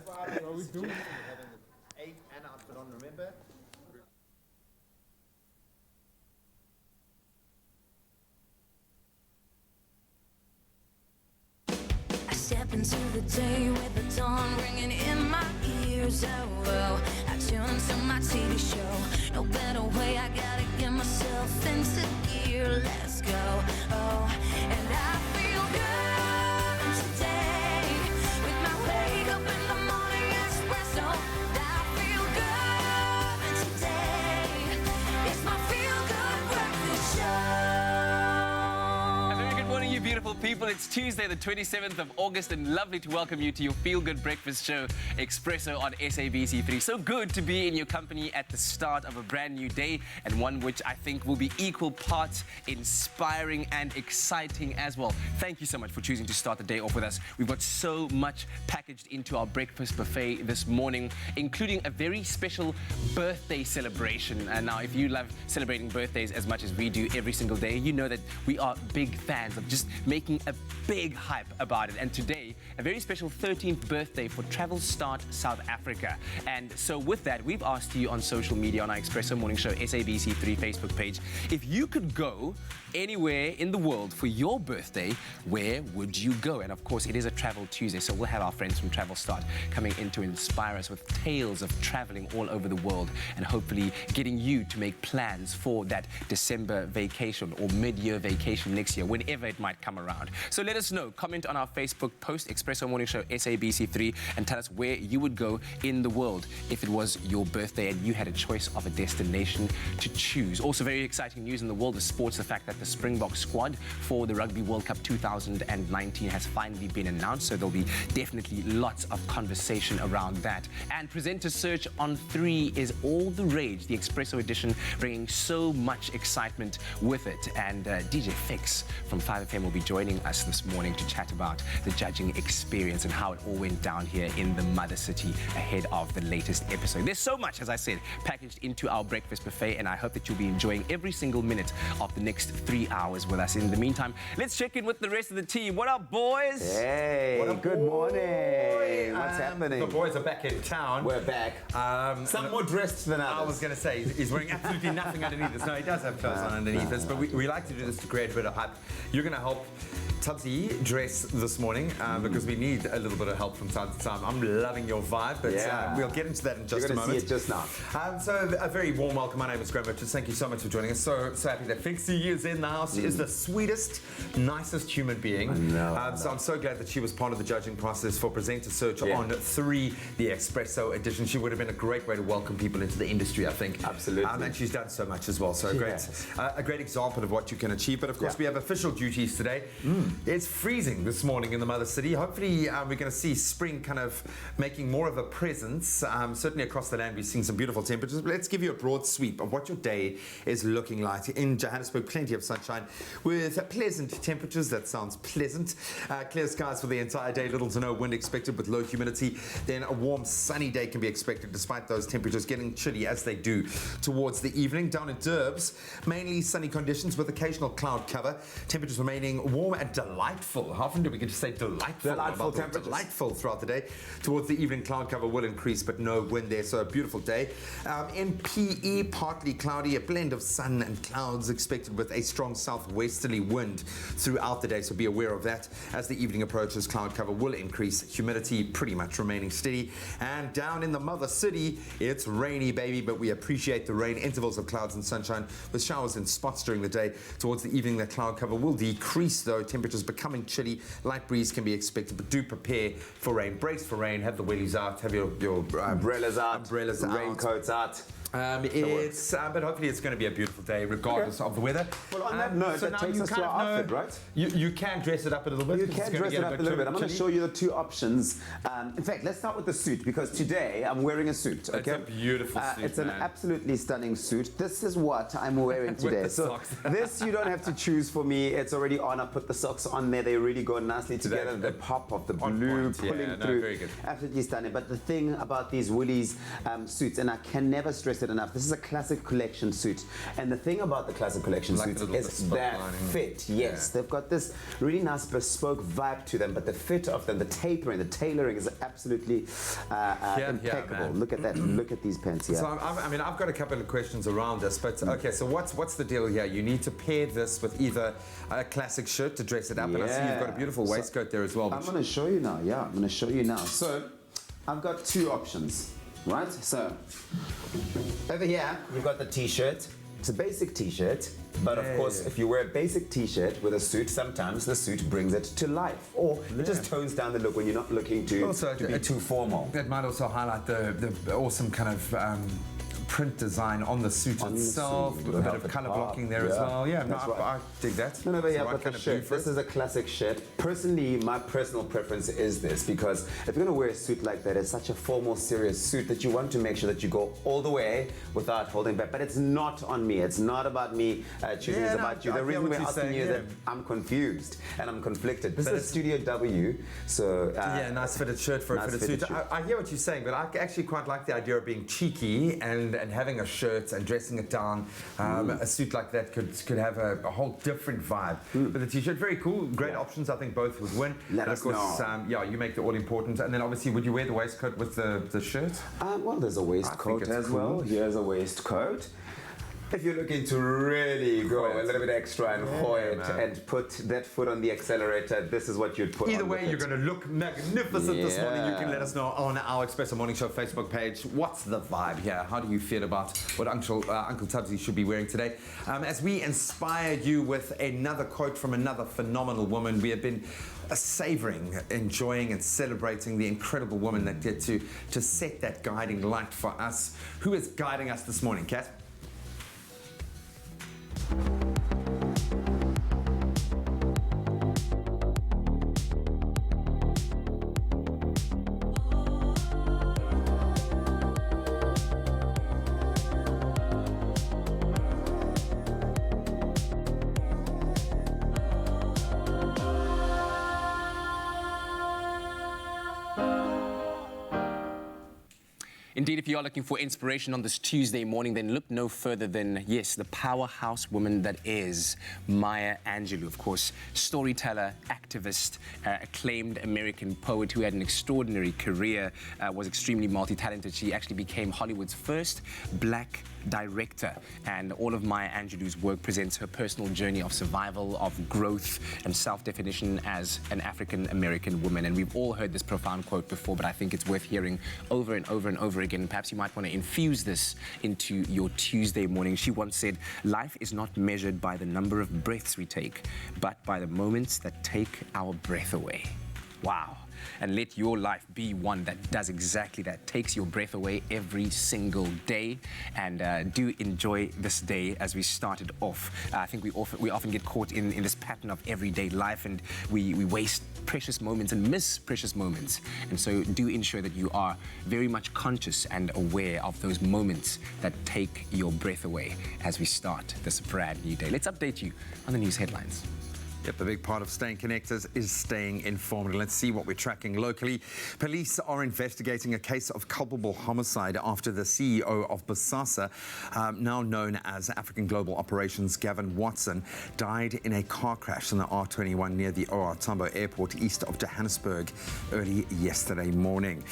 What are we doing? Having the 8 and outfit on, remember? I step into the day with the dawn ringing in my ears. Oh, I tune to my TV show. No better way, I gotta get myself into gear. Let's go. Oh, and I feel good today with my wake up in the morning espresso. I feel good today. It's my feel good breakfast show. Good morning, you beautiful people. It's Tuesday, the 27th of August, and lovely to welcome you to your feel-good breakfast show, Expresso on SABC3. So good to be in your company at the start of a brand new day, and one which I think will be equal parts inspiring and exciting as well. Thank you so much for choosing to start the day off with us. We've got so much packaged into our breakfast buffet this morning, including a very special birthday celebration. And now, if you love celebrating birthdays as much as we do every single day, you know that we are big fans of just making a big hype about it. And today, a very special 13th birthday for Travel Start South Africa. And so with that, we've asked you on social media, on our Expresso Morning Show SABC3 Facebook page, if you could go anywhere in the world for your birthday, where would you go? And of course, it is a Travel Tuesday, so we'll have our friends from Travel Start coming in to inspire us with tales of traveling all over the world, and hopefully getting you to make plans for that December vacation or mid-year vacation next year, whenever it might come around. So let us know. Comment on our Facebook post, Expresso Morning Show SABC3, and tell us where you would go in the world if it was your birthday and you had a choice of a destination to choose. Also, very exciting news in the world of sports, the fact that the Springbok squad for the Rugby World Cup 2019 has finally been announced, so there'll be definitely lots of conversation around that. And presenter search on 3 is all the rage, the Expresso edition, bringing so much excitement with it. And DJ Fix from 5FM will be joining us this morning to chat about the judging experience and how it all went down here in the Mother City ahead of the latest episode. There's so much, as I said, packaged into our breakfast buffet, and I hope that you'll be enjoying every single minute of the next 3 hours with us. In the meantime, let's check in with the rest of the team. What up, boys? Hey, What up, good morning. boy? What's happening? The boys are back in town. We're back. Some more dressed than others. I was going to say, he's wearing absolutely nothing underneath this. No, he does have clothes on underneath this, but we like to do this to create a bit of hype. You're going to help Tubbsy dress this morning because we need a little bit of help from time to time. I'm loving your vibe, but we'll get into that in just a moment. You're going to see it just now. So a very warm welcome. My name is Graham Richards. Thank you so much for joining us. So happy that Fixie is in the house. She is the sweetest, nicest human being. So I'm so glad that she was part of the judging process for Presenter Search on 3, the Expresso edition. She would have been a great way to welcome people into the industry, I think. Absolutely. And she's done so much as well. So a great example of what you can achieve. But of course, we have official duties today. It's freezing this morning in the Mother City. Hopefully, we're going to see spring kind of making more of a presence. Certainly across the land, we're seeing some beautiful temperatures. But let's give you a broad sweep of what your day is looking like. In Johannesburg, plenty of sunshine with pleasant temperatures. That sounds pleasant. Clear skies for the entire day. Little to no wind expected with low humidity. Then a warm, sunny day can be expected despite those temperatures getting chilly as they do towards the evening. Down in Durbs, mainly sunny conditions with occasional cloud cover. Temperatures remaining warm and delightful. How often do we get to say delightful? Delightful temperatures. Delightful throughout the day. Towards the evening, cloud cover will increase, but no wind there, so a beautiful day. In PE, partly cloudy, a blend of sun and clouds expected with a strong southwesterly wind throughout the day, so be aware of that. As the evening approaches, cloud cover will increase, humidity pretty much remaining steady. And down in the Mother City, it's rainy, baby, but we appreciate the rain. Intervals of clouds and sunshine with showers in spots during the day. Towards the evening, the cloud cover will decrease, though. Temperatures becoming chilly. Light breeze can be expected, but do prepare for rain. Brace for rain. Have the wellies out. Have your umbrellas out. Raincoats out. But hopefully it's going to be a beautiful day regardless of the weather. Well, on that note, that takes us to our outfit, right? You can dress it up a little bit. You can dress it up a little bit. I'm going to show you the 2 options. In fact, let's start with the suit, because today I'm wearing a suit. Okay? It's a beautiful suit, It's an absolutely stunning suit. This is what I'm wearing today. With the socks. This you don't have to choose for me. It's already on. I put the socks on there. They really go nicely together. The pop of the blue pulling through. Very good. Absolutely stunning. But the thing about these Woolies suits, and I can never stress stress it enough. This is a classic collection suit. And the thing about the classic collection Like suits the little is bespoke their lining. fit. Yes, they've got this really nice bespoke vibe to them, but the fit of them, the tapering, the tailoring is absolutely impeccable. man. Look at that. Look at these pants here. So I've got a couple of questions around this, but okay. So what's the deal here? You need to pair this with either a classic shirt to dress it up, and I see you've got a beautiful waistcoat there as well. I'm going to show you now. Yeah, I'm going to show you now. So I've got two options, right? So over here you've got the t-shirt. It's a basic t-shirt, but of course, if you wear a basic t-shirt with a suit, sometimes the suit brings it to life, or it just tones down the look when you're not looking to be too formal. That might also highlight the awesome kind of print design on the suit itself, with a bit of colour blocking there as well. Yeah, no, I dig that. No, but yeah, Right but kind the of shirt, blue for this it. is a classic shirt. Personally, my personal preference is this, because if you're going to wear a suit like that, it's such a formal, serious suit that you want to make sure that you go all the way without holding back. But it's not on me. It's not about me choosing. It's about you. The reason we're asking you is that I'm confused and I'm conflicted. This is Studio W, so... yeah, nice fitted shirt for a nice fitted suit. I hear what you're saying, but I actually quite like the idea of being cheeky and having a shirt and dressing it down. A suit like that could have a whole different vibe. But the t-shirt, very cool. Great options. I think both would win. Let and us of course, know. yeah, you make the all important. And then obviously, would you wear the waistcoat with the shirt? Well, there's a waistcoat it's as cool. well. Here's a waistcoat. If you're looking to really go a little bit extra and hoit and put that foot on the accelerator, this is what you'd put Either on way, with you're it. going to look magnificent this morning. You can Yeah. let us know on our Expresso Morning Show Facebook page. What's the vibe here? How do you feel about what Uncle Tubbsy should be wearing today? As we inspire you with another quote from another phenomenal woman, we have been savoring, enjoying and celebrating the incredible woman that did to set that guiding light for us. Who is guiding us this morning, Kat? Indeed, if you are looking for inspiration on this Tuesday morning, then look no further than, yes, the powerhouse woman that is Maya Angelou. Of course, storyteller, activist, acclaimed American poet who had an extraordinary career, was extremely multi-talented. She actually became Hollywood's first black director, and all of Maya Angelou's work presents her personal journey of survival, of growth and self-definition as an African-American woman. And we've all heard this profound quote before, but I think it's worth hearing over and over and over again. Perhaps you might want to infuse this into your Tuesday morning. She once said, "Life is not measured by the number of breaths we take, but by the moments that take our breath away." Wow. And let your life be one that does exactly that, takes your breath away every single day. And do enjoy this day as we started off. I think we often get caught in this pattern of everyday life, and we waste precious moments and miss precious moments. And so do ensure that you are very much conscious and aware of those moments that take your breath away as we start this brand new day. Let's update you on the news headlines. Yep, the big part of staying connected is staying informed. Let's see what we're tracking locally. Police are investigating a case of culpable homicide after the CEO of Bosasa, now known as African Global Operations, Gavin Watson, died in a car crash in the R21 near the OR Tambo Airport east of Johannesburg early yesterday morning.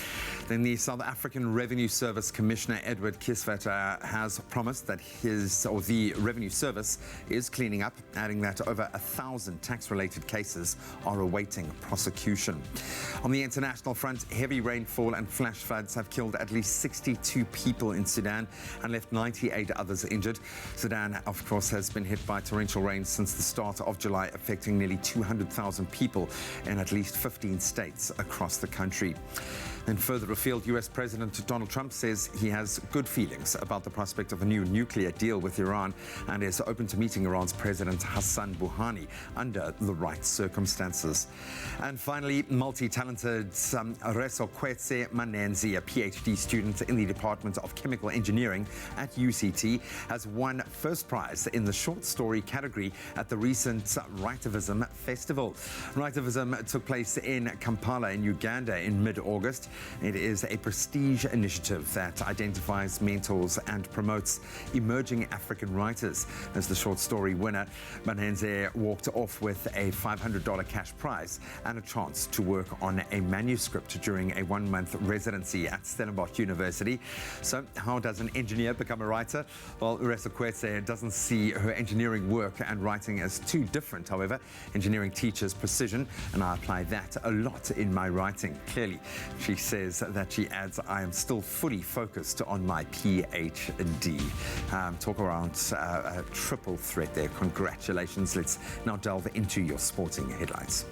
Then the South African Revenue Service Commissioner Edward Kisvet has promised that the Revenue Service is cleaning up, adding that over 1,000 tax-related cases are awaiting prosecution. On the international front, heavy rainfall and flash floods have killed at least 62 people in Sudan and left 98 others injured. Sudan, of course, has been hit by torrential rain since the start of July, affecting nearly 200,000 people in at least 15 states across the country. And further afield, US President Donald Trump says he has good feelings about the prospect of a new nuclear deal with Iran and is open to meeting Iran's President Hassan Rouhani under under the right circumstances. And finally, multi-talented Resokwetse Manenzi, a PhD student in the Department of Chemical Engineering at UCT, has won first prize in the short story category at the recent Writivism Festival. Writivism took place in Kampala in Uganda in mid-August. It is a prestige initiative that identifies, mentors and promotes emerging African writers. As the short story winner, Manenze walked off with a $500 cash prize and a chance to work on a manuscript during a one-month residency at Stellenbosch University. So how does an engineer become a writer? Well, Resokwetse doesn't see her engineering work and writing as too different. However, engineering teaches precision, and I apply that a lot in my writing. Clearly, she says that she adds, I am still fully focused on my PhD. Talk around a triple threat there. Congratulations. Let's now delve into your sporting headlines.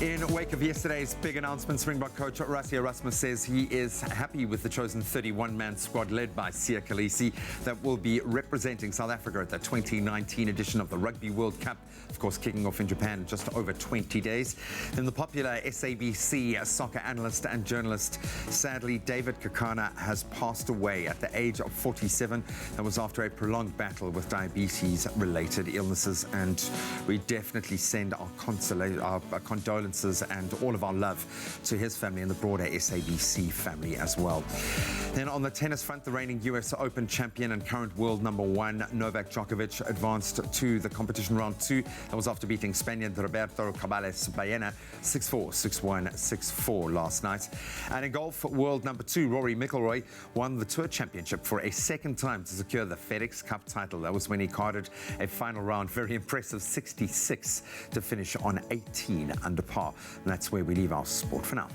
In wake of yesterday's big announcement, Springbok coach Rassie Erasmus says he is happy with the chosen 31-man squad led by Siya Kolisi that will be representing South Africa at the 2019 edition of the Rugby World Cup, of course kicking off in Japan in just over 20 days. Then the popular SABC soccer analyst and journalist, sadly David Kekana, has passed away at the age of 47. That was after a prolonged battle with diabetes-related illnesses, and we definitely send our condolences and all of our love to his family and the broader SABC family as well. Then on the tennis front, the reigning US Open champion and current world number one Novak Djokovic advanced to the competition round 2. That was after beating Spaniard Roberto Cabales Baena 6-4, 6-1, 6-4 last night. And in golf, world number 2 Rory McIlroy won the Tour Championship for a second time to secure the FedEx Cup title. That was when he carded a final round, very impressive 66 to finish on 18 under par. And that's where we leave our sport for now.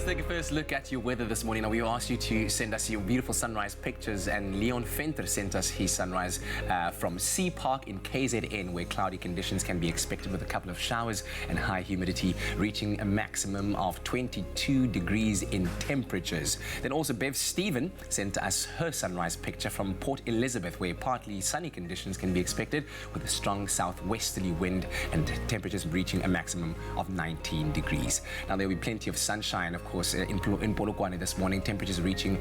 Take a first look at your weather this morning. Now, we asked you to send us your beautiful sunrise pictures, and Leon Venter sent us his sunrise from Sea Park in KZN, where cloudy conditions can be expected with a couple of showers and high humidity, reaching a maximum of 22 degrees in temperatures. Then also Bev Stephen sent us her sunrise picture from Port Elizabeth, where partly sunny conditions can be expected with a strong southwesterly wind and temperatures reaching a maximum of 19 degrees. Now, there will be plenty of sunshine, of course, in Polokwane this morning, temperatures reaching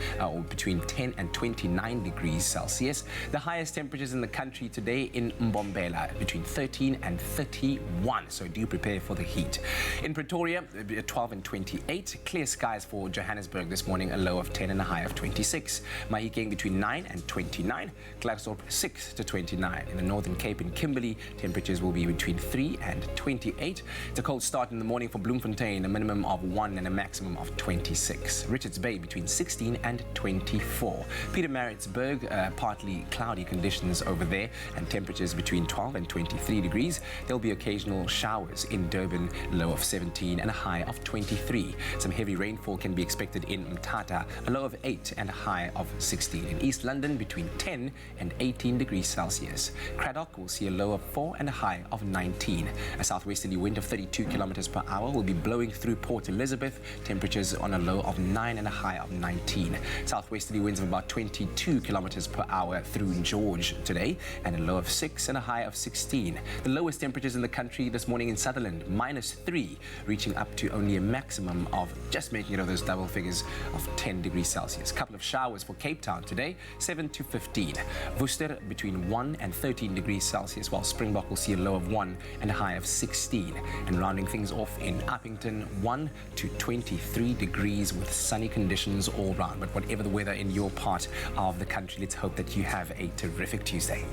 between 10 and 29 degrees Celsius. The highest temperatures in the country today in Mbombela, between 13 and 31, so do prepare for the heat. In Pretoria, 12 and 28. Clear skies for Johannesburg this morning, a low of 10 and a high of 26. Mahikeng between 9 and 29. Klerksdorp 6 to 29. In the Northern Cape and Kimberley, temperatures will be between 3 and 28. It's a cold start in the morning for Bloemfontein, a minimum of 1 and a maximum of 26. Richards Bay between 16 and 24. Pietermaritzburg, partly cloudy conditions over there, and temperatures between 12 and 23 degrees. There'll be occasional showers in Durban, low of 17 and a high of 23. Some heavy rainfall can be expected in Mthatha, a low of 8 and a high of 16. In East London, between 10 and 18 degrees Celsius. Craddock will see a low of 4 and a high of 19. A southwesterly wind of 32 kilometers per hour will be blowing through Port Elizabeth. Temperatures on a low of 9 and a high of 19. Southwesterly winds of about 22 kilometers per hour through George today, and a low of 6 and a high of 16. The lowest temperatures in the country this morning in Sutherland, -3, reaching up to only a maximum of just making it over those double figures of 10 degrees Celsius. A couple of showers for Cape Town today, 7 to 15. Worcester between 1 and 13 degrees Celsius, while Springbok will see a low of 1 and a high of 16. And rounding things off in Uppington, 1 to 23 degrees with sunny conditions all round. But whatever the weather in your part of the country, let's hope that you have a terrific Tuesday.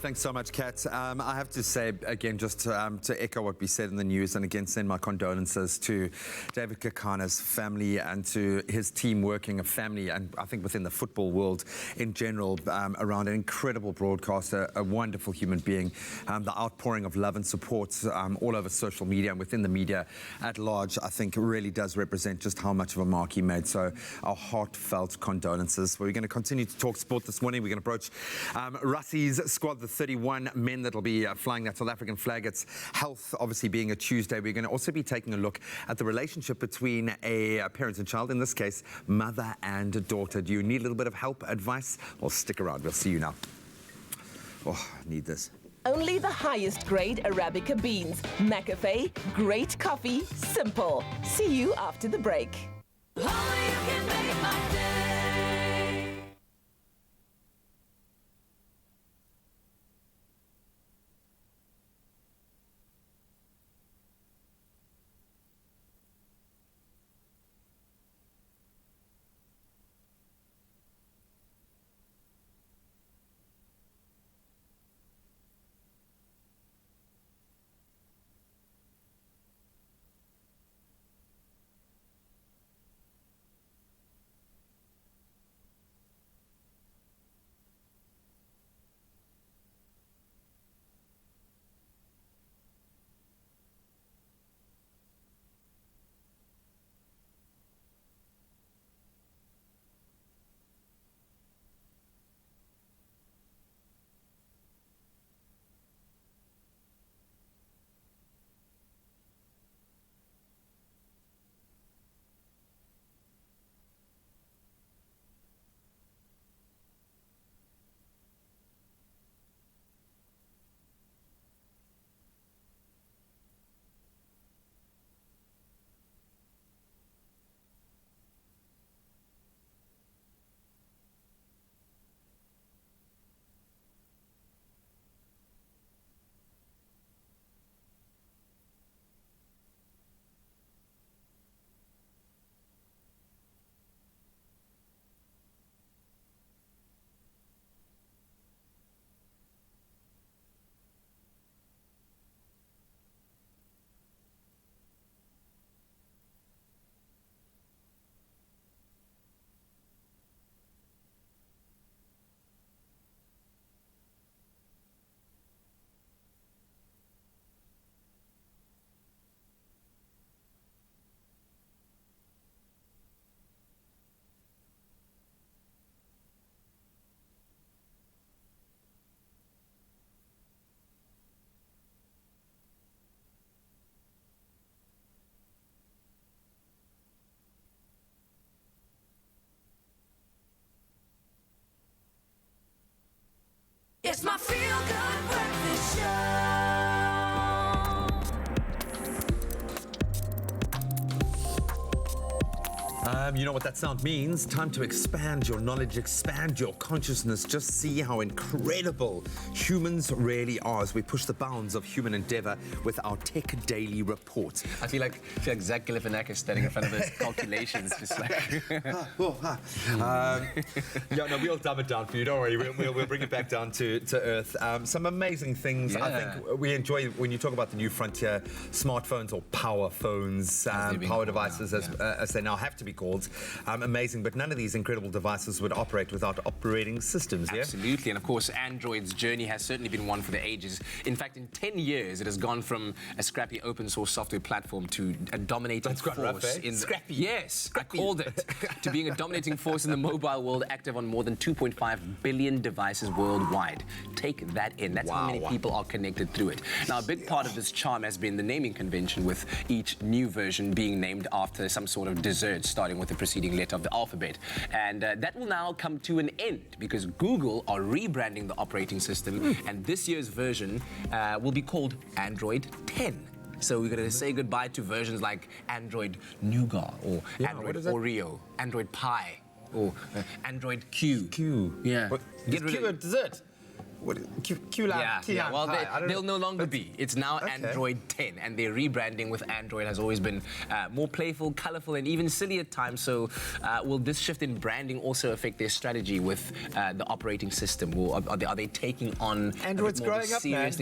Thanks so much, Kat. I have to say, again, just to echo what we said in the news, and again, send my condolences to David Kekana's family and to his team working, a family, and I think within the football world in general, around an incredible broadcaster, a wonderful human being. The outpouring of love and support all over social media and within the media at large, I think really does represent just how much of a mark he made. So our heartfelt condolences. We're going to continue to talk sport this morning. We're going to approach Rassie's squad squad, the 31 men that will be flying that South African flag. It's health, obviously being a Tuesday. We're going to also be taking a look at the relationship between a parent and child, in this case, mother and daughter. Do you need a little bit of help, advice? Well, stick around. We'll see you now. Oh, I need this. Only the highest grade Arabica beans. McAfee, great coffee, simple. See you after the break. Only you can make my day. It's my feel-good breakfast show. You know what that sound means? Time to expand your knowledge, expand your consciousness. Just see how incredible humans really are as we push the bounds of human endeavor with our Tech Daily Report. I feel like Zach Galifianakis standing in front of those calculations, just like... Yeah, no, we'll dumb it down for you. Don't worry. We'll bring it back down to earth. Some amazing things. Yeah. I think we enjoy when you talk about the new frontier, smartphones or power phones, power devices, as they now have to be called. Amazing, but none of these incredible devices would operate without operating systems. Yeah? Absolutely, and of course, Android's journey has certainly been one for the ages. In fact, in 10 years, it has gone from a scrappy open source software platform to a dominating That's quite force rough, eh? in Scrappy. Yes, Scrappy. I called it. To being a dominating force in the mobile world, active on more than 2.5 billion devices worldwide. Take that in. That's how many people are connected through it. Now, a big part of this charm has been the naming convention, with each new version being named after some sort of dessert, starting with the preceding letter of the alphabet. And that will now come to an end because Google are rebranding the operating system, and this year's version will be called Android 10. So we're going to say goodbye to versions like Android Nougat or Android Oreo, Android Pie, or Android Q. Yeah. What? Get rid Q of a dessert. What? Yeah. Well, they'll no longer be. It's now Okay. Android 10, and their rebranding with Android has always been more playful, colorful, and even silly at times. So, will this shift in branding also affect their strategy with the operating system? Or are they taking on Android's growing up, man. Yeah, It's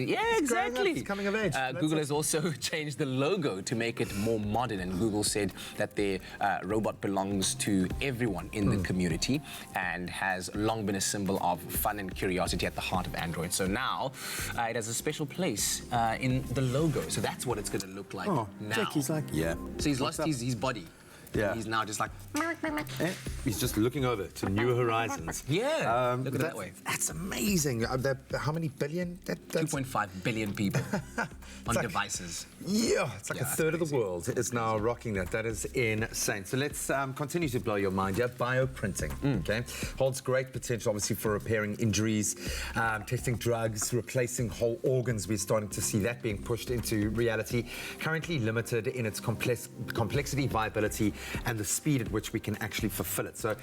growing exactly. up. It's coming of age. Google has also changed the logo to make it more modern, and Google said that their robot belongs to everyone in the community and has long been a symbol of fun and curiosity at the heart of Android. So now it has a special place in the logo. So that's what it's going to look like now. Jackie's like, yeah. So he's lost his body. Yeah. He's now just like... he's just looking over to new horizons. Yeah, look at it that way. That's amazing. How many billion? 2.5 billion people on devices. Yeah, it's like Yeah, a third of crazy. the world is now rocking that. That is insane. So let's continue to blow your mind here. Bioprinting, okay, holds great potential, obviously, for repairing injuries, testing drugs, replacing whole organs. We're starting to see that being pushed into reality. Currently limited in its complexity, viability, and the speed at which we can actually fulfill it. So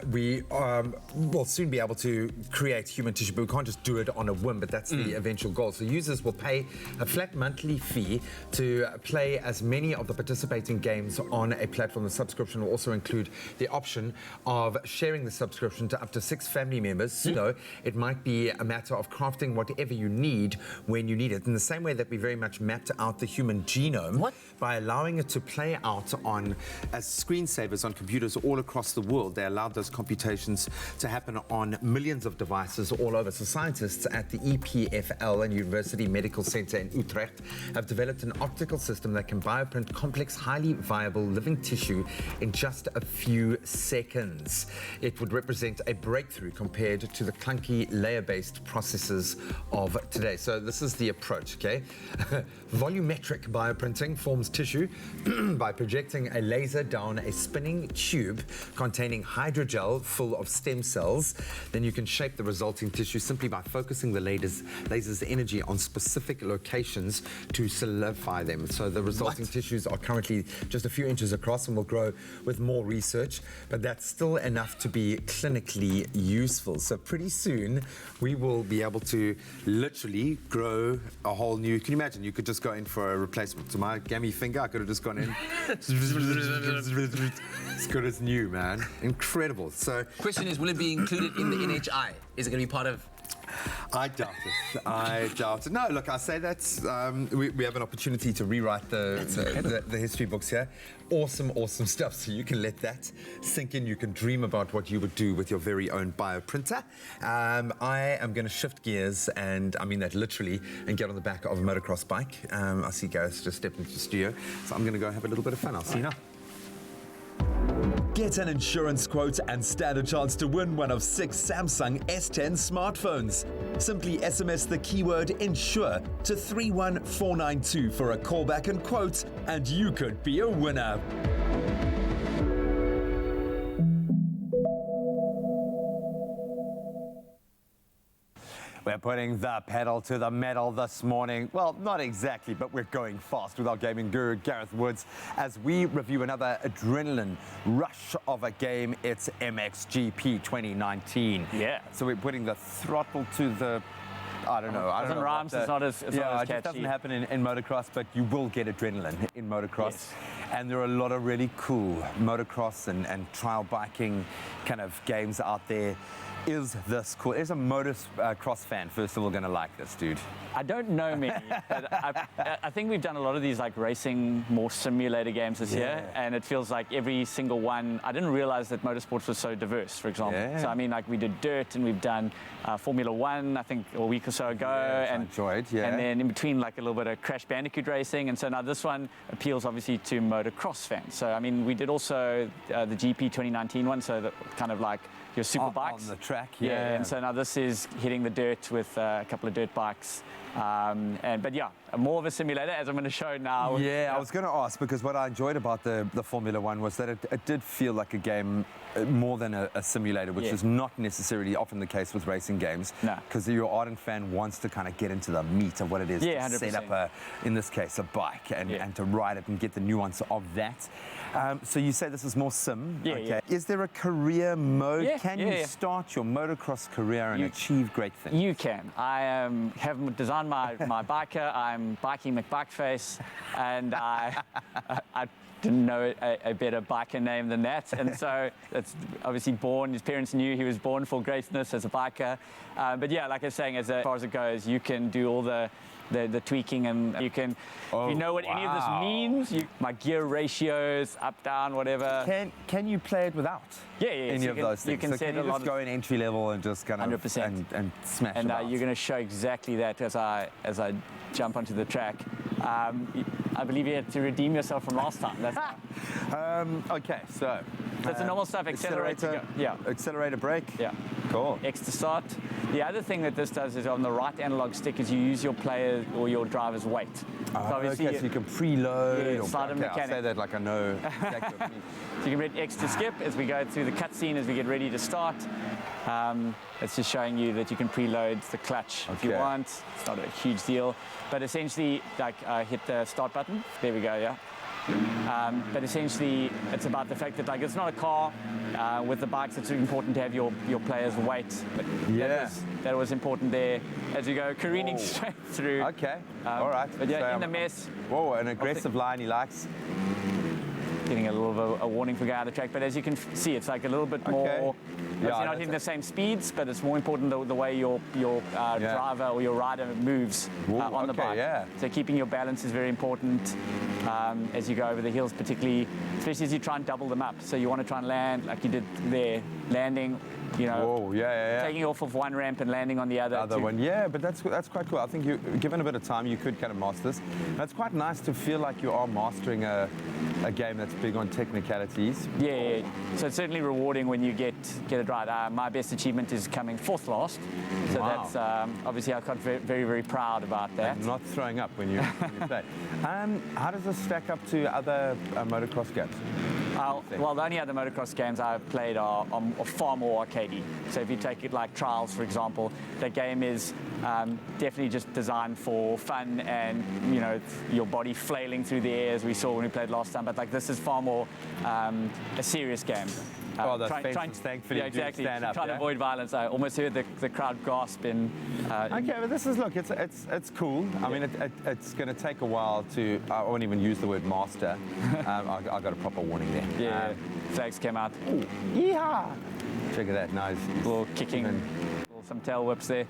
we will soon be able to create human tissue, but we can't just do it on a whim, but that's the eventual goal. So users will pay a flat monthly fee to play as many of the participating games on a platform. The subscription will also include the option of sharing the subscription to up to 6 family members. So it might be a matter of crafting whatever you need when you need it. In the same way that we very much mapped out the human genome by allowing it to play out on as screensavers on computers all across the world. They allowed those computations to happen on millions of devices all over. So scientists at the EPFL and University Medical Center in Utrecht have developed an optical system that can bioprint complex, highly viable living tissue in just a few seconds. It would represent a breakthrough compared to the clunky layer-based processes of today. So this is the approach, okay? Volumetric bioprinting forms tissue by projecting a laser down a spinning tube containing hydrogel full of stem cells. Then you can shape the resulting tissue simply by focusing the laser's energy on specific locations to solidify them. So the resulting tissues are currently just a few inches across and will grow with more research, but that's still enough to be clinically useful. So pretty soon we will be able to literally grow a whole new, can you imagine, you could just go in for a replacement. To my gammy finger, I could have just gone in. It's good as new, man. Incredible. So Question is, will it be included in the NHI? Is it going to be part of... I doubt it. I doubt it. No, look, I say that we have an opportunity to rewrite the history books here. Awesome stuff. So you can let that sink in. You can dream about what you would do with your very own bioprinter. I am going to shift gears, and I mean that literally, and get on the back of a motocross bike. I see Gareth just stepped into the studio, so I'm going to go have a little bit of fun. I'll see you now. Get an insurance quote and stand a chance to win one of 6 Samsung S10 smartphones. Simply SMS the keyword INSURE to 31492 for a callback and quote, and you could be a winner. We're putting the pedal to the metal this morning. Well, not exactly, but we're going fast with our gaming guru, Gareth Woods, as we review another adrenaline rush of a game. It's MXGP 2019. Yeah. So we're putting the throttle to the... I don't know. Doesn't rhyme, so it's not as it catchy. just doesn't happen in motocross, but you will get adrenaline in motocross. Yes. And there are a lot of really cool motocross and trial biking kind of games out there. Is this cool? Is a motocross fan, first of all, going to like this, dude? I don't know many, but I think we've done a lot of these like racing, more simulator games this year, and it feels like every single one. I didn't realize that motorsports was so diverse, for example. Yeah. So I mean, like we did dirt, and we've done Formula One, I think, a week or so ago, I and enjoyed, yeah. And then in between, like a little bit of Crash Bandicoot racing, and so now this one appeals obviously to motocross fans. So I mean, we did also the GP 2019 one, so that kind of like your super bikes on the track, yeah. And so now this is hitting the dirt with a couple of dirt bikes, but yeah, more of a simulator, as I'm going to show now. Yeah, I was going to ask, because what I enjoyed about the Formula One was that it did feel like a game more than a simulator, which is not necessarily often the case with racing games. No. Because your ardent fan wants to kind of get into the meat of what it is to 100%. set up, in this case, a bike and to ride it and get the nuance of that. So you say this is more sim. Yeah, okay. yeah. Is there a career mode? Yeah, Can you start your motocross career and You- achieve great things? You can. I have designed my biker. I'm biking McBikeface, and I didn't know a better biker name than that. And so it's obviously born, his parents knew he was born for greatness as a biker. But yeah, like I was saying, as far as it goes, you can do all the tweaking, and you can, if you know what any of this means, my gear ratios, up, down, whatever. Can you play it without? Yeah. Any So of those things? You can so set can you a lot just go in entry level and just kind of 100%. and smash And about? you're going to show exactly that as I jump onto the track. I believe you had to redeem yourself from last time. That's Okay, so That's the normal stuff. Accelerator. Yeah. Accelerator, brake. Yeah. Cool. X to start. The other thing that this does is on the right analog stick is you use your player or your driver's weight. Okay, so you can preload. Yeah, or, slide and okay, I'll mechanic. say that like I know exactly what it means. So you can hit X to skip as we go through the cutscene as we get ready to start. It's just showing you that you can preload the clutch if you want. It's not a huge deal, but essentially, like hit the start button. There we go. Yeah. But essentially, it's about the fact that like it's not a car. With the bikes, it's important to have your player's weight. But that was important there as you go careening straight through. Okay. All right. But yeah, so in the mess. Whoa, an aggressive line he likes. Getting a little bit of a warning for guy on the track, but as you can see, it's like a little bit more. You're not hitting the same speeds, but it's more important the way your driver or your rider moves on the bike. Yeah. So keeping your balance is very important as you go over the hills, particularly, especially as you try and double them up. So you want to try and land like you did there, landing. You know, taking off of one ramp and landing on the other one. Yeah, but that's quite cool. I think you, given a bit of time, you could kind of master this. And it's quite nice to feel like you are mastering a game that's big on technicalities. Yeah. So it's certainly rewarding when you get it right. My best achievement is coming fourth last. So that's obviously I'm very, very proud about that. And not throwing up when you play. How does this stack up to other motocross games? Well, the only other motocross games I've played are far more arcadey. So if you take it like Trials, for example, the game is definitely just designed for fun and, you know, your body flailing through the air as we saw when we played last time. But like this is far more a serious game. Thankfully, yeah, exactly. Stand up, trying to avoid violence. I almost heard the crowd gasp in. Okay, but this is it's cool. I mean, it's going to take a while to. I won't even use the word master. I got a proper warning there. Yeah, flags came out. Yeehaw! Check at that, nice. Little kicking and some tail whips there.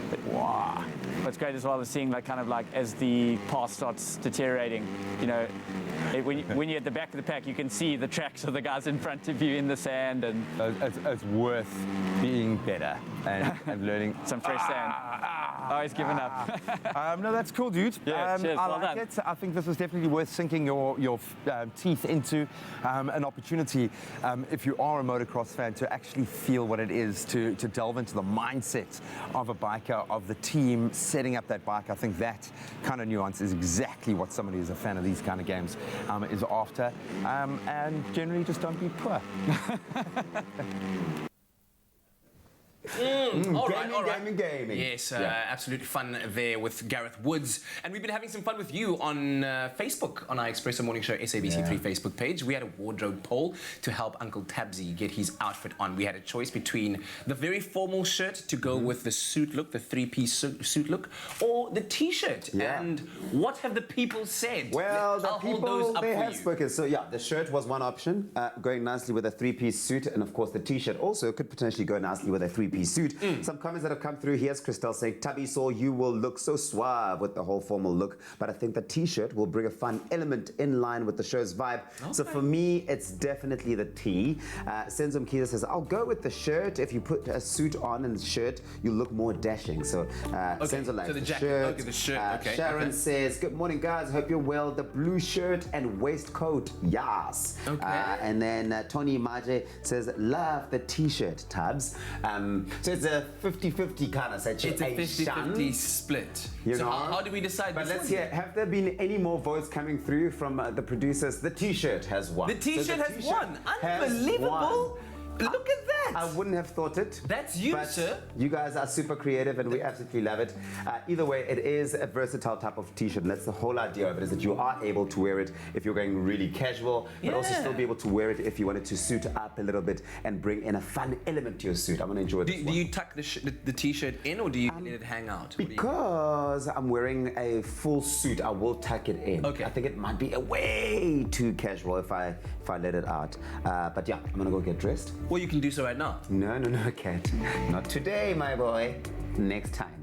But, wow. What's great as well is seeing like kind of like as the path starts deteriorating, you know, when you're at the back of the pack, you can see the tracks of the guys in front of you in the sand, and it's worth being better and learning some fresh sand. Oh, he's given up. No, that's cool, dude. Yeah, cheers. I Well like done. it. I think this is definitely worth sinking your teeth into. An opportunity, if you are a motocross fan, to actually feel what it is to delve into the mindset of a biker, of the team setting up that bike. I think that kind of nuance is exactly what somebody who's a fan of these kind of games is after. And generally, just don't be poor. All right. Gaming. Yes, absolutely fun there with Gareth Woods. And we've been having some fun with you on Facebook, on our Expresso Morning Show SABC3 Facebook page. We had a wardrobe poll to help Uncle Tabsy get his outfit on. We had a choice between the very formal shirt to go with the suit look, the three-piece suit look, or the T-shirt. Yeah. And what have the people said? Well, the I'll hold people, those up they for have you. spoken. So, yeah, the shirt was one option, going nicely with a three-piece suit. And, of course, the T-shirt also could potentially go nicely with a three-piece suit. Some comments that have come through. Here's Christelle saying, Tubby saw you will look so suave with the whole formal look, but I think the T-shirt will bring a fun element in line with the show's vibe. Okay. So for me, it's definitely the T. Senzom Kiza says, I'll go with the shirt. If you put a suit on and the shirt, you look more dashing. So Senzo likes so the the jacket. shirt. Okay, the shirt. Okay. Sharon says, good morning, guys. Hope you're well. The blue shirt and waistcoat, yes. Okay. And then Tony Maje says, love the T-shirt, Tubbs. So it's a 50-50 kind of situation. It's a 50-50 split. You so know? how do we decide? But this let's one? hear, have there been any more votes coming through from the producers? The T-shirt has won. The T-shirt has T-shirt won. has Unbelievable. won. Look at that. I wouldn't have thought it. That's you, but sir. You guys are super creative and we absolutely love it. Either way, it is a versatile type of T-shirt. And that's the whole idea of it, is that you are able to wear it if you're going really casual, but also still be able to wear it if you wanted to suit up a little bit and bring in a fun element to your suit. I'm going to enjoy this Do one. you tuck the T-shirt in, or do you let it hang out? Because I'm wearing a full suit, I will tuck it in. Okay. I think it might be way too casual if I let it out. But yeah, I'm gonna go get dressed. Well, you can do so right now. No, Kat. Not today, my boy. Next time.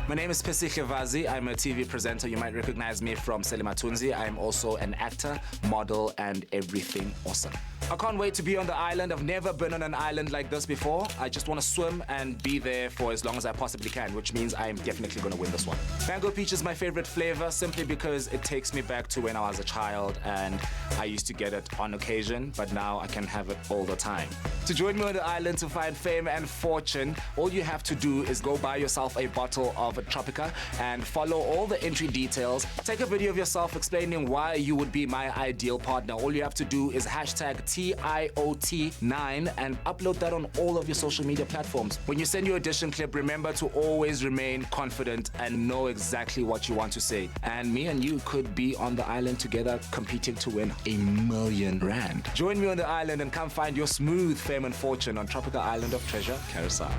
My name is Pesi Khivazi. I'm a TV presenter. You might recognize me from Selima Tunzi. I'm also an actor, model, and everything awesome. I can't wait to be on the island. I've never been on an island like this before. I just want to swim and be there for as long as I possibly can, which means I am definitely going to win this one. Mango peach is my favorite flavor simply because it takes me back to when I was a child and I used to get it on occasion, but now I can have it all the time. To join me on the island to find fame and fortune, all you have to do is go buy yourself a bottle of Tropica and follow all the entry details. Take a video of yourself explaining why you would be my ideal partner. All you have to do is hashtag TIOT9 and upload that on all of your social media platforms. When you send your audition clip, remember to always remain confident and know exactly what you want to say. And me and you could be on the island together competing to win R1 million. Join me on the island and come find your smooth fame and fortune on Tropica Island of Treasure, Carousel.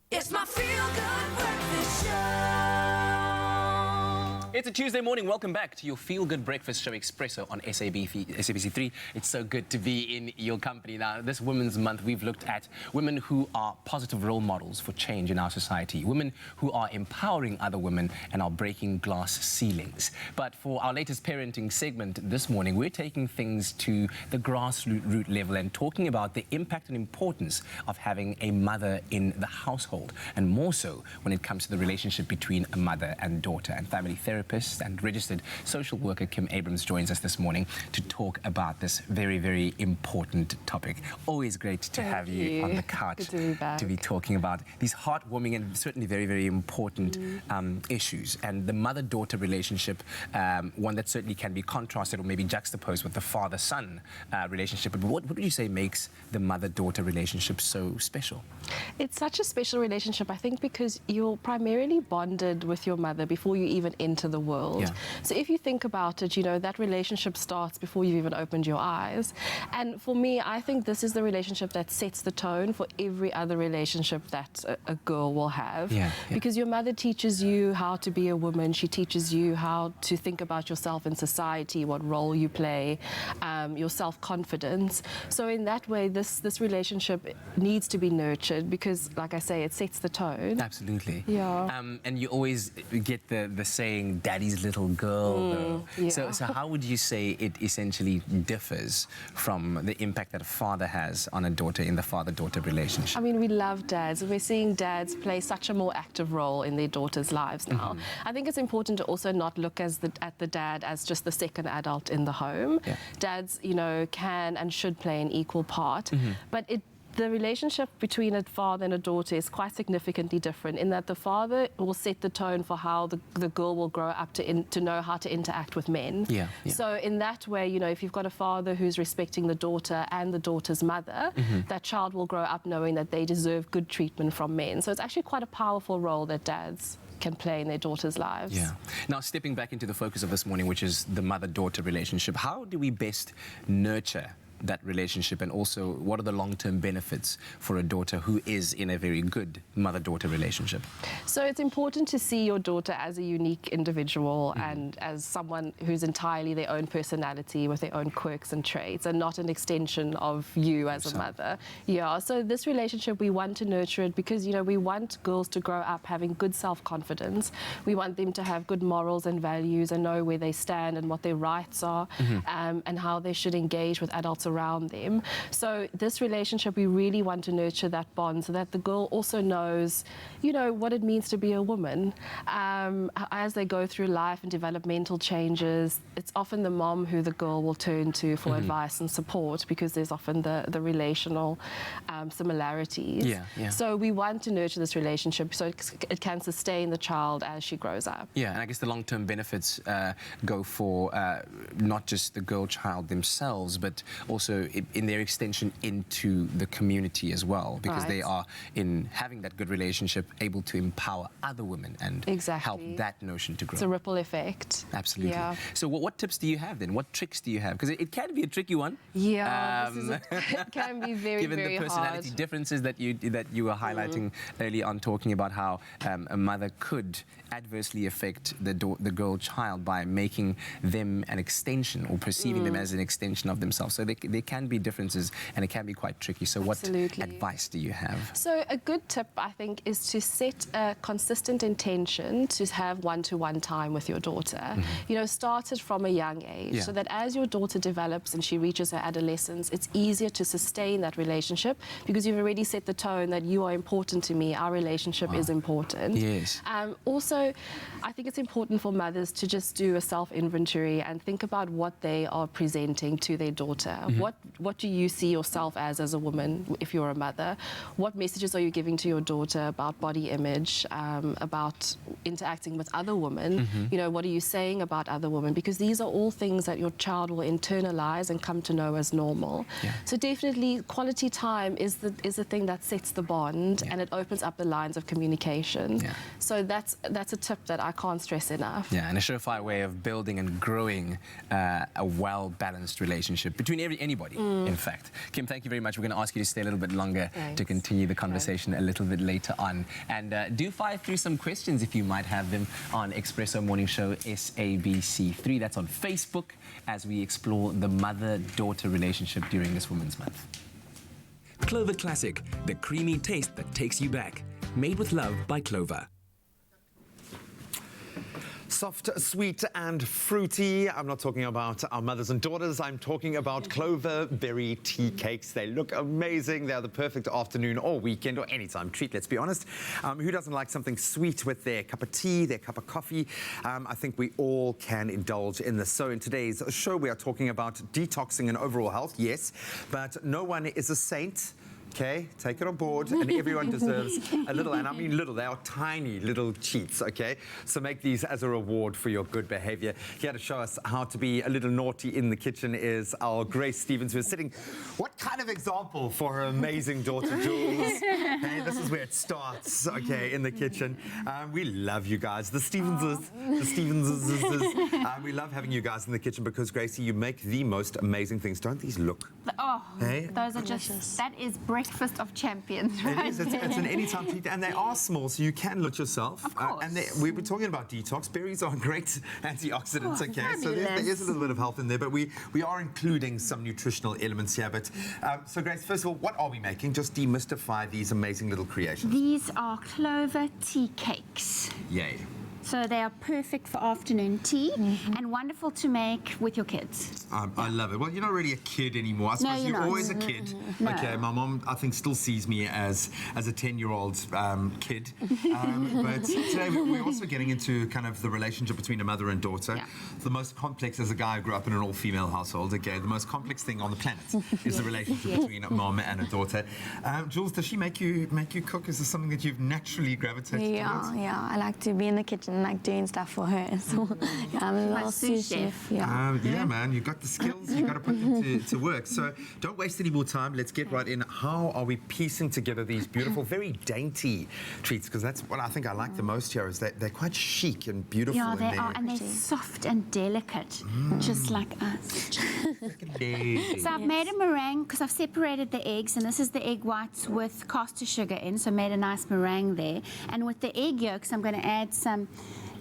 It's my feel-good breakfast show. It's a Tuesday morning. Welcome back to your feel-good breakfast show, Expresso, on SABC3. It's so good to be in your company. Now, this Women's Month, we've looked at women who are positive role models for change in our society, women who are empowering other women and are breaking glass ceilings. But for our latest parenting segment this morning, we're taking things to the grassroots level and talking about the impact and importance of having a mother in the household, and more so when it comes to the relationship between a mother and daughter. And family therapist and registered social worker Kim Abrams joins us this morning to talk about this very, very important topic. Always great to have you on the couch. Good to be back. To be talking about these heartwarming and certainly very, very important issues. And the mother-daughter relationship, one that certainly can be contrasted or maybe juxtaposed with the father-son relationship. But what would you say makes the mother-daughter relationship so special? It's such a special relationship, I think, because you're primarily bonded with your mother before you even enter the world. Yeah. So if you think about it, you know, that relationship starts before you've even opened your eyes. And for me, I think this is the relationship that sets the tone for every other relationship that a girl will have. Yeah, yeah. Because your mother teaches you how to be a woman. She teaches you how to think about yourself in society, what role you play, your self-confidence. So in that way, this relationship needs to be nurtured because, like I say, it sets the tone. Absolutely. Yeah. And you always get the saying, daddy's little girl, though. yeah. So how would you say it essentially differs from the impact that a father has on a daughter in the father-daughter relationship? I mean, we love dads, and we're seeing dads play such a more active role in their daughters' lives now. I think it's important to also not look at the dad as just the second adult in the home. Yeah. Dads, you know, can and should play an equal part, but the relationship between a father and a daughter is quite significantly different in that the father will set the tone for how the girl will grow up to know how to interact with men. Yeah, yeah. So in that way, you know, if you've got a father who's respecting the daughter and the daughter's mother, that child will grow up knowing that they deserve good treatment from men. So it's actually quite a powerful role that dads can play in their daughters' lives. Yeah. Now, stepping back into the focus of this morning, which is the mother-daughter relationship, how do we best nurture that relationship, and also what are the long-term benefits for a daughter who is in a very good mother-daughter relationship? So it's important to see your daughter as a unique individual and as someone who's entirely their own personality with their own quirks and traits, and not an extension of you as a mother. Yeah, so this relationship, we want to nurture it because, you know, we want girls to grow up having good self-confidence. We want them to have good morals and values and know where they stand and what their rights are, and how they should engage with adults around them. So this relationship, we really want to nurture that bond so that the girl also knows, you know, what it means to be a woman. As they go through life and developmental changes, it's often the mom who the girl will turn to for advice and support, because there's often the relational similarities. So we want to nurture this relationship so it can sustain the child as she grows up. Yeah, and I guess the long-term benefits go for not just the girl child themselves, but also in their extension into the community as well, because they are, in having that good relationship, able to empower other women and help that notion to grow. It's a ripple effect. Absolutely. Yeah. So what tips do you have then? What tricks do you have? Because it can be a tricky one. Yeah, it can be very, given very the personality hard. differences that you were highlighting early on, talking about how a mother could adversely affect the girl child by making them an extension or perceiving them as an extension of themselves. So there can be differences and it can be quite tricky. So what advice do you have? So a good tip, I think, is to set a consistent intention to have one-to-one time with your daughter. You know, start it from a young age so that as your daughter develops and she reaches her adolescence, it's easier to sustain that relationship because you've already set the tone that you are important to me, our relationship is important. Yes. Also, I think it's important for mothers to just do a self-inventory and think about what they are presenting to their daughter. What do you see yourself as a woman if you're a mother? What messages are you giving to your daughter about body image, about interacting with other women? You know, what are you saying about other women? Because these are all things that your child will internalize and come to know as normal. So definitely quality time is the thing that sets the bond and it opens up the lines of communication. So that's a tip that I can't stress enough. Yeah, and a surefire way of building and growing a well-balanced relationship between anybody, in fact. Kim, thank you very much. We're going to ask you to stay a little bit longer to continue the conversation a little bit later on. And do fire through some questions if you might have them on Expresso Morning Show SABC3. That's on Facebook as we explore the mother-daughter relationship during this Women's Month. Clover Classic, the creamy taste that takes you back. Made with love by Clover. Soft, sweet and fruity. I'm not talking about our mothers and daughters. I'm talking about Clover berry tea cakes. They look amazing. They're the perfect afternoon or weekend or anytime treat, let's be honest. Who doesn't like something sweet with their cup of tea, their cup of coffee? I think we all can indulge in this. So in today's show, we are talking about detoxing and overall health, yes, but no one is a saint. Okay, take it on board, and everyone deserves a little, and I mean little, they are tiny little cheats, okay? So make these as a reward for your good behavior. Here to show us how to be a little naughty in the kitchen is our Grace Stevens, who is sitting. What kind of example for her amazing daughter, Jules? Hey, this is where it starts, okay, in the kitchen. We love you guys, the Stevenses. We love having you guys in the kitchen because, Gracie, you make the most amazing things. Don't these look? Oh, hey? Those are just, that is breakfast of champions, right? It is. It's an anytime treat, and they are small, so you can look yourself. Of course. And we were talking about detox. Berries are great antioxidants, okay? Fabulous. So there is a little bit of health in there, but we are including some nutritional elements here. But so, Grace, first of all, what are we making? Just demystify these amazing little creations. These are clover tea cakes. Yay. So they are perfect for afternoon tea and wonderful to make with your kids. I love it. Well, you're not really a kid anymore. I suppose you're you're not. always a kid. No. Okay, my mom, I think, still sees me as a 10-year-old kid. But today we're also getting into kind of the relationship between a mother and daughter. The most complex, as a guy who grew up in an all-female household, okay, the most complex thing on the planet is the relationship between a mom and a daughter. Jules, does she make you cook? Is this something that you've naturally gravitated towards? Yeah. I like to be in the kitchen, like doing stuff for her. So I'm a little sous chef. Yeah, man, you've got the skills. You've got to put them to work. So don't waste any more time. Let's get right in. How are we piecing together these beautiful, very dainty treats? Because that's what I think I like the most here, is that they're quite chic and beautiful. Yeah, they are, and they're soft and delicate, just like us. So I've made a meringue because I've separated the eggs, and this is the egg whites with caster sugar in, so I made a nice meringue there. And with the egg yolks, I'm going to add some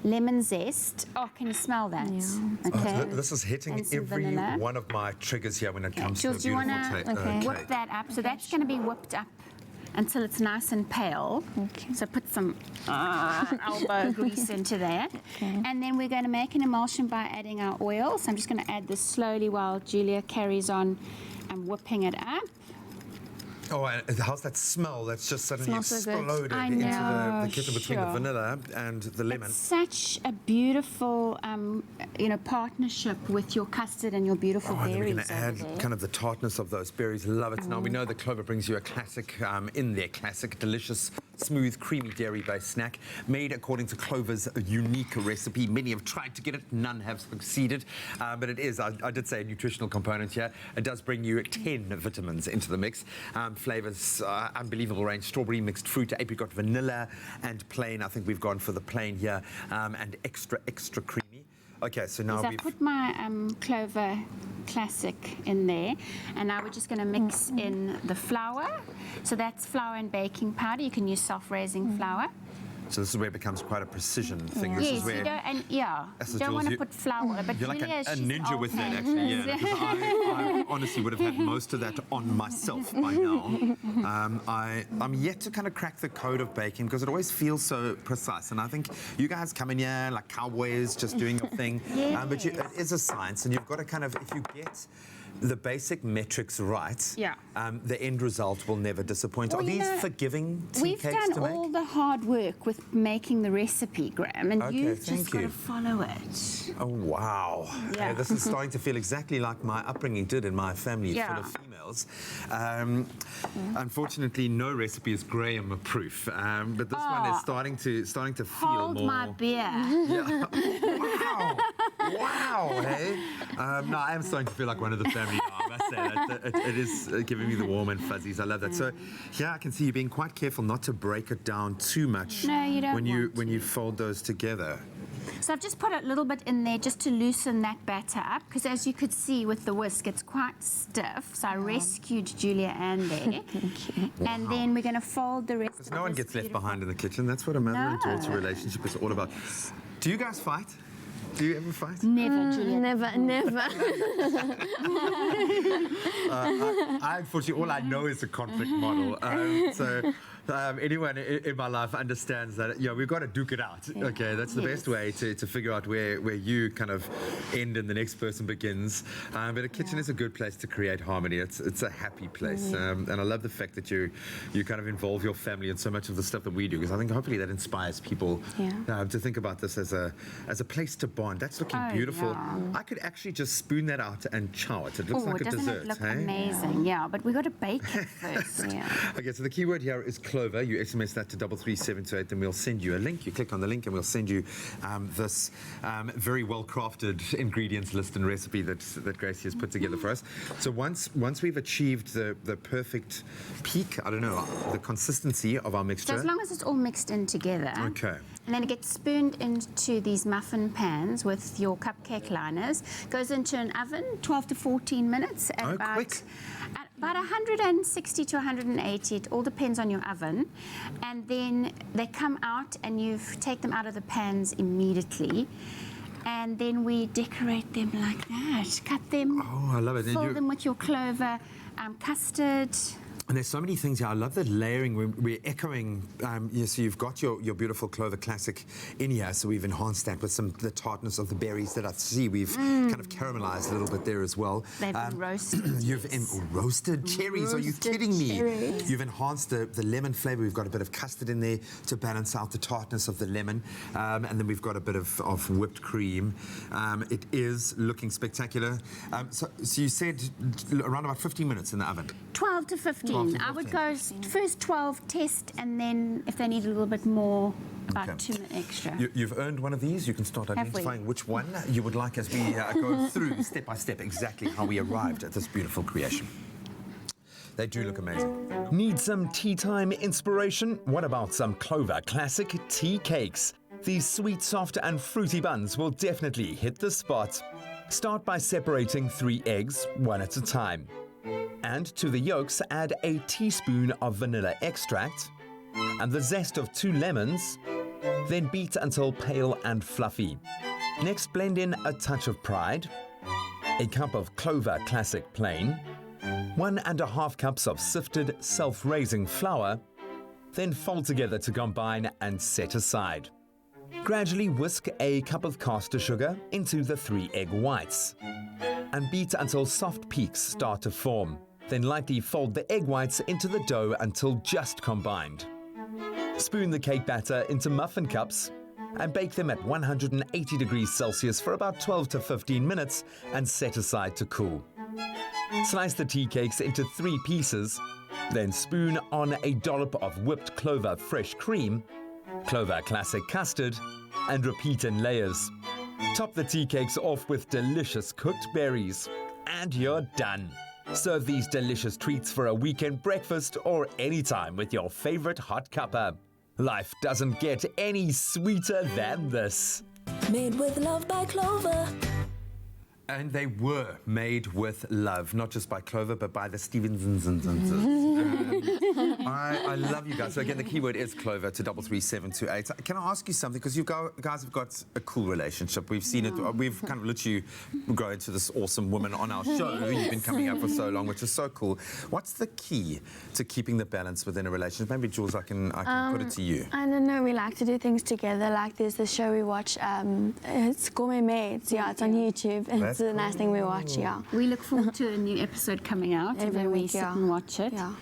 lemon zest. Oh, can you smell that? Yeah. Okay. This is hitting every vanilla. one of my triggers here when it comes Jules, to a beautiful whip that up? So that's going to be whipped up until it's nice and pale. Okay. So put some elbow grease into that. Okay. And then we're going to make an emulsion by adding our oil. So I'm just going to add this slowly while Julia carries on and whipping it up. Oh, and how's that smell? That's just suddenly exploded I into know, the kitchen between the vanilla and the lemon. It's such a beautiful, partnership with your custard and your beautiful berries. And then we're going to add kind of the tartness of those berries. Love it. Now, we know that Clover brings you a classic classic, delicious, smooth, creamy dairy-based snack made according to Clover's unique recipe. Many have tried to get it. None have succeeded. But it is, I did say, a nutritional component here. It does bring you 10 vitamins into the mix. Flavors, unbelievable range, strawberry, mixed fruit, apricot, vanilla, and plain. I think we've gone for the plain here, and extra creamy. Okay, so now I put my Clover Classic in there, and now we're just going to mix in the flour. So that's flour and baking powder. You can use self-raising flour. So this is where it becomes quite a precision thing. Yeah. This Yes, is where you don't want to put flour, but you're like Julia, a ninja with that, actually. Yeah, because I honestly would have had most of that on myself by now. I'm yet to kind of crack the code of baking because it always feels so precise. And I think you guys come in here like cowboys, just doing your thing. But it is a science, and you've got to kind of, if you get the basic metrics right, the end result will never disappoint. Are these forgiving tea we've cakes done to make? all the hard work with making the recipe, Graham, and you've just thank got you. to follow it. Oh, wow. Yeah. This is starting to feel exactly like my upbringing did in my family, full of females. Unfortunately, no recipe is Graham-proof, but this one is starting to feel Hold more... my beer. Yeah. Wow, hey? No, I am starting to feel like one of the family now, I must say that. It is giving me the warm and fuzzies. I love that. So, yeah, I can see you being quite careful not to break it down too much when you fold those together. So I've just put a little bit in there just to loosen that batter up, because as you could see with the whisk, it's quite stiff. So I rescued Julia Ann there. And then we're going to fold the rest of it. Because no one gets left behind in the kitchen. That's what a mother and daughter relationship is all about. Do you guys fight? Do you ever fight? Never, Julia. Never. I unfortunately, all I know is the conflict model. Anyone in my life understands that, we've got to duke it out. Okay, that's the best way to figure out where you kind of end and the next person begins. But a kitchen is a good place to create harmony. It's a happy place. And I love the fact that you kind of involve your family in so much of the stuff that we do, because I think hopefully that inspires people to think about this as a place to bond. That's looking beautiful. Yeah. I could actually just spoon that out and chow it. It looks like a dessert. Doesn't it look amazing? Yeah, but we got to bake it first. Okay, so the key word here is Clover. You SMS that to 33728, and we'll send you a link. You click on the link and we'll send you this very well-crafted ingredients list and recipe that Gracie has put together for us. So once we've achieved the perfect peak, I don't know, the consistency of our mixture. So as long as it's all mixed in together. Okay. And then it gets spooned into these muffin pans with your cupcake liners. Goes into an oven, 12 to 14 minutes at about 160 to 180. It all depends on your oven. And then they come out and you take them out of the pans immediately. And then we decorate them like that. Cut them. Oh, I love it. Fill them with your Clover custard. And there's so many things here. I love the layering. We're echoing. So you've got your beautiful Clover Classic in here. So we've enhanced that with the tartness of the berries that I see. We've kind of caramelized a little bit there as well. They've been roasted. Roasted cherries. Are you kidding me? You've enhanced the lemon flavor. We've got a bit of custard in there to balance out the tartness of the lemon. And then we've got a bit of whipped cream. It is looking spectacular. So you said around about 15 minutes in the oven. 12 to 15. I would go first 12, test, and then if they need a little bit more, about 2 minutes extra. You've earned one of these. You can start identifying which one you would like as we go through step by step exactly how we arrived at this beautiful creation. They do look amazing. Need some tea time inspiration? What about some Clover Classic tea cakes? These sweet, soft and fruity buns will definitely hit the spot. Start by separating 3 eggs, one at a time. And to the yolks, add a teaspoon of vanilla extract and the zest of 2 lemons. Then beat until pale and fluffy. Next, blend in a touch of Pride, a cup of Clover Classic Plain, 1.5 cups of sifted self-raising flour, then fold together to combine and set aside. Gradually whisk a cup of caster sugar into the 3 egg whites and beat until soft peaks start to form. Then lightly fold the egg whites into the dough until just combined. Spoon the cake batter into muffin cups and bake them at 180 degrees Celsius for about 12 to 15 minutes and set aside to cool. Slice the tea cakes into 3 pieces, then spoon on a dollop of whipped Clover fresh cream, Clover Classic custard, and repeat in layers. Top the tea cakes off with delicious cooked berries, and you're done. Serve these delicious treats for a weekend breakfast or anytime with your favorite hot cuppa. Life doesn't get any sweeter than this. Made with love by Clover. And they were made with love, not just by Clover, but by the Stevensons. I love you guys. So again, the keyword is Clover to 33728. Can I ask you something? Because you guys have got a cool relationship. We've seen it. We've kind of let you grow into this awesome woman on our show. You've been coming up for so long, which is so cool. What's the key to keeping the balance within a relationship? Maybe, Jules, I can put it to you. I don't know. We like to do things together. Like there's this show we watch. It's Gourmet Maids. Yeah, it's on YouTube. It's a nice thing we watch, yeah. We look forward to a new episode coming out Every we week, sit and watch it. Yeah.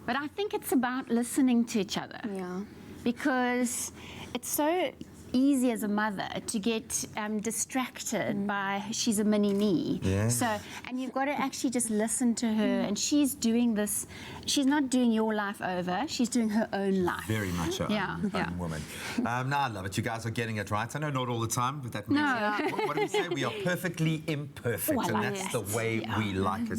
But I think it's about listening to each other. Yeah. Because it's so easy as a mother to get distracted by she's a mini me. Yeah. So, and you've got to actually just listen to her, and she's doing this. She's not doing your life over. She's doing her own life. Very much her own woman. No, I love it. You guys are getting it right. I know not all the time, but that means what do we say? We are perfectly imperfect, and that's the way we like it.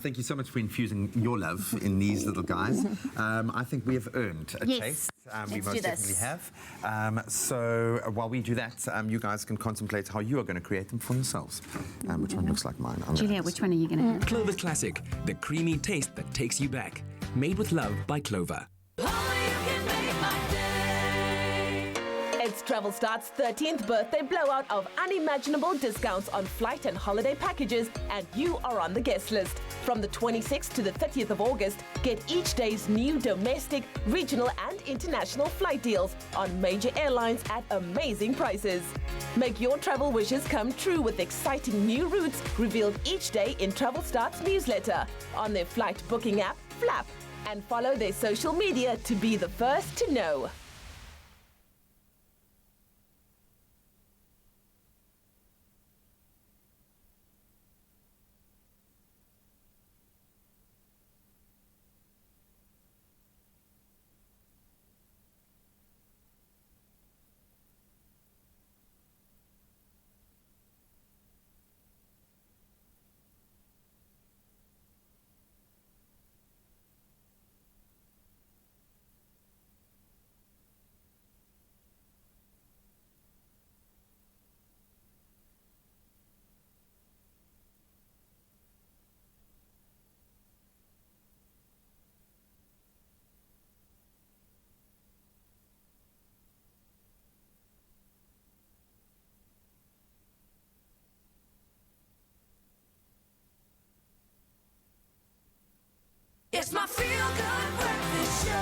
Thank you so much for infusing your love in these little guys. I think we have earned a taste. We most definitely have. So while we do that, you guys can contemplate how you are going to create them for yourselves. Which one looks like mine? Julia, which one are you going to have? Clover Classic, the creamy taste that takes you back. Made with love by Clover. It's Travel Start's 13th birthday blowout of unimaginable discounts on flight and holiday packages, and you are on the guest list. From the 26th to the 30th of August, get each day's new domestic, regional and international flight deals on major airlines at amazing prices. Make your travel wishes come true with exciting new routes revealed each day in Travel Start's newsletter, on their flight booking app, Flap, and follow their social media to be the first to know. It's my feel-good breakfast show.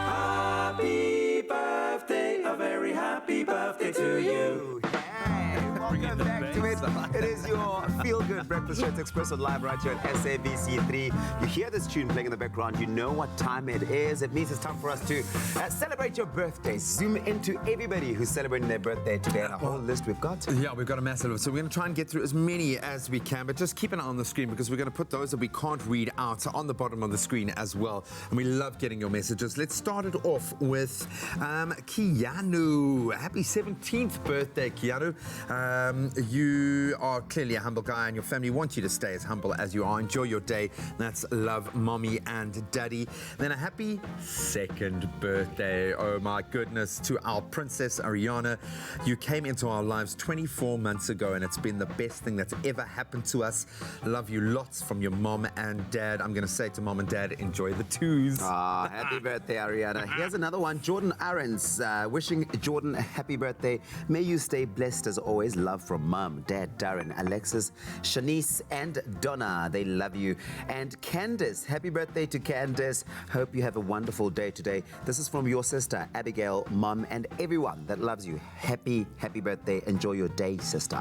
Happy birthday, a very happy birthday to you. Welcome back to it. It is your feel-good breakfast show at Expresso live right here at SABC 3. You hear this tune playing in the background, you know what time it is. It means it's time for us to celebrate your birthday. Zoom into everybody who's celebrating their birthday today. And a whole list we've got. Yeah, we've got a massive. So we're going to try and get through as many as we can, but just keep an eye on the screen because we're going to put those that we can't read out on the bottom of the screen as well. And we love getting your messages. Let's start it off with Keanu. Happy 17th birthday, Keanu. You are clearly a humble Guy and your family want you to stay as humble as you are. Enjoy your day. That's love, mommy and daddy. Then a happy second birthday. Oh my goodness, to our princess Ariana. You came into our lives 24 months ago and it's been the best thing that's ever happened to us. Love you lots from your mom and dad. I'm going to say to mom and dad, enjoy the twos. Ah, happy birthday, Ariana. Here's another one. Jordan Ahrens, wishing Jordan a happy birthday. May you stay blessed as always. Love from mom, dad, Darren, Alexis, Shanice, and Donna. They love you. And Candace, happy birthday to Candace. Hope you have a wonderful day today. This is from your sister, Abigail, mom, and everyone that loves you. Happy birthday. Enjoy your day, sister.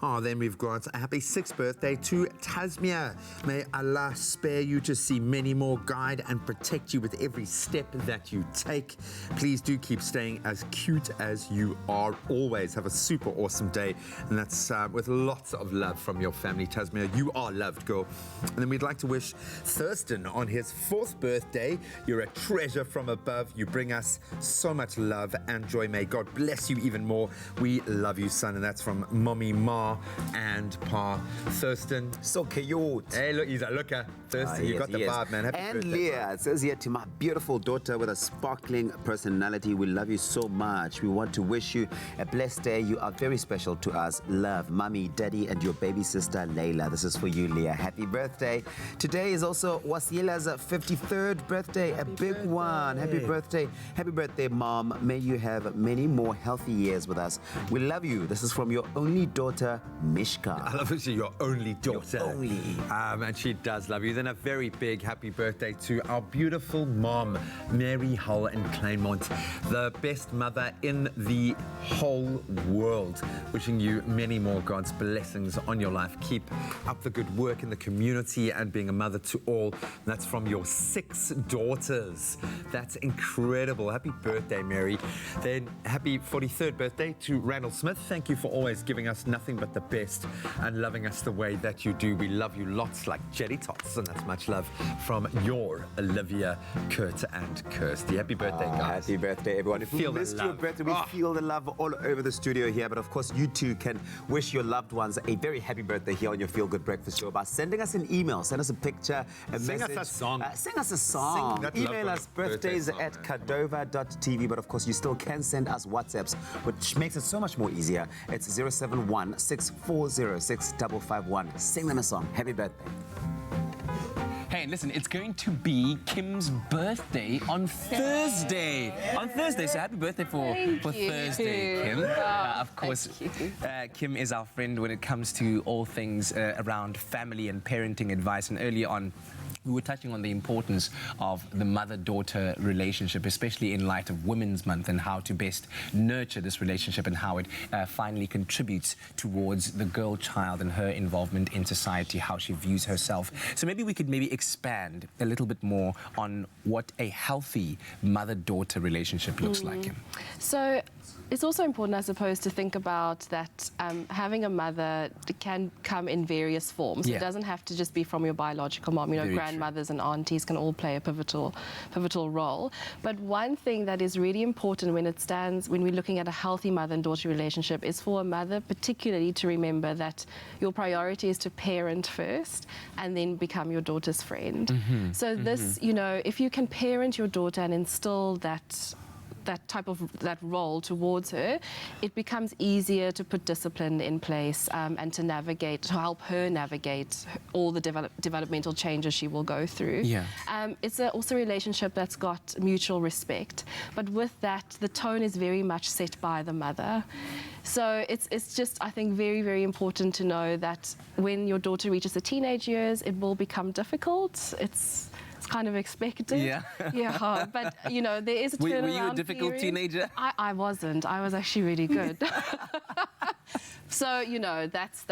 Oh, then we've got a happy 6th birthday to Tasmia. May Allah spare you to see many more, guide and protect you with every step that you take. Please do keep staying as cute as you are always. Have a super awesome day. And that's with lots of love from your family, Tasmia. You are loved, girl. And then we'd like to wish Thurston on his 4th birthday. You're a treasure from above. You bring us so much love and joy. May God bless you even more. We love you, son. And that's from Mommy Ma and Pa Thurston. So cute. Hey, look, he's a looker. Thurston, you got the vibe, man. Happy and birthday, Leah, it says here, to my beautiful daughter with a sparkling personality, we love you so much. We want to wish you a blessed day. You are very special to us. Love, mommy, daddy, and your baby sister, Layla. This is for you, Leah. Happy birthday. Today is also Wasila's 53rd birthday, a big one. Happy birthday. Happy birthday, mom. May you have many more healthy years with us. We love you. This is from your only daughter, Mishka. I love it, your only daughter. Your only. And she does love you. Then a very big happy birthday to our beautiful mom, Mary Hull in Claremont, the best mother in the whole world. Wishing you many more God's blessings on your life. Keep up the good work in the community and being a mother to all. That's from your 6 daughters. That's incredible. Happy birthday, Mary. Then happy 43rd birthday to Randall Smith. Thank you for always giving us nothing but the best and loving us the way that you do. We love you lots like jelly tots, and that's much love from your Olivia, Kurt, and Kirsty. Happy birthday, guys. Happy birthday, everyone. If we missed your birthday, we feel the love all over the studio here. But of course, you too can wish your loved ones a very happy birthday here on your Feel Good Breakfast Show by sending us an email, send us a picture, a Sing message. us a song. Sing us a song. Email us birthdays at kadova.tv. But of course, you still can send us WhatsApps, which makes it so much more easier. It's 071 640 6551. Sing them a song. Happy birthday. Hey, listen, it's going to be Kim's birthday on Thursday. On Thursday, so happy birthday for Thursday, Kim. Of course, Kim is our friend when it comes to all things around family and parenting advice. And earlier on, we were touching on the importance of the mother-daughter relationship, especially in light of Women's Month, and how to best nurture this relationship and how it finally contributes towards the girl child and her involvement in society, how she views herself. So maybe we could expand a little bit more on what a healthy mother-daughter relationship looks like. So it's also important, I suppose, to think about that having a mother can come in various forms. Yeah. It doesn't have to just be from your biological mom. You know, Very grandmothers and aunties can all play a pivotal role. But one thing that is really important when we're looking at a healthy mother and daughter relationship is for a mother particularly to remember that your priority is to parent first and then become your daughter's friend. So this, you know, if you can parent your daughter and instill that role towards her, it becomes easier to put discipline in place and to help her navigate all the developmental changes she will go through. Yeah. It's also a relationship that's got mutual respect, but with that, the tone is very much set by the mother. So it's just, I think, very, very important to know that when your daughter reaches the teenage years, it will become difficult. It's kind of expected. Yeah. Yeah, but, you know, there is a turnaround Were you a difficult period. teenager? I wasn't. I was actually really good. So, you know, that's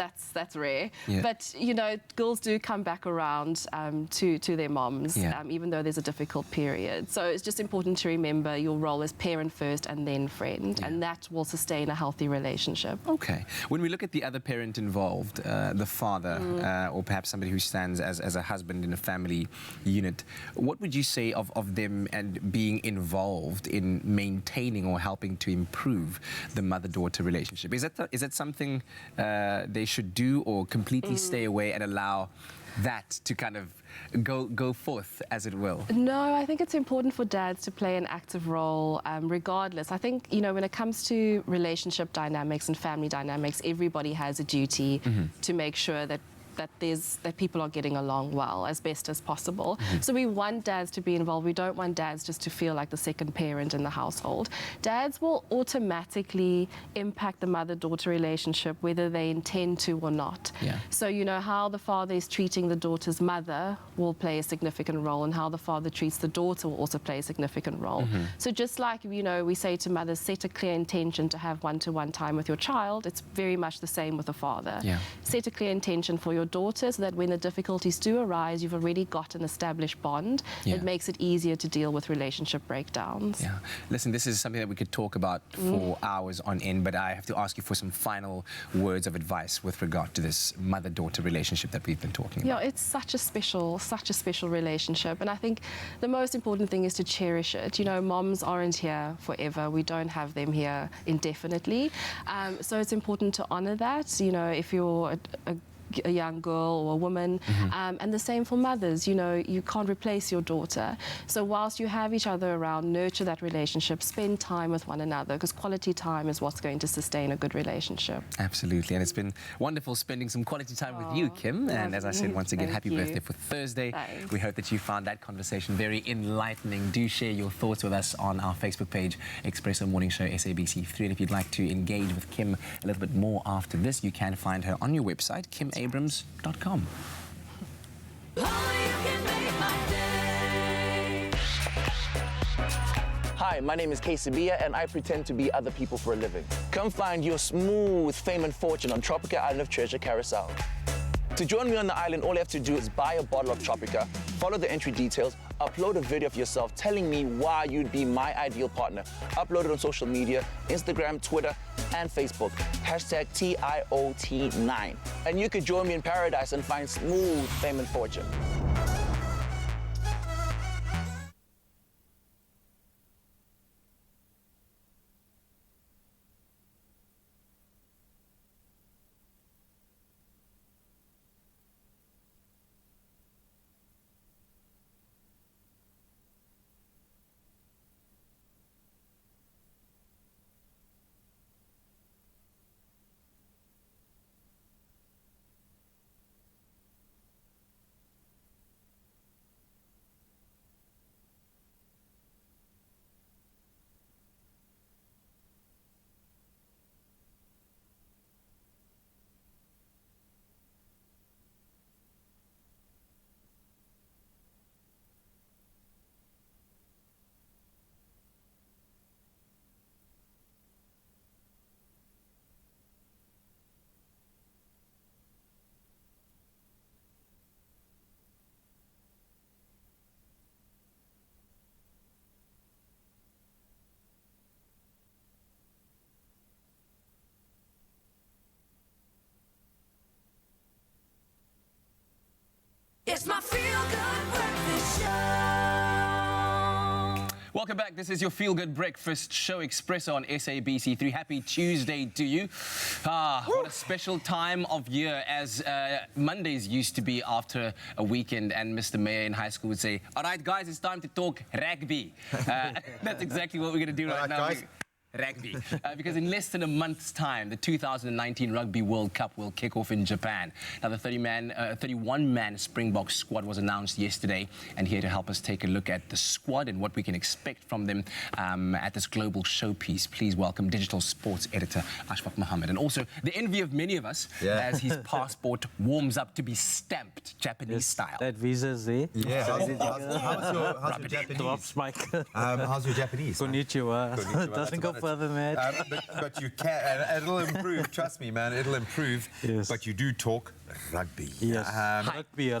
rare. Yeah. But, you know, girls do come back around to their moms, even though there's a difficult period. So it's just important to remember your role as parent first and then friend, and that will sustain a healthy relationship. Okay. When we look at the other parent involved, the father, or perhaps somebody who stands as a husband in a family unit, what would you say of them and being involved in maintaining or helping to improve the mother-daughter relationship? Is that something something they should do, or completely stay away and allow that to kind of go forth, as it will? No, I think it's important for dads to play an active role, regardless. I think, you know, when it comes to relationship dynamics and family dynamics, everybody has a duty to make sure that people are getting along well as best as possible. So we want dads to be involved. We don't want dads just to feel like the second parent in the household. Dads will automatically impact the mother-daughter relationship, whether they intend to or not. So, you know, how the father is treating the daughter's mother will play a significant role, and how the father treats the daughter will also play a significant role. So just like, you know, we say to mothers, set a clear intention to have one-to-one time with your child, it's very much the same with a father. Set a clear intention for your daughter, so that when the difficulties do arise, you've already got an established bond. It makes it easier to deal with relationship breakdowns. Listen, this is something that we could talk about for hours on end, but I have to ask you for some final words of advice with regard to this mother-daughter relationship that we've been talking about. Yeah, it's such a special relationship, and I think the most important thing is to cherish it. You know, moms aren't here forever. We don't have them here indefinitely. So it's important to honor that. You know, if you're a young girl or a woman, and the same for mothers. You know, you can't replace your daughter. So whilst you have each other around, nurture that relationship, spend time with one another, because quality time is what's going to sustain a good relationship. Absolutely, and it's been wonderful spending some quality time with you, Kim. And as I said, once again, happy birthday for Thursday. Thanks. We hope that you found that conversation very enlightening. Do share your thoughts with us on our Facebook page, Expresso Morning Show SABC3. And if you'd like to engage with Kim a little bit more after this, you can find her on your website, kimabrams.com. Hi, my name is Sabia, and I pretend to be other people for a living. Come find your smooth fame and fortune on Tropica Island of Treasure Carousel. To join me on the island, all you have to do is buy a bottle of Tropica, follow the entry details, upload a video of yourself telling me why you'd be my ideal partner. Upload it on social media, Instagram, Twitter, and Facebook. Hashtag TIOT9. And you could join me in paradise and find smooth fame and fortune. It's my feel-good breakfast show. Welcome back. This is your Feel-Good Breakfast Show, Expresso on SABC3. Happy Tuesday to you. What a special time of year, as Mondays used to be after a weekend, and Mr. Mayor in high school would say, all right, guys, it's time to talk rugby. That's exactly what we're going to do right now. Guys. Rugby. Because in less than a month's time, the 2019 Rugby World Cup will kick off in Japan. Now, the 31-man Springbok squad was announced yesterday, and here to help us take a look at the squad and what we can expect from them at this global showpiece, please welcome digital sports editor Ashfaq Mohammed, and also the envy of many of us as his passport warms up to be stamped Japanese style. That visa's there. Yeah. How's your Japanese? How's your Japanese? Konnichiwa. Doesn't go further than that. But you can, and it'll improve. Trust me, man, it'll improve. Yes. But you do talk rugby. Yes, rugby.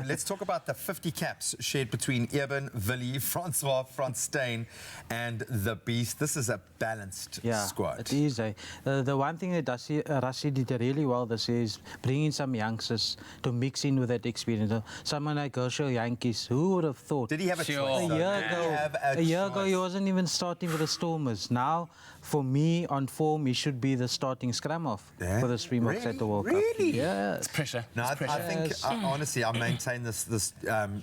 Let's talk about the 50 caps shared between Eben, Willie, Francois, Frans Steyn, and the Beast. This is a balanced squad. It is. The one thing that Rassie did really well this year is bringing some youngsters to mix in with that experience. Someone like Herschel Yankees, who would have thought? Did he have a choice? A year ago, he wasn't even starting for the Stormers. Now, for me, on form, he should be the starting scrum off for the Springboks at the World Cup. Really? Yeah. It's pressure. No, I think, honestly, I maintain this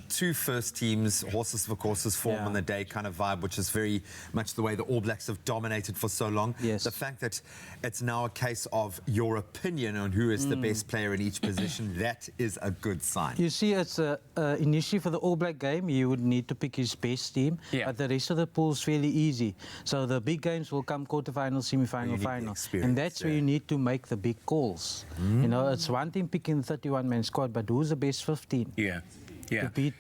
two first teams, horses for courses form on the day kind of vibe, which is very much the way the All Blacks have dominated for so long. Yes. The fact that it's now a case of your opinion on who is the best player in each position, that is a good sign. You see, it's initially for the All Black game, you would need to pick his best team, but the rest of the pool's fairly easy. So the big games will come quarterfinal, semi-final, final. And that's where you need to make the big calls. You know, it's one thing picking the 31-man squad, but who's the best 15? To beat,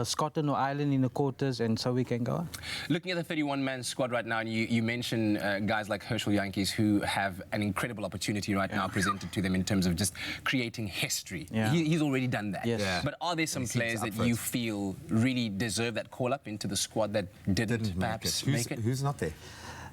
Scotland or Ireland in the quarters, and so we can go on. Looking at the 31-man squad right now, and you mention guys like Herschel Yankees who have an incredible opportunity right now presented to them in terms of just creating history. He's already done that. But are there some players that you feel really deserve that call-up into the squad that didn't perhaps make it? Who's not there?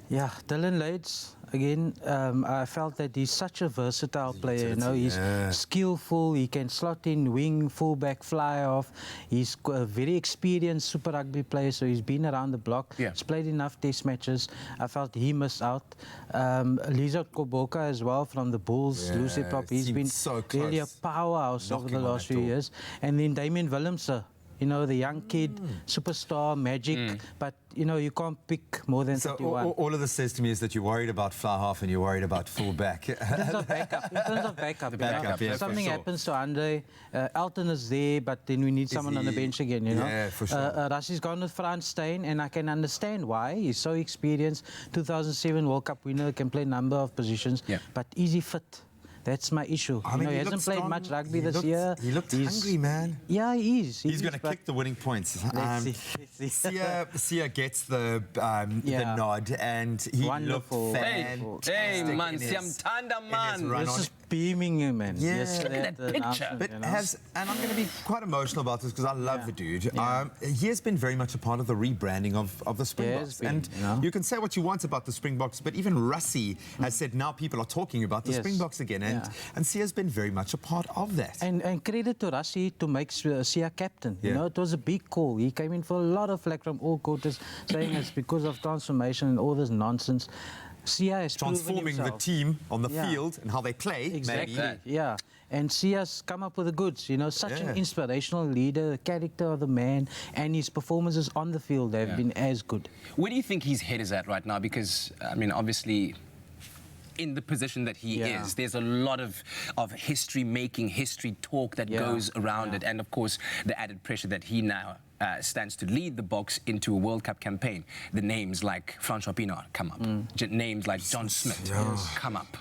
Yeah, Dylan Lades, again, I felt that he's such a versatile player, he's skillful, he can slot in, wing, fullback, fly off. He's a very experienced Super Rugby player, so he's been around the block. He's played enough test matches. I felt he missed out. Lizard Koboka as well from the Bulls, Lucy Prop, he's been really a powerhouse over the last few years. And then Damien Willemse, the young kid, superstar, magic, but, you can't pick more than 31. All of this says to me is that you're worried about fly half and you're worried about full back. In terms of backup, if something happens to Andre, Elton is there, but then we need someone on the bench again, Yeah, for sure. Rassie's gone with Frans Steyn, and I can understand why. He's so experienced, 2007 World Cup winner, can play a number of positions, but easy fit. That's my issue. He hasn't played much rugby this year. He looked hungry, man. Yeah, he is. He's going to kick the winning points. Sia gets the nod, and he looked fantastic. Hey, man, Siamtanda, man. This is beaming him, man. Look at that picture. But and I'm going to be quite emotional about this because I love the dude. He has been very much a part of the rebranding of the Springboks. And you can say what you want about the Springboks, but even Rassie has said now people are talking about the Springboks again. And Sia's been very much a part of that. And credit to Rassie to make Sia captain. It was a big call. He came in for a lot of flack from all quarters, saying it's because of transformation and all this nonsense. Sia is transforming the team on the field and how they play. Exactly. Maybe. And Sia's come up with the goods. Such an inspirational leader, the character of the man, and his performances on the field have been as good. Where do you think his head is at right now? Because, I mean, obviously, in the position that he is, there's a lot of history-making, history talk that goes around it, and of course the added pressure that he now stands to lead the Boks into a World Cup campaign. The names like Francois Pienaar come up. Names like John Smith come up.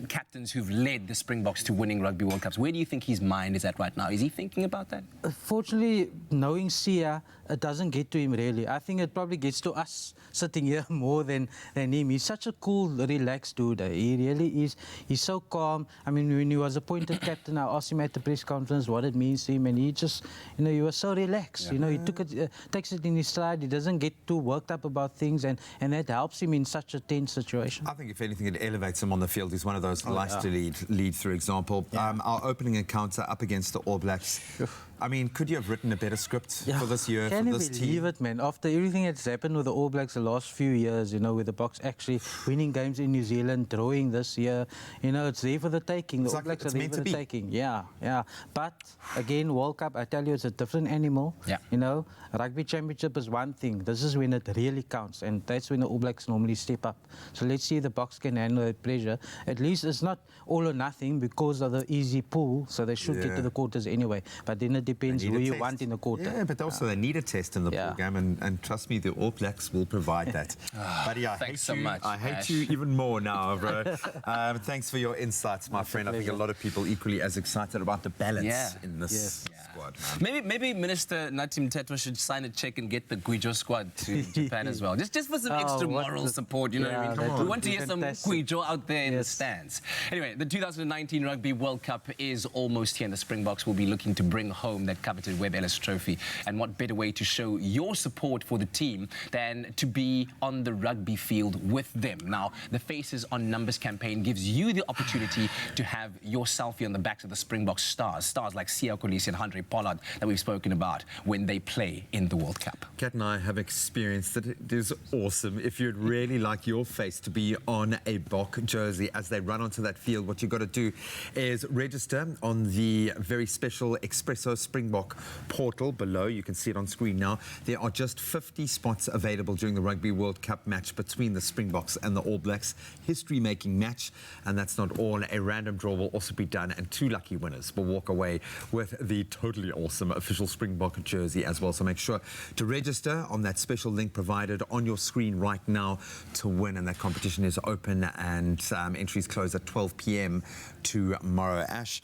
Captains who've led the Springboks to winning Rugby World Cups. Where do you think his mind is at right now? Is he thinking about that? Fortunately, knowing Sia, it doesn't get to him really. I think it probably gets to us sitting here more than him. He's such a cool, relaxed dude. He really is. He's so calm. I mean, when he was appointed captain, I asked him at the press conference what it means to him, and he just, he was so relaxed. He takes it in his stride. He doesn't get too worked up about things, and that helps him in such a tense situation. I think if anything, it elevates him on the field. He's one of those who likes to lead through example. Our opening encounter up against the All Blacks. I mean, could you have written a better script for this year, for this team? Can you believe it, man? After everything that's happened with the All Blacks the last few years, with the Boks actually winning games in New Zealand, drawing this year, it's there for the taking. The All Blacks are there for the taking. But, again, World Cup, I tell you, it's a different animal. Rugby Championship is one thing. This is when it really counts, and that's when the All Blacks normally step up. So let's see if the Boks can handle that pressure. At least it's not all or nothing because of the easy pool, so they should get to the quarters anyway. But then it depends who you want in the quarter. Yeah, but also they need a test in the pool game, and trust me, the All Blacks will provide that. Buddy, I hate you. I hate you even more now, bro. Thanks for your insights, my friend. I think a lot of people equally as excited about the balance in this. squad, man. Maybe Minister Natim Tetwa should sign a check and get the Guijo squad to Japan as well. Just for some extra moral support, you know what I mean? We want to hear some Guijo out there in the stands. Anyway, the 2019 Rugby World Cup is almost here, and the Springboks will be looking to bring home that coveted Webb Ellis Trophy. And what better way to show your support for the team than to be on the rugby field with them. Now, the Faces on Numbers campaign gives you the opportunity to have your selfie on the backs of the Springbok stars like Siya Kolisi and Andre Pollard that we've spoken about when they play in the World Cup. Kat and I have experienced it. It is awesome. If you'd really like your face to be on a Bok jersey as they run onto that field, what you've got to do is register on the very special Expresso Springbok portal below. You can see it on screen now. There are just 50 spots available during the Rugby World Cup match between the Springboks and the All Blacks. History-making match, and that's not all. A random draw will also be done, and 2 lucky winners will walk away with the totally awesome official Springbok jersey as well. So make sure to register on that special link provided on your screen right now to win. And that competition is open, and entries close at 12 p.m. tomorrow. Ash,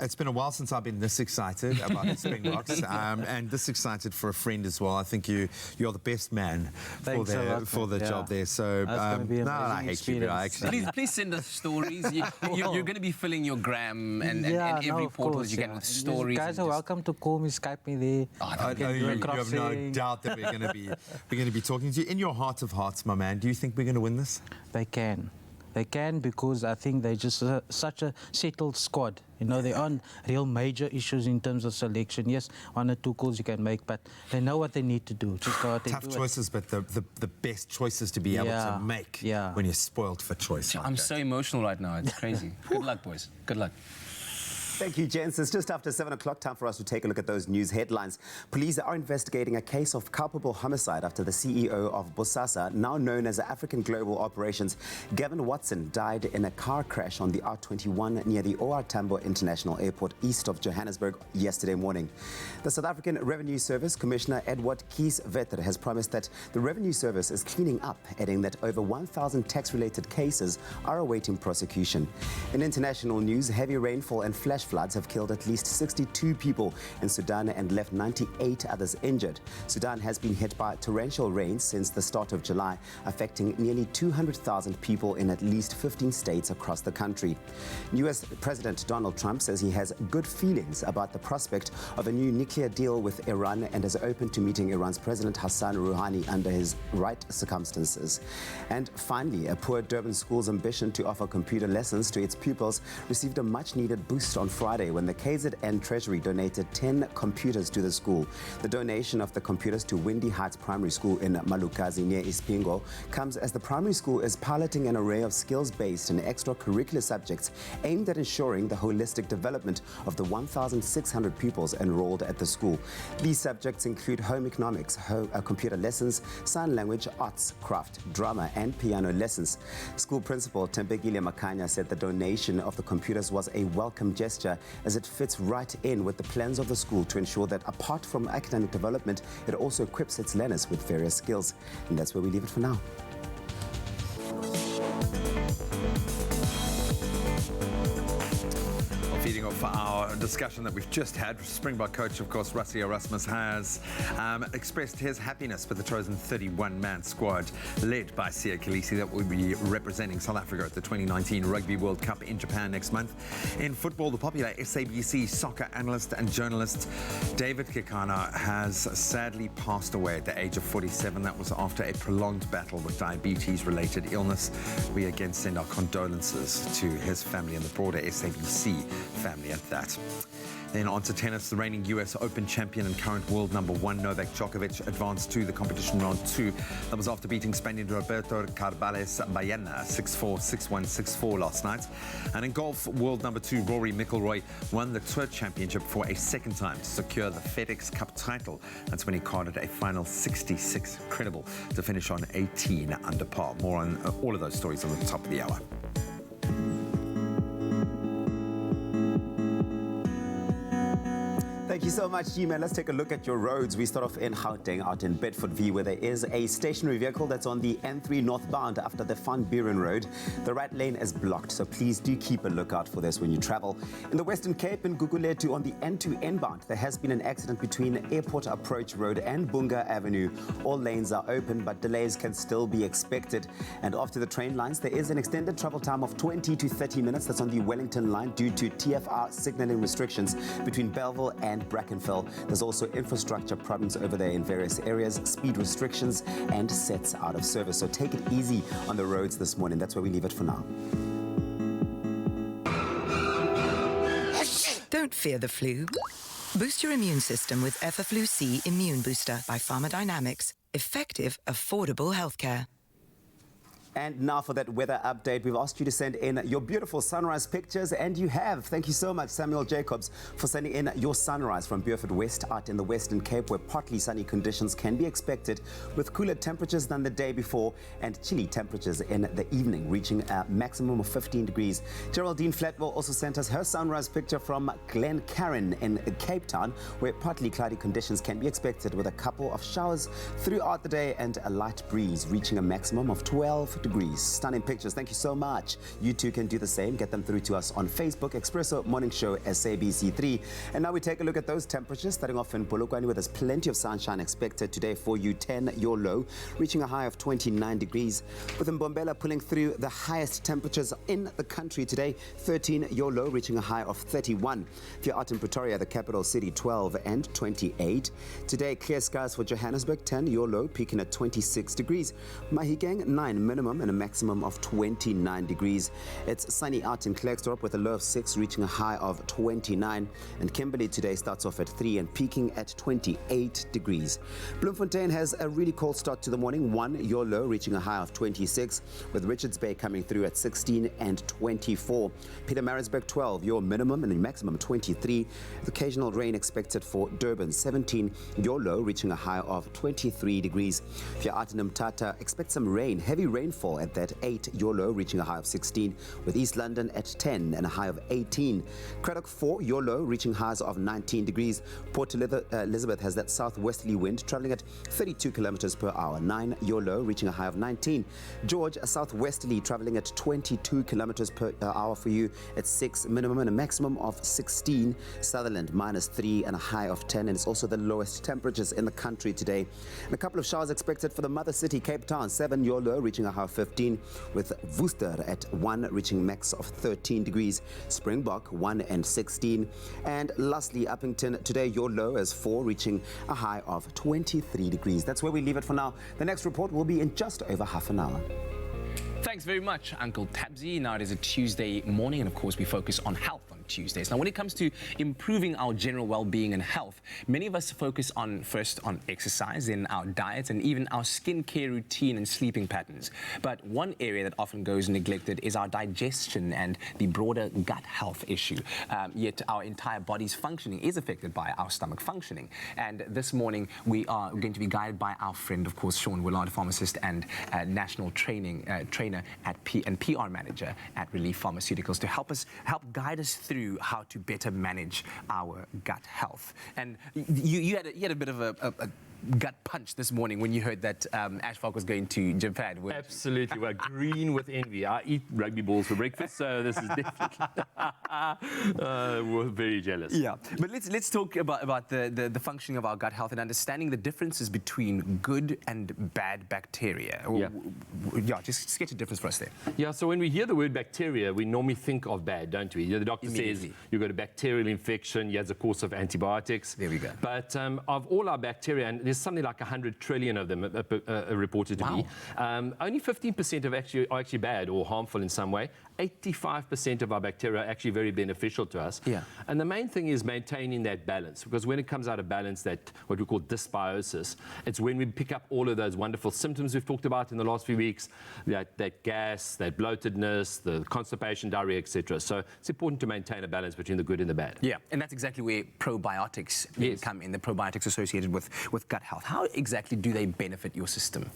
it's been a while since I've been this excited about the Springboks, and this excited for a friend as well. I think you're the best man for the job there. So I hate you. Please send us stories. You're going to be filling your gram and every portal that you get with stories. You guys are welcome to call me, Skype me there. You have no doubt that we're going to be talking to you. In your heart of hearts, my man, do you think we're going to win this? They can. They can, because I think they're just such a settled squad. You know, there aren't real major issues in terms of selection. Yes, 1 or 2 calls you can make, but they know what they need to do. Just go out and tough choices, but the best choices to be able to make when you're spoiled for choice. I'm so emotional right now. It's crazy. Good luck, boys. Good luck. Thank you, gents. It's just after 7 o'clock, time for us to take a look at those news headlines. Police are investigating a case of culpable homicide after the CEO of Bosasa, now known as African Global Operations, Gavin Watson, died in a car crash on the R21 near the OR Tambo International Airport east of Johannesburg yesterday morning. The South African Revenue Service Commissioner Edward Kies-Vetter has promised that the Revenue Service is cleaning up, adding that over 1,000 tax-related cases are awaiting prosecution. In international news, heavy rainfall and flash floods have killed at least 62 people in Sudan and left 98 others injured. Sudan has been hit by torrential rains since the start of July, affecting nearly 200,000 people in at least 15 states across the country. US President Donald Trump says he has good feelings about the prospect of a new nuclear deal with Iran and is open to meeting Iran's President Hassan Rouhani under his right circumstances. And finally, a poor Durban school's ambition to offer computer lessons to its pupils received a much-needed boost on Friday when the KZN Treasury donated 10 computers to the school. The donation of the computers to Windy Heights Primary School in Malukazi near Ispingo comes as the primary school is piloting an array of skills-based and extracurricular subjects aimed at ensuring the holistic development of the 1,600 pupils enrolled at the school. These subjects include home economics, computer lessons, sign language, arts, craft, drama, and piano lessons. School principal Tembekile Makanya said the donation of the computers was a welcome gesture as it fits right in with the plans of the school to ensure that apart from academic development, it also equips its learners with various skills. And that's where we leave it for now. Feeding off our discussion that we've just had, Springbok coach, of course, Rassie Erasmus, has expressed his happiness with the chosen 31-man squad led by Siya Kolisi that will be representing South Africa at the 2019 Rugby World Cup in Japan next month. In football, the popular SABC soccer analyst and journalist David Kekana has sadly passed away at the age of 47. That was after a prolonged battle with diabetes-related illness. We again send our condolences to his family and the broader SABC family at that. Then on to tennis, the reigning US Open champion and current world number 1 Novak Djokovic advanced to the competition round 2. That was after beating Spaniard Roberto Carbales Baena 6-4, 6-1, 6-4 last night. And in golf, world number 2 Rory McIlroy won the Tour Championship for a second time to secure the FedEx Cup title. That's when he carded a final 66. Incredible to finish on 18 under par. More on all of those stories on the top of the hour. Thank you so much, G-Man. Let's take a look at your roads. We start off in Gauteng, out in Bedford V, where there is a stationary vehicle that's on the N3 northbound after the Van Buren Road. The right lane is blocked, so please do keep a lookout for this when you travel. In the Western Cape, in Guguletu, on the N2 inbound, there has been an accident between Airport Approach Road and Bunga Avenue. All lanes are open, but delays can still be expected. And after the train lines, there is an extended travel time of 20 to 30 minutes. That's on the Wellington line due to TFR signalling restrictions between Belleville and Brackenfell. There's also infrastructure problems over there in various areas, speed restrictions and sets out of service. So take it easy on the roads this morning. That's where we leave it for now. Don't fear the flu. Boost your immune system with Effaflu C Immune Booster by Pharmadynamics. Effective, affordable healthcare. And now for that weather update, we've asked you to send in your beautiful sunrise pictures, and you have. Thank you so much, Samuel Jacobs, for sending in your sunrise from Beaufort West out in the Western Cape, where partly sunny conditions can be expected with cooler temperatures than the day before and chilly temperatures in the evening, reaching a maximum of 15 degrees. Geraldine Flatwell also sent us her sunrise picture from Glencairn in Cape Town, where partly cloudy conditions can be expected with a couple of showers throughout the day and a light breeze, reaching a maximum of 12 degrees. Stunning pictures. Thank you so much. You too can do the same. Get them through to us on Facebook, Expresso Morning Show SABC3. And now we take a look at those temperatures, starting off in Polokwane, where there's plenty of sunshine expected today for you. 10 your low, reaching a high of 29 degrees. With Mbombela pulling through the highest temperatures in the country today. 13 your low, reaching a high of 31. If you're out in Pretoria, the capital city, 12 and 28. Today, clear skies for Johannesburg, 10 your low, peaking at 26 degrees. Mahikeng, 9 minimum and a maximum of 29 degrees. It's sunny out in Klerksdorp with a low of 6, reaching a high of 29. And Kimberley today starts off at 3 and peaking at 28 degrees. Bloemfontein has a really cold start to the morning, 1 your low, reaching a high of 26, with Richards Bay coming through at 16 and 24. Pietermaritzburg, 12 your minimum and a maximum 23. Occasional rain expected for Durban, 17 your low, reaching a high of 23 degrees. If you're out in Mthatha, expect some rain, heavy rainfall at that 8 your low, reaching a high of 16, with East London at 10 and a high of 18. Craddock, 4 your low, reaching highs of 19 degrees. Port Elizabeth has that southwesterly wind traveling at 32 kilometers per hour, 9 your low, reaching a high of 19. George, a southwesterly traveling at 22 kilometers per hour for you at 6 minimum and a maximum of 16. Sutherland, -3 and a high of 10, and it's also the lowest temperatures in the country today. And a couple of showers expected for the mother city, Cape Town, 7 your low, reaching a high of 15, with Worcester at 1, reaching max of 13 degrees. Springbok, 1 and 16. And lastly, Uppington, today your low is 4, reaching a high of 23 degrees. That's where we leave it for now. The next report will be in just over half an hour. Thanks very much, Uncle Tabsy. Now it is a Tuesday morning, and of course we focus on health on Tuesdays. Now when it comes to improving our general well-being and health, many of us focus on first on exercise, then our diet, and even our skincare routine and sleeping patterns. But one area that often goes neglected is our digestion and the broader gut health issue. Yet our entire body's functioning is affected by our stomach functioning. And this morning we are going to be guided by our friend, of course, Sean Willard, pharmacist and national trainer at PR manager at Relief Pharmaceuticals, to help guide us through how to better manage our gut health. And you had a bit of a gut punch this morning when you heard that Ashfaq was going to Japan. Absolutely. We're green with envy. I eat rugby balls for breakfast, so this is definitely we're very jealous. Yeah, but let's talk about the functioning of our gut health and understanding the differences between good and bad bacteria. Yeah, just sketch a difference for us there. Yeah, so when we hear the word bacteria, we normally think of bad, don't we? The doctor says you've got a bacterial infection, you have a course of antibiotics. There we go. But of all our bacteria, and there's something like 100 trillion of them reported to be. Only 15% are actually bad or harmful in some way. 85% of our bacteria are actually very beneficial to us. Yeah. And the main thing is maintaining that balance, because when it comes out of balance, that what we call dysbiosis, it's when we pick up all of those wonderful symptoms we've talked about in the last few weeks, that gas, that bloatedness, the constipation, diarrhea, etc. So it's important to maintain a balance between the good and the bad. Yeah, and that's exactly where probiotics come in, the probiotics associated with gut health. How exactly do they benefit your system?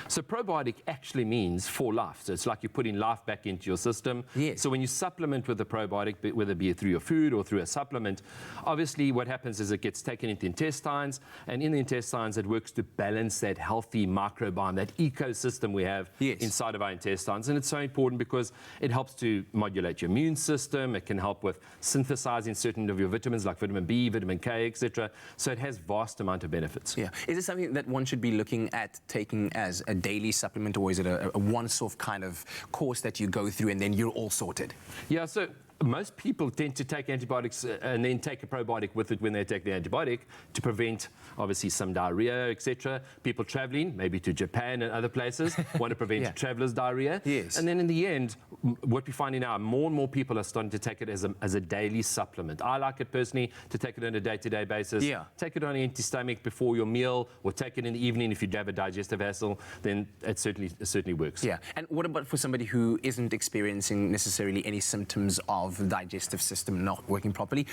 So probiotic actually means for life. So it's like you're putting life back into your system. Yes. So when you supplement with a probiotic, whether it be through your food or through a supplement, obviously what happens is it gets taken into the intestines, and in the intestines it works to balance that healthy microbiome, that ecosystem we have inside of our intestines. And it's so important because it helps to modulate your immune system. It can help with synthesizing certain of your vitamins like vitamin B, vitamin K, etc. So it has vast amount of benefits. Yeah. Is it something that one should be looking at taking as a daily supplement, or is it a once-off kind of course that you go through and then you're all sorted? Yeah, so most people tend to take antibiotics and then take a probiotic with it when they take the antibiotic to prevent, obviously, some diarrhea, etc. People traveling, maybe to Japan and other places, want to prevent travelers' diarrhea. Yes. And then in the end, what we're finding now, more and more people are starting to take it as a daily supplement. I like it personally to take it on a day-to-day basis. Yeah. Take it on an empty stomach before your meal, or take it in the evening if you have a digestive hassle, then it certainly works. Yeah. And what about for somebody who isn't experiencing necessarily any symptoms of the digestive system not working properly?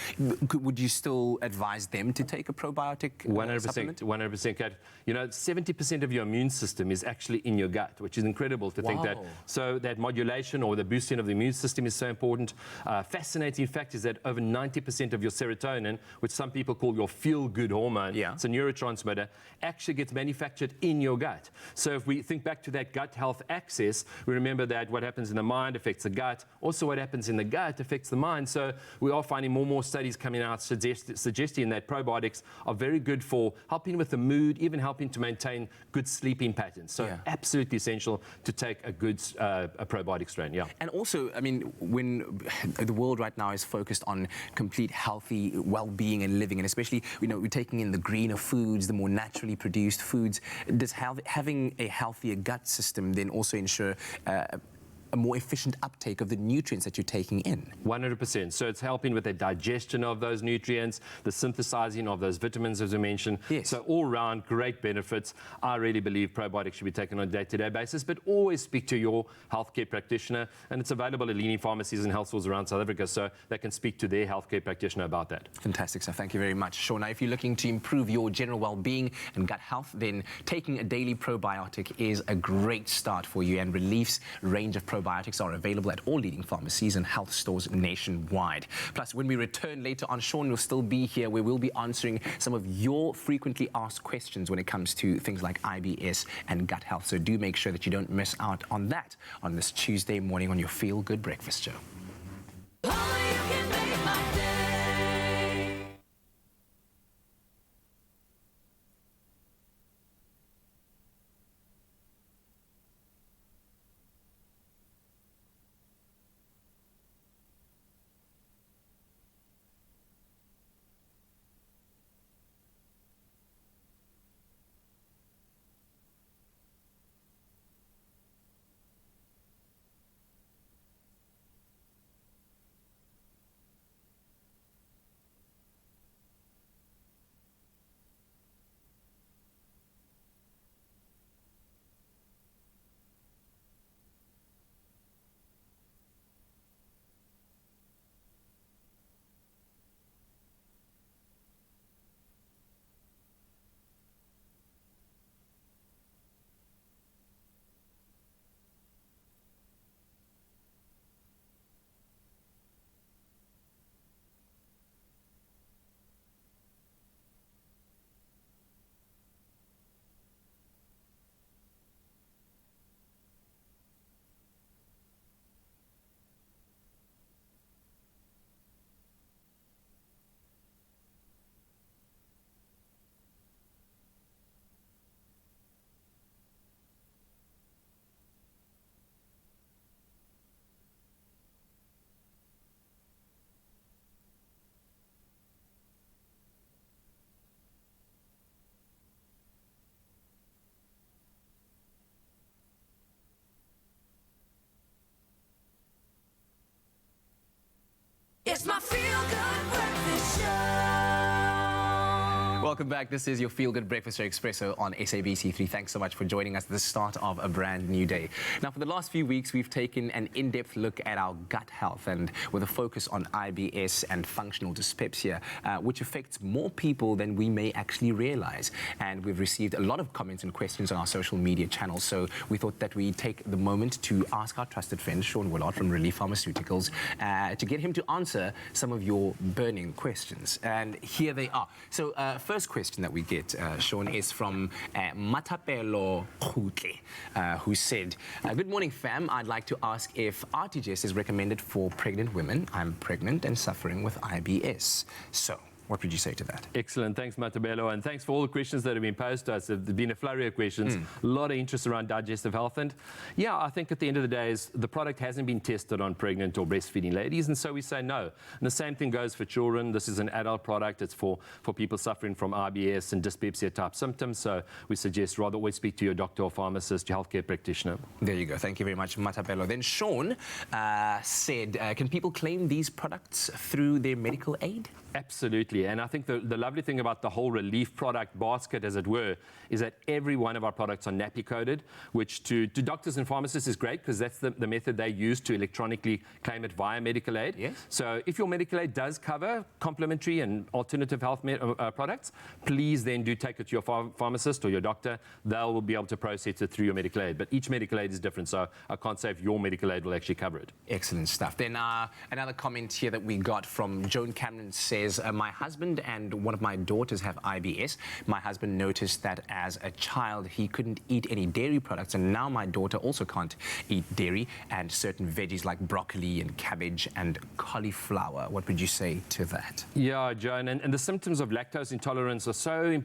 Would you still advise them to take a probiotic 100%, 100%, Kat. You know, 70% of your immune system is actually in your gut, which is incredible to think that. So that modulation or the boosting of the immune system is so important. Fascinating fact is that over 90% of your serotonin, which some people call your feel-good hormone, it's a neurotransmitter, actually gets manufactured in your gut. So if we think back to that gut health axis, we remember that what happens in the mind affects the gut. Also what happens in the gut affects the mind. So we are finding more and more studies coming out suggesting that probiotics are very good for helping with the mood, even helping to maintain good sleeping patterns. So absolutely essential to take a good a probiotic strain. Yeah. And also, I mean, when the world right now is focused on complete healthy well-being and living, and especially, you know, we're taking in the greener foods, the more naturally produced foods, does having a healthier gut system then also ensure a more efficient uptake of the nutrients that you're taking in? 100%. So it's helping with the digestion of those nutrients, the synthesizing of those vitamins, as we mentioned. Yes. So all round great benefits. I really believe probiotics should be taken on a day-to-day basis, but always speak to your healthcare practitioner. And it's available at leading pharmacies and health stores around South Africa, so they can speak to their healthcare practitioner about that. Fantastic, sir. Thank you very much. Sure. Now, if you're looking to improve your general well-being and gut health, then taking a daily probiotic is a great start for you. And Relief's range of probiotics are available at all leading pharmacies and health stores nationwide. Plus, when we return later on, Sean will still be here, where we'll be answering some of your frequently asked questions when it comes to things like IBS and gut health. So do make sure that you don't miss out on that on this Tuesday morning on your Feel Good Breakfast Show. Welcome back. This is your Feel Good Breakfast Show Expresso on SABC3. Thanks so much for joining us at the start of a brand new day. Now, for the last few weeks, we've taken an in-depth look at our gut health and with a focus on IBS and functional dyspepsia, which affects more people than we may actually realize. And we've received a lot of comments and questions on our social media channels, so we thought that we'd take the moment to ask our trusted friend, Sean Willard from Relief Pharmaceuticals, to get him to answer some of your burning questions. And here they are. So, first question that we get, Sean, is from Matapelo Khutle, who said, good morning, fam. I'd like to ask if RTGS is recommended for pregnant women. I'm pregnant and suffering with IBS. So, what would you say to that? Excellent. Thanks, Matabello, and thanks for all the questions that have been posed to us. There's been a flurry of questions, a lot of interest around digestive health. And yeah, I think at the end of the day, is the product hasn't been tested on pregnant or breastfeeding ladies, and so we say no. And the same thing goes for children. This is an adult product. It's for people suffering from IBS and dyspepsia type symptoms. So we suggest rather always speak to your doctor or pharmacist, your healthcare practitioner. There you go. Thank you very much, Matabello. Then Sean said, can people claim these products through their medical aid? Absolutely. And I think the lovely thing about the whole relief product basket, as it were, is that every one of our products are nappy coded, which to doctors and pharmacists is great because that's the method they use to electronically claim it via medical aid. Yes. So if your medical aid does cover complementary and alternative health products, please then do take it to your pharmacist or your doctor. They'll be able to process it through your medical aid. But each medical aid is different, so I can't say if your medical aid will actually cover it. Excellent stuff. Then another comment here that we got from Joan Cameron says, my husband and one of my daughters have IBS. My husband noticed that as a child he couldn't eat any dairy products, and now my daughter also can't eat dairy and certain veggies like broccoli and cabbage and cauliflower. What would you say to that? Yeah, Joan, and the symptoms of lactose intolerance are so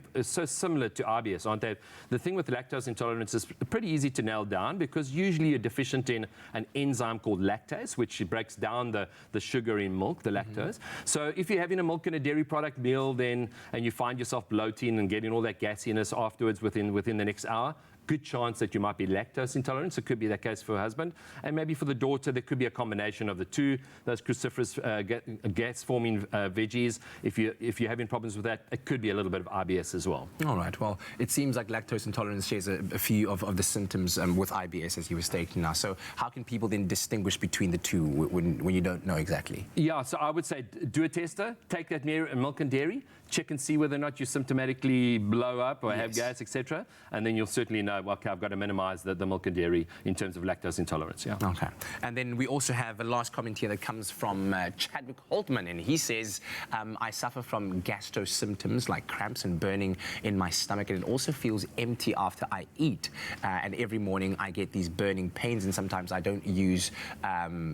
similar to IBS, aren't they? The thing with lactose intolerance is pretty easy to nail down because usually you're deficient in an enzyme called lactase, which breaks down the sugar in milk, the lactose. So if you're having a milk and a dairy product meal and you find yourself bloating and getting all that gassiness afterwards within the next hour, good chance that you might be lactose intolerant. So it could be that case for a husband. And maybe for the daughter, there could be a combination of the two, those cruciferous gas-forming veggies. If you're having problems with that, it could be a little bit of IBS as well. All right. Well, it seems like lactose intolerance shares a few of the symptoms with IBS, as you were stating now. So how can people then distinguish between the two when you don't know exactly? Yeah, so I would say do a tester, take that milk and dairy, check and see whether or not you symptomatically blow up or have gas, etc. And then you'll certainly know, well, okay, I've got to minimize the milk and dairy in terms of lactose intolerance. Yeah. Okay. And then we also have a last comment here that comes from Chadwick Holtman, and he says, I suffer from gastro symptoms like cramps and burning in my stomach, and it also feels empty after I eat. And every morning I get these burning pains, and sometimes I don't use,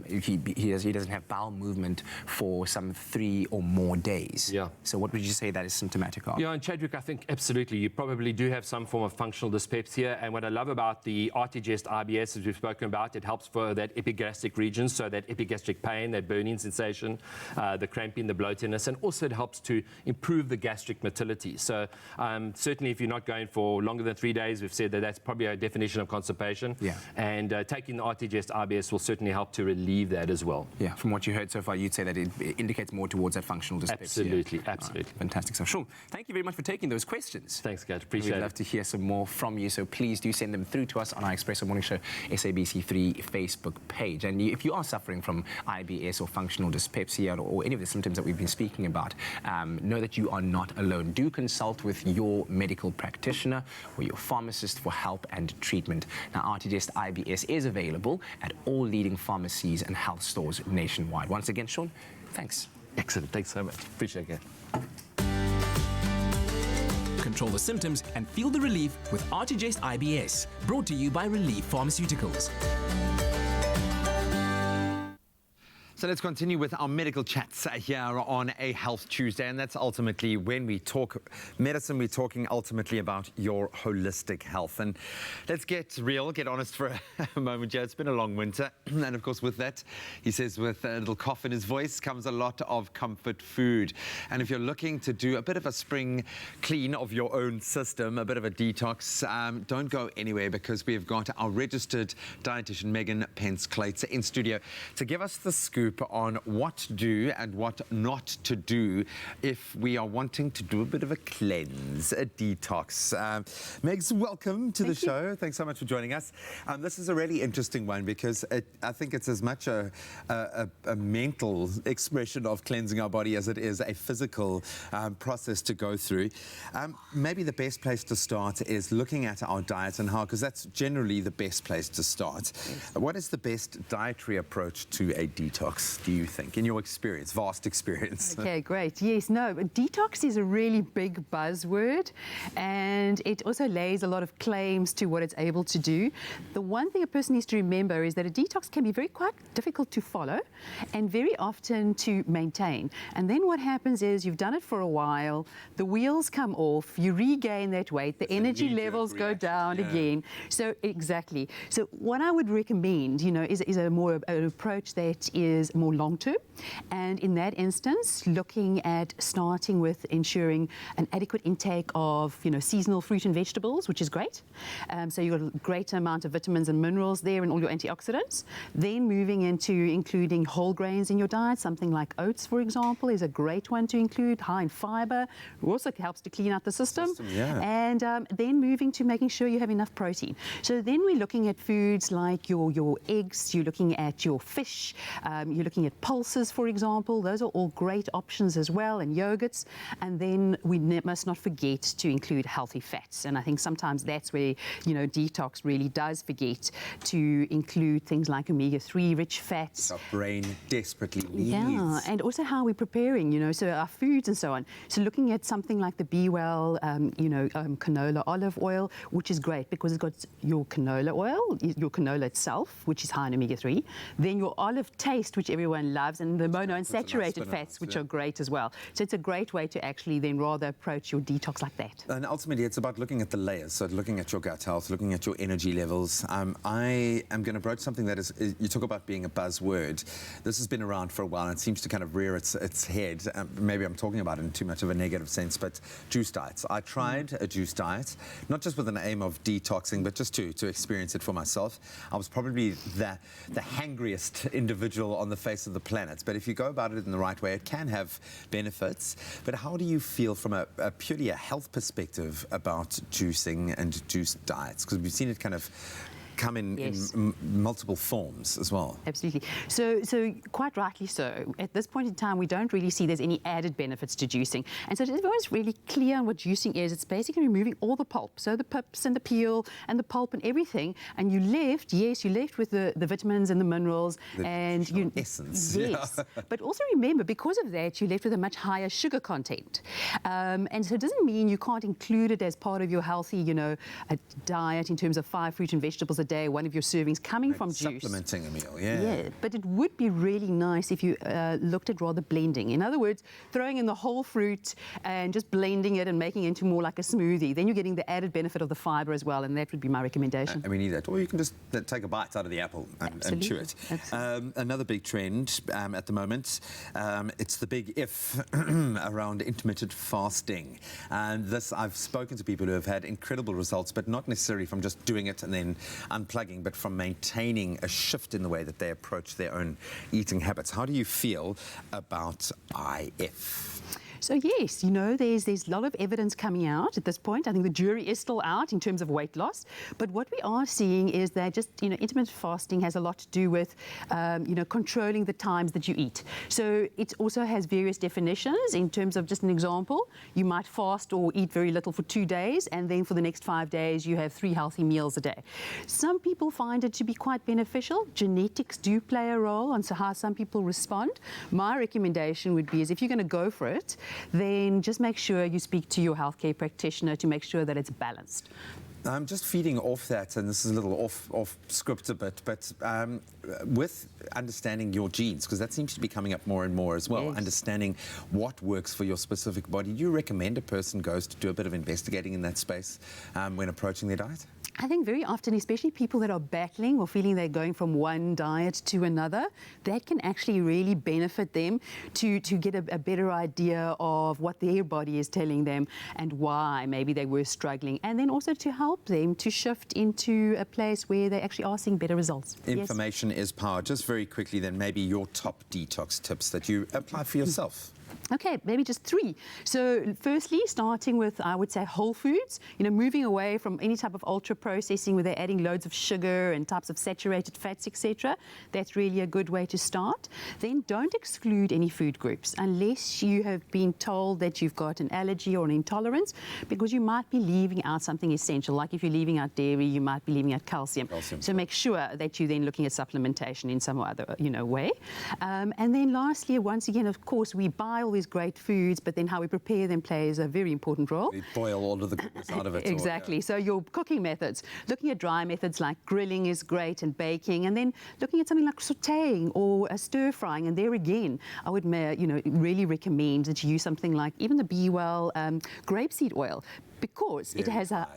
he doesn't have bowel movement for some 3 or more days. Yeah. So what would you say that is symptomatic of? Yeah, and Chadwick, I think absolutely. You probably do have some form of functional dyspepsia. And what I love about the RTGest IBS, as we've spoken about, it helps for that epigastric region, so that epigastric pain, that burning sensation, the cramping, the bloatedness, and also it helps to improve the gastric motility. So certainly if you're not going for longer than 3 days, we've said that that's probably a definition of constipation. Yeah. And taking the RTGest IBS will certainly help to relieve that as well. Yeah, from what you heard so far, you'd say that it indicates more towards that functional dyspepsia. Absolutely, absolutely. Right, fantastic stuff. Sean, thank you very much for taking those questions. Thanks, guys. Appreciate it. We'd love to hear some more from you, so please do send them through to us on our Expresso Morning Show SABC3 Facebook page. And if you are suffering from IBS or functional dyspepsia or any of the symptoms that we've been speaking about, know that you are not alone. Do consult with your medical practitioner or your pharmacist for help and treatment. Now, RTGest IBS is available at all leading pharmacies and health stores nationwide. Once again, Sean, thanks. Excellent. Thanks so much. Appreciate it. Control the symptoms and feel the relief with RTGest IBS. Brought to you by Relief Pharmaceuticals. So let's continue with our medical chats here on a Health Tuesday, and that's ultimately when we talk medicine, we're talking ultimately about your holistic health. And let's get real, get honest for a moment, Joe. It's been a long winter, and of course with that, he says with a little cough in his voice comes a lot of comfort food. And if you're looking to do a bit of a spring clean of your own system, a bit of a detox, don't go anywhere, because we've got our registered dietitian Megan Pence-Clates in studio to give us the scoop group on what to do and what not to do if we are wanting to do a bit of a cleanse, a detox. Megs, welcome to the show. Thanks so much for joining us. This is a really interesting one because I think it's as much a mental expression of cleansing our body as it is a physical process to go through. Maybe the best place to start is looking at our diet and how, because that's generally the best place to start. Yes. What is the best dietary approach to a detox, do you think, in your experience, vast experience? Okay, great. Yes, no, but detox is a really big buzzword, and it also lays a lot of claims to what it's able to do. The one thing a person needs to remember is that a detox can be quite difficult to follow and very often to maintain. And then what happens is you've done it for a while, the wheels come off, you regain that weight, the energy levels go down again. So exactly. So what I would recommend, is an approach that is more long-term, and in that instance, looking at starting with ensuring an adequate intake of, seasonal fruit and vegetables, which is great. So you've got a greater amount of vitamins and minerals there and all your antioxidants. Then moving into including whole grains in your diet, something like oats, for example, is a great one to include, high in fiber. It also helps to clean out the system. And then moving to making sure you have enough protein. So then we're looking at foods like your eggs, you're looking at your fish, you're looking at pulses, for example. Those are all great options as well, and yogurts. And then we must not forget to include healthy fats. And I think sometimes that's where, detox really does forget to include things like omega-3 rich fats. Our brain desperately needs. Yeah, and also how we're preparing, so our foods and so on. So looking at something like the Be Well, canola olive oil, which is great because it's got your canola oil, your canola itself, which is high in omega-3, then your olive taste, which everyone loves, and the monounsaturated fats, which are great as well. So it's a great way to actually then rather approach your detox like that. And ultimately, it's about looking at the layers, so looking at your gut health, looking at your energy levels. I am going to broach something that is, you talk about being a buzzword. This has been around for a while, and it seems to kind of rear its head. Maybe I'm talking about it in too much of a negative sense, but juice diets. I tried a juice diet, not just with an aim of detoxing, but just to experience it for myself. I was probably the hangriest individual on the face of the planet, but if you go about it in the right way, it can have benefits. But how do you feel from a purely a health perspective about juicing and juice diets? Because we've seen it kind of come in multiple forms as well. Absolutely. So quite rightly so. At this point in time, we don't really see there's any added benefits to juicing. And so everyone's really clear on what juicing is. It's basically removing all the pulp, so the pips and the peel and the pulp and everything, and you're left with the vitamins and the minerals and you essence. Yes. But also remember, because of that, you're left with a much higher sugar content. And so it doesn't mean you can't include it as part of your healthy, a diet in terms of 5 fruit and vegetables a day, one of your servings coming from juice. Supplementing a meal, Yeah, but it would be really nice if you looked at rather blending. In other words, throwing in the whole fruit and just blending it and making it into more like a smoothie. Then you're getting the added benefit of the fiber as well, and that would be my recommendation. We need that. Or you can just take a bite out of the apple and chew it. Another big trend at the moment, it's the big if around intermittent fasting. And this, I've spoken to people who have had incredible results, but not necessarily from just doing it and then unplugging, but from maintaining a shift in the way that they approach their own eating habits. How do you feel about IF? So yes, there's a lot of evidence coming out at this point. I think the jury is still out in terms of weight loss. But what we are seeing is that just, intermittent fasting has a lot to do with, controlling the times that you eat. So it also has various definitions. In terms of just an example, you might fast or eat very little for 2 days, and then for the next 5 days, you have 3 healthy meals a day. Some people find it to be quite beneficial. Genetics do play a role on how some people respond. My recommendation would be is if you're going to go for it, then just make sure you speak to your healthcare practitioner to make sure that it's balanced. I'm just feeding off that, and this is a little off script a bit, but with understanding your genes, because that seems to be coming up more and more as well, understanding what works for your specific body. Do you recommend a person goes to do a bit of investigating in that space when approaching their diet? I think very often, especially people that are battling or feeling they're going from one diet to another, that can actually really benefit them to get a better idea of what their body is telling them and why maybe they were struggling, and then also to help them to shift into a place where they actually are seeing better results. Information is power. Just very quickly then, maybe your top detox tips that you apply for yourself. Okay, maybe just 3. So firstly, starting with, I would say, whole foods, moving away from any type of ultra processing where they're adding loads of sugar and types of saturated fats, etc. That's really a good way to start. Then don't exclude any food groups unless you have been told that you've got an allergy or an intolerance, because you might be leaving out something essential. Like if you're leaving out dairy, you might be leaving out calcium. So make sure that you're then looking at supplementation in some other way. And then lastly, once again, of course, we buy all these great foods, but then how we prepare them plays a very important role. We boil all of the goodness out of it. Exactly. So your cooking methods, looking at dry methods like grilling is great, and baking, and then looking at something like sautéing or stir frying. And there again, I would really recommend that you use something like even the Be Well grapeseed oil, because it has a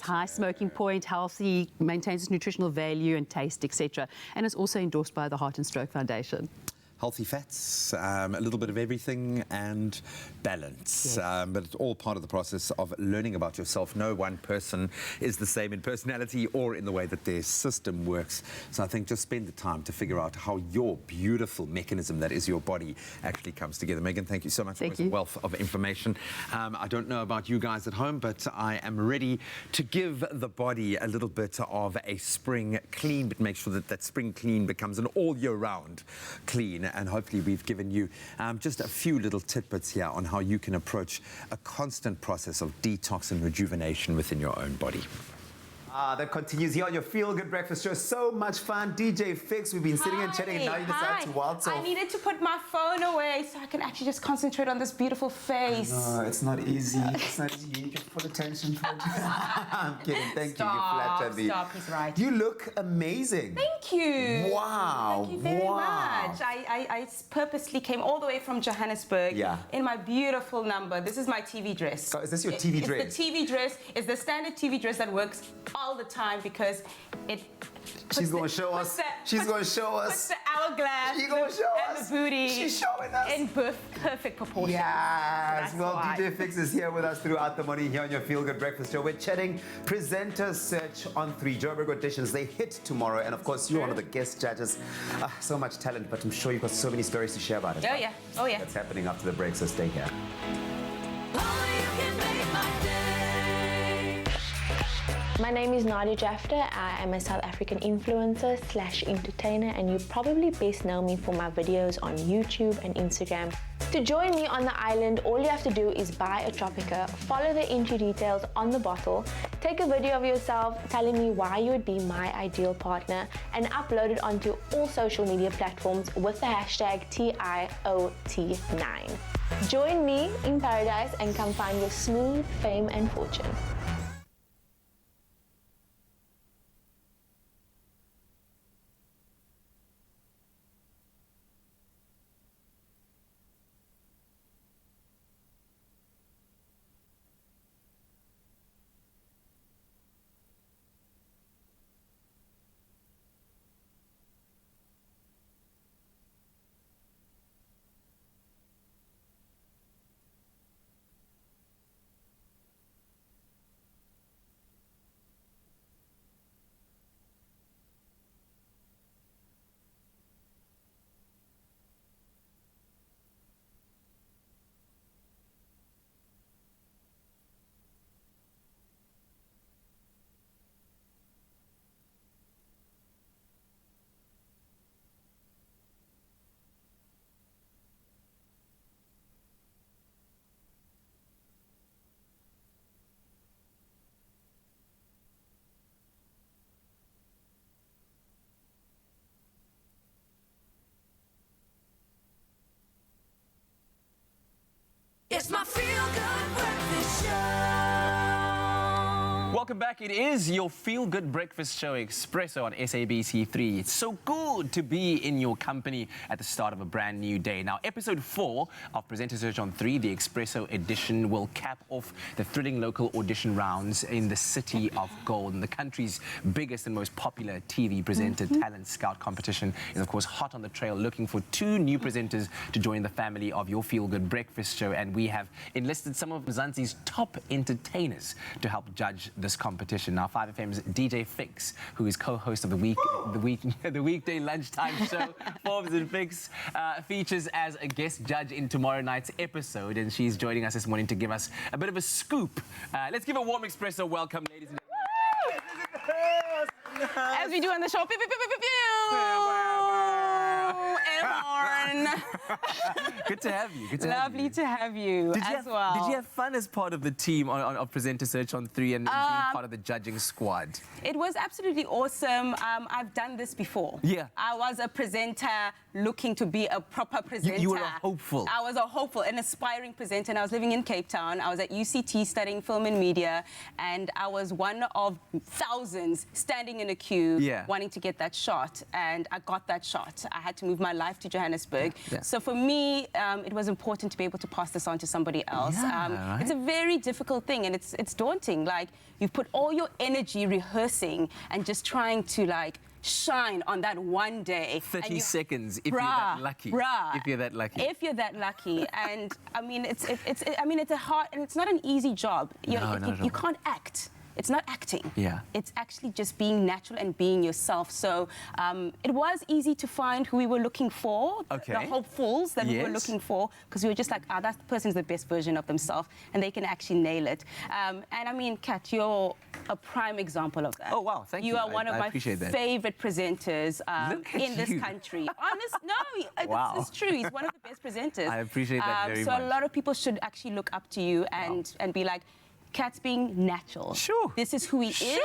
high smoking point, healthy, maintains its nutritional value and taste, etc. And it's also endorsed by the Heart and Stroke Foundation. Healthy fats, a little bit of everything, and balance. But it's all part of the process of learning about yourself. No one person is the same in personality or in the way that their system works. So I think just spend the time to figure out how your beautiful mechanism that is your body actually comes together. Megan, thank you so much for this wealth of information. I don't know about you guys at home, but I am ready to give the body a little bit of a spring clean, but make sure that that spring clean becomes an all year round clean. And hopefully we've given you just a few little tidbits here on how you can approach a constant process of detox and rejuvenation within your own body. That continues here on your Feel Good Breakfast Show. So much fun. DJ Fix, we've been sitting and chatting, and now you decide to waltz off. I needed to put my phone away so I can actually just concentrate on this beautiful face. No, it's not easy. It's not easy. You need your full attention. I'm kidding. Thank you. You flattered me. Stop, he's right. You look amazing. Thank you. Wow. Thank you very much. I purposely came all the way from Johannesburg in my beautiful number. This is my TV dress. Oh, is this your TV dress? It's the TV dress. It's the standard TV dress that works all the time because it. She's going to show us. She's going to show us. Puts the hourglass. She's going to show and us. the booty. She's showing us. In perfect proportion. Yes. Well, DJ Fix is here with us throughout the morning here on your Feel Good Breakfast Show. We're chatting presenter search on 3 Joburg auditions. They hit tomorrow, and of course you're one of the guest judges. So much talent, but I'm sure you've got so many stories to share about it. Oh yeah. That's happening after the break, so stay here. My name is Nadia Jafta. I am a South African influencer / entertainer, and you probably best know me for my videos on YouTube and Instagram. To join me on the island, all you have to do is buy a Tropica, follow the entry details on the bottle, take a video of yourself telling me why you would be my ideal partner, and upload it onto all social media platforms with the hashtag TIOT9. Join me in paradise and come find your smooth fame and fortune. Welcome back. It is your feel-good breakfast show, Expresso, on SABC3. It's so good to be in your company at the start of a brand new day. Now, episode 4 of Presenter Search on 3, the Expresso edition, will cap off the thrilling local audition rounds in the City of Gold. And the country's biggest and most popular TV presenter talent scout competition is, of course, hot on the trail, looking for 2 new presenters to join the family of your feel-good breakfast show. And we have enlisted some of Mzansi's top entertainers to help judge this competition. Now, 5FM's DJ Fix, who is co-host of the weekday lunchtime show, Forbes and Fix, features as a guest judge in tomorrow night's episode, and she's joining us this morning to give us a bit of a scoop. Let's give a warm Expresso welcome, ladies and gentlemen. As we do on the show, pew, pew, pew, pew, pew, pew. Good to have you. Good to Lovely to have you as well. Did you have fun as part of the team of Presenter Search on 3 and being part of the judging squad? It was absolutely awesome. I've done this before. Yeah. I was a presenter looking to be a proper presenter. You were a hopeful. I was a hopeful, an aspiring presenter, and I was living in Cape Town. I was at UCT studying film and media, and I was one of thousands standing in a queue wanting to get that shot, and I got that shot. I had to move my life to Johannesburg. Yeah. So for me, it was important to be able to pass this on to somebody else. Yeah, right. It's a very difficult thing, and it's daunting. Like, you've put all your energy rehearsing and just trying to, like, shine on that one day. 30 seconds if you're that lucky. If you're that lucky. If you're that lucky. And I mean, it's a hard, and it's not an easy job. You can't act. It's not acting. Yeah. It's actually just being natural and being yourself. So it was easy to find who we were looking for, the hopefuls that we were looking for, because we were just like, that person's the best version of themselves, and they can actually nail it. And I mean, Kat, you're a prime example of that. Oh, wow, thank you. You are one of my favorite presenters in this country. It's true. He's one of the best presenters. I appreciate that very much. So a lot of people should actually look up to you and be like, Kat's being natural. Sure. This is who he is.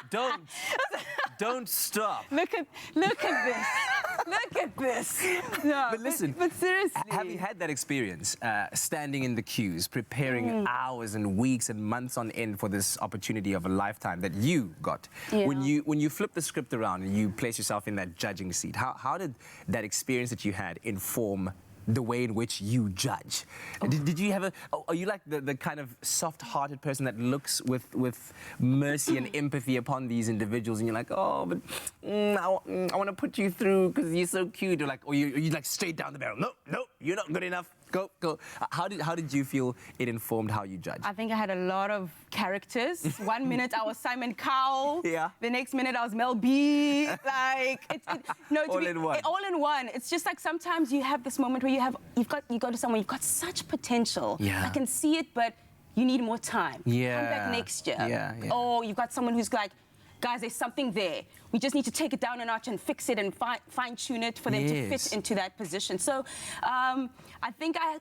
Don't stop. Look at this. Look at this. No, but listen, but seriously. Have you had that experience, standing in the queues, preparing hours and weeks and months on end for this opportunity of a lifetime that you got? Yeah. When you flip the script around and you place yourself in that judging seat, how did that experience that you had inform the way in which you judge? Did you have are you like the kind of soft-hearted person that looks with mercy and empathy upon these individuals, and you're like, oh, but I want to put you through because you're so cute, or you like straight down the barrel? No, you're not good enough. Go. How did you feel it informed how you judge? I think I had a lot of characters. 1 minute I was Simon Cowell. Yeah. The next minute I was Mel B. Like all in one. All in one. It's just like sometimes you have this moment where you go to someone, you've got such potential. Yeah. I can see it, but you need more time. Yeah. Come back next year. Yeah. Or you've got someone who's like, guys, there's something there. We just need to take it down a notch and fix it and fine-tune it for them to fit into that position. So I think I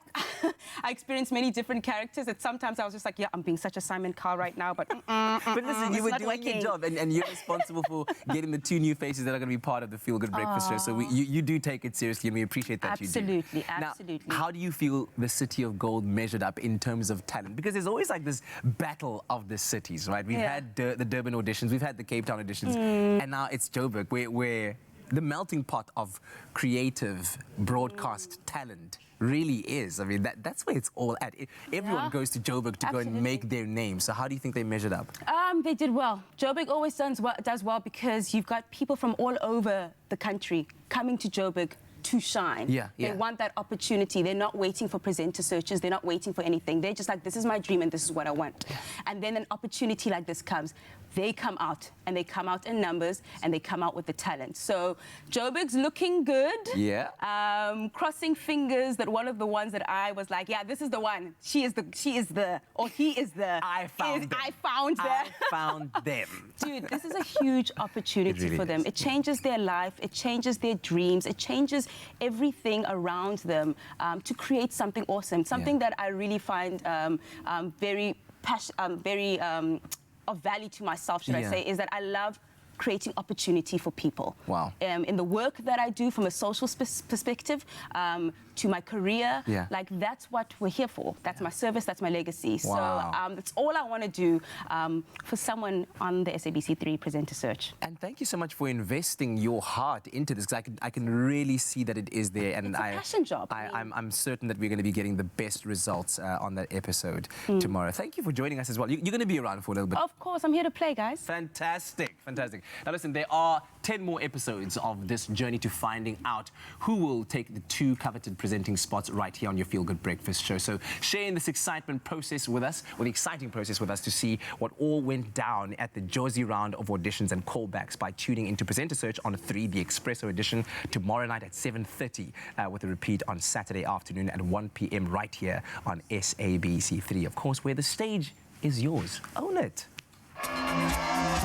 experienced many different characters that sometimes I was just like, yeah, I'm being such a Simon Cowell right now, but But listen, you were doing your job, and you're responsible for getting the 2 new faces that are going to be part of the Feel Good Breakfast show. So you do take it seriously, and we appreciate that you do. Absolutely. Now, how do you feel the City of Gold measured up in terms of talent? Because there's always like this battle of the cities, right? We've had the Durban auditions, we've had the Cape Town auditions, and now it's Joburg, where the melting pot of creative broadcast talent really is. I mean, that's where it's all at. Everyone goes to Joburg to go and make their name. So how do you think they measured up? They did well. Joburg always does well because you've got people from all over the country coming to Joburg to shine. They want that opportunity. They're not waiting for presenter searches. They're not waiting for anything. They're just like, this is my dream and this is what I want. And then an opportunity like this comes. They come out, and they come out in numbers, and they come out with the talent. So Joburg's looking good. Yeah. Crossing fingers that one of the ones that I was like, yeah, this is the one. He is the, or he is the. I found them. I found them. I found them. Dude, this is a huge opportunity for them. It changes their life. It changes their dreams. It changes everything around them to create something awesome. Something that I really find very of value to myself, should I say, is that I love creating opportunity for people. Wow. In the work that I do from a social perspective, to my career, like that's what we're here for. That's my service, that's my legacy. Wow. So that's all I want to do for someone on the SABC3 presenter search. And thank you so much for investing your heart into this, because I can really see that it is there. And it's a passion job. I'm certain that we're going to be getting the best results on that episode tomorrow. Thank you for joining us as well. You're going to be around for a little bit. Of course, I'm here to play, guys. Fantastic, fantastic. Now listen, there are 10 more episodes of this journey to finding out who will take the 2 coveted presenting spots right here on your Feel Good Breakfast show. So share in this excitement process with us, or the exciting process with us, to see what all went down at the Josie round of auditions and callbacks by tuning into Presenter Search on 3, the Expresso edition, tomorrow night at 7:30, with a repeat on Saturday afternoon at 1 p.m. right here on SABC3. Of course, where the stage is yours. Own it.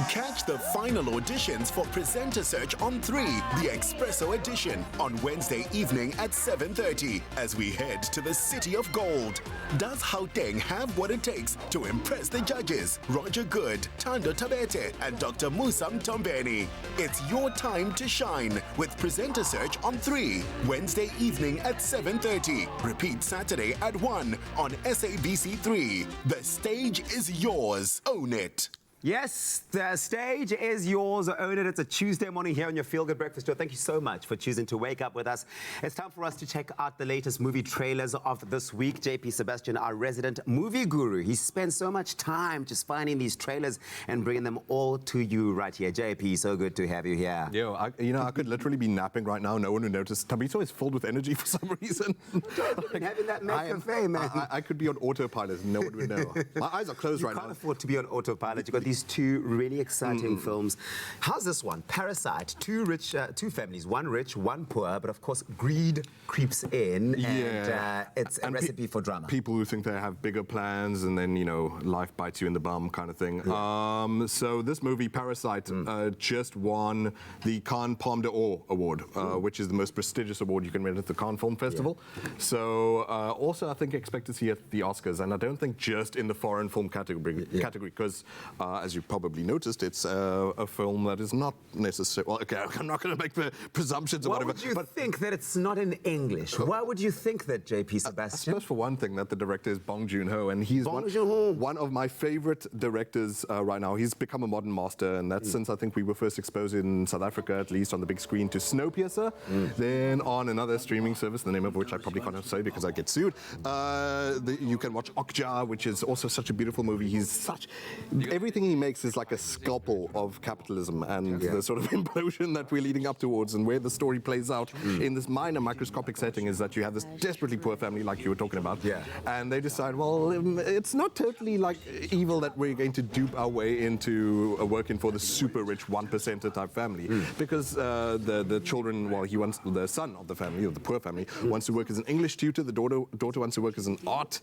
Catch the final auditions for Presenter Search on 3, the Expresso edition, on Wednesday evening at 7:30 as we head to the City of Gold. Does Gauteng have what it takes to impress the judges? Roger Good, Tando Tabete, and Dr. Musam Tombeni. It's your time to shine with Presenter Search on 3, Wednesday evening at 7:30. Repeat Saturday at 1 on SABC3. The stage is yours. Own it. Yes, the stage is yours. Own it. It's a Tuesday morning here on your Feel Good Breakfast show. Thank you so much for choosing to wake up with us. It's time for us to check out the latest movie trailers of this week. JP Sebastian, our resident movie guru, he spends so much time just finding these trailers and bringing them all to you right here. JP, so good to have you here. Yo, I could literally be napping right now. No one would notice. Tabito is filled with energy for some reason. Like, having that cafe, man. I could be on autopilot and no one would know. My eyes are closed right now. You can't afford to be on autopilot. You've got these 2 really exciting films. How's this one? Parasite. 2 families, one rich, one poor, but of course greed creeps in, and it's a recipe for drama. People who think they have bigger plans, and then life bites you in the bum, kind of thing. Yeah. So this movie, Parasite, just won the Cannes Palme d'Or award, which is the most prestigious award you can win at the Cannes Film Festival. Yeah. So also, I think expect to see it at the Oscars, and I don't think just in the foreign film category, because as you probably noticed, it's a film that is not necessarily... Well, okay, I'm not going to make the presumptions or whatever. Why would you think that it's not in English? Why would you think that, JP Sebastian? I suppose for one thing that the director is Bong Joon-ho, and he's one of my favorite directors right now. He's become a modern master, and that's since I think we were first exposed in South Africa, at least on the big screen, to Snowpiercer, then on another streaming service, the name of which I probably can't say because I get sued. You can watch Okja, which is also such a beautiful movie. Everything he makes is like a scalpel of capitalism and the sort of implosion that we're leading up towards, and where the story plays out in this minor microscopic setting is that you have this desperately poor family like you were talking about, and they decide, well, it's not totally like evil that we're going to dupe our way into working for the super rich 1%er type family, because the children, well, the son of the family, or the poor family, wants to work as an English tutor, the daughter wants to work as an art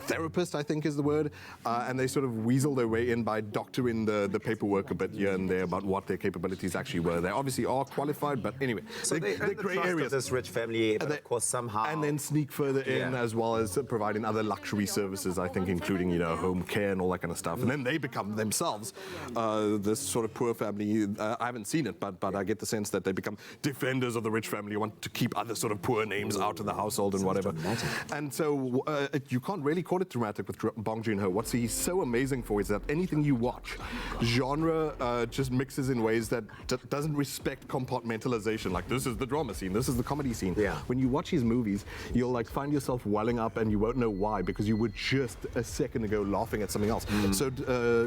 therapist, I think is the word, and they sort of weasel their way in by doctoring the paperwork a bit here and there about what their capabilities actually were. They obviously are qualified, but anyway. So they earn the trust of this rich family, but of course somehow... And then sneak further in, as well as providing other luxury services, I think, including, home care and all that kind of stuff. And then they become themselves this sort of poor family. I haven't seen it, but I get the sense that they become defenders of the rich family, want to keep other sort of poor names out of the household and whatever. Dramatic. And so you can't really call it dramatic with Bong Joon-ho. What's he's so amazing for is that anything you watch, genre just mixes in ways that doesn't respect compartmentalization. Like, this is the drama scene, this is the comedy scene. Yeah. When you watch his movies, you'll find yourself welling up, and you won't know why, because you were just a second ago laughing at something else. So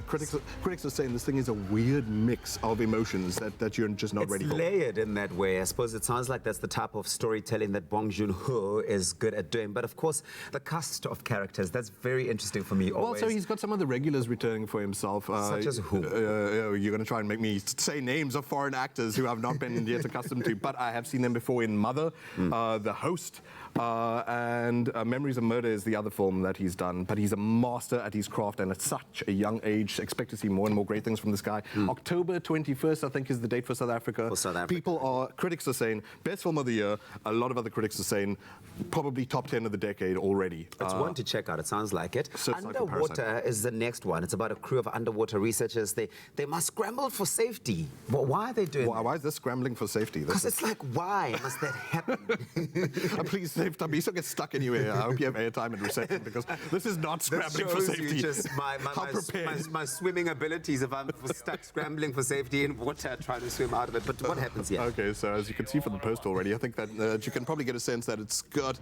critics are saying this thing is a weird mix of emotions that you're just not ready for. It's layered in that way. I suppose it sounds like that's the type of storytelling that Bong Joon-ho is good at doing. But of course, the cast of characters, that's very interesting for me always. Well, so he's got some of the regulars returning for himself. Such as who? You're going to try and make me say names of foreign actors who I've not been yet accustomed to, but I have seen them before in Mother, The Host, and Memories of Murder is the other film that he's done. But he's a master at his craft, and at such a young age, expect to see more and more great things from this guy. October 21st, I think, is the date for South Africa. Critics are saying best film of the year. A lot of other critics are saying probably top 10 of the decade already. It's one to check out. It sounds like it. So Underwater is the next one. It's about a crew of of underwater researchers, they must scramble for safety. Well, why are they doing that? Why is this scrambling for safety? Because it's like, why must that happen? Please, please don't get stuck anywhere. I hope you have airtime and reception, because this is not scrambling for safety. You just my swimming abilities if I'm stuck scrambling for safety in water trying to swim out of it. But what happens here? Okay, so as you can see from the post already, I think that you can probably get a sense that it's good.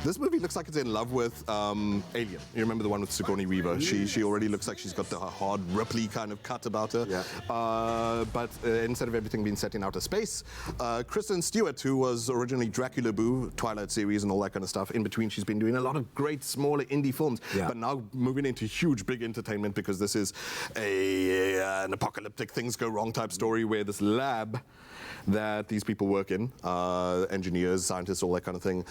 This movie looks like it's in love with Alien. You remember the one with Sigourney Weaver? She already looks like she's got the hard Ripley kind of cut about her. Yeah. But instead of everything being set in outer space, Kristen Stewart, who was originally Dracula Boo, Twilight series and all that kind of stuff, in between she's been doing a lot of great smaller indie films, but now moving into huge big entertainment, because this is an apocalyptic things go wrong type story where this lab that these people work in, engineers, scientists, all that kind of thing,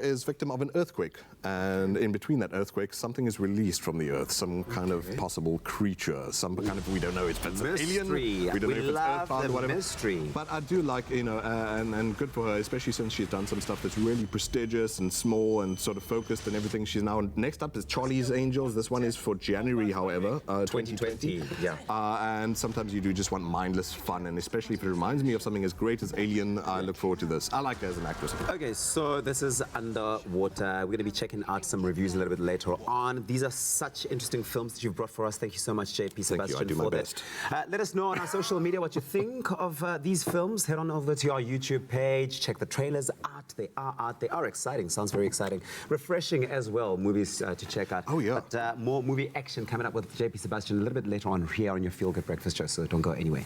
is victim of an earthquake. And in between that earthquake, something is released from the earth, some kind of possible creature, some kind of, we don't know if it's an alien, we don't know if it's earthbound or whatever. Mystery. But I do like, you know, and good for her, especially since she's done some stuff that's really prestigious and small and sort of focused and everything. She's now, next up is Charlie's Angels. This one is for January, however, 2020. Yeah. And sometimes you do just want mindless fun, and especially if it reminds me of something as great as Alien, I look forward to this. I like her as an actress. Okay, so this is Underwater. We're going to be checking out some reviews a little bit later on. These are such interesting films that you've brought for us. Thank you so much, JP Sebastian, I do my best. Let us know on our social media what you think of these films. Head on over to our YouTube page. Check the trailers out. They are out. They are exciting. Sounds very exciting. Refreshing as well. Movies to check out. Oh, yeah. But more movie action coming up with JP Sebastian a little bit later on here on your Feel Good Breakfast Show. So don't go anywhere.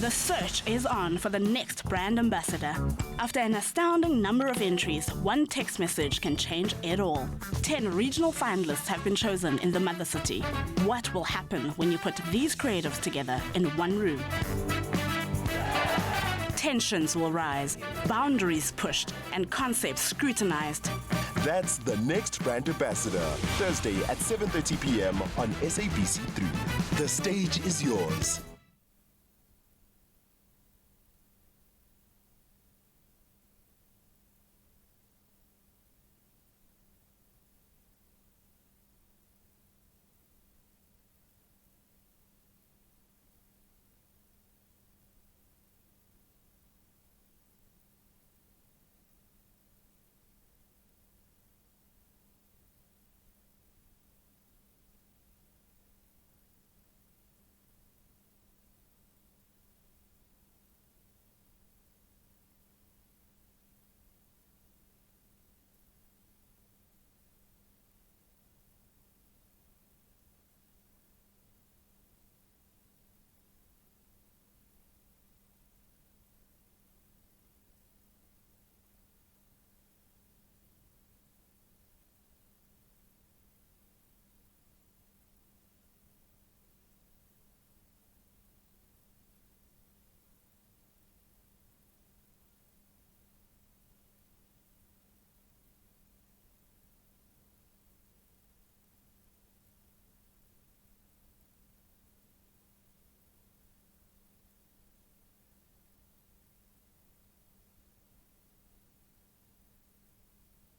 The search is on for the next brand ambassador. After an astounding number of entries, one text message can change it all. 10 regional finalists have been chosen in the mother city. What will happen when you put these creatives together in one room? Tensions will rise, boundaries pushed, and concepts scrutinized. That's the next brand ambassador, Thursday at 7:30 p.m. on SABC3. The stage is yours.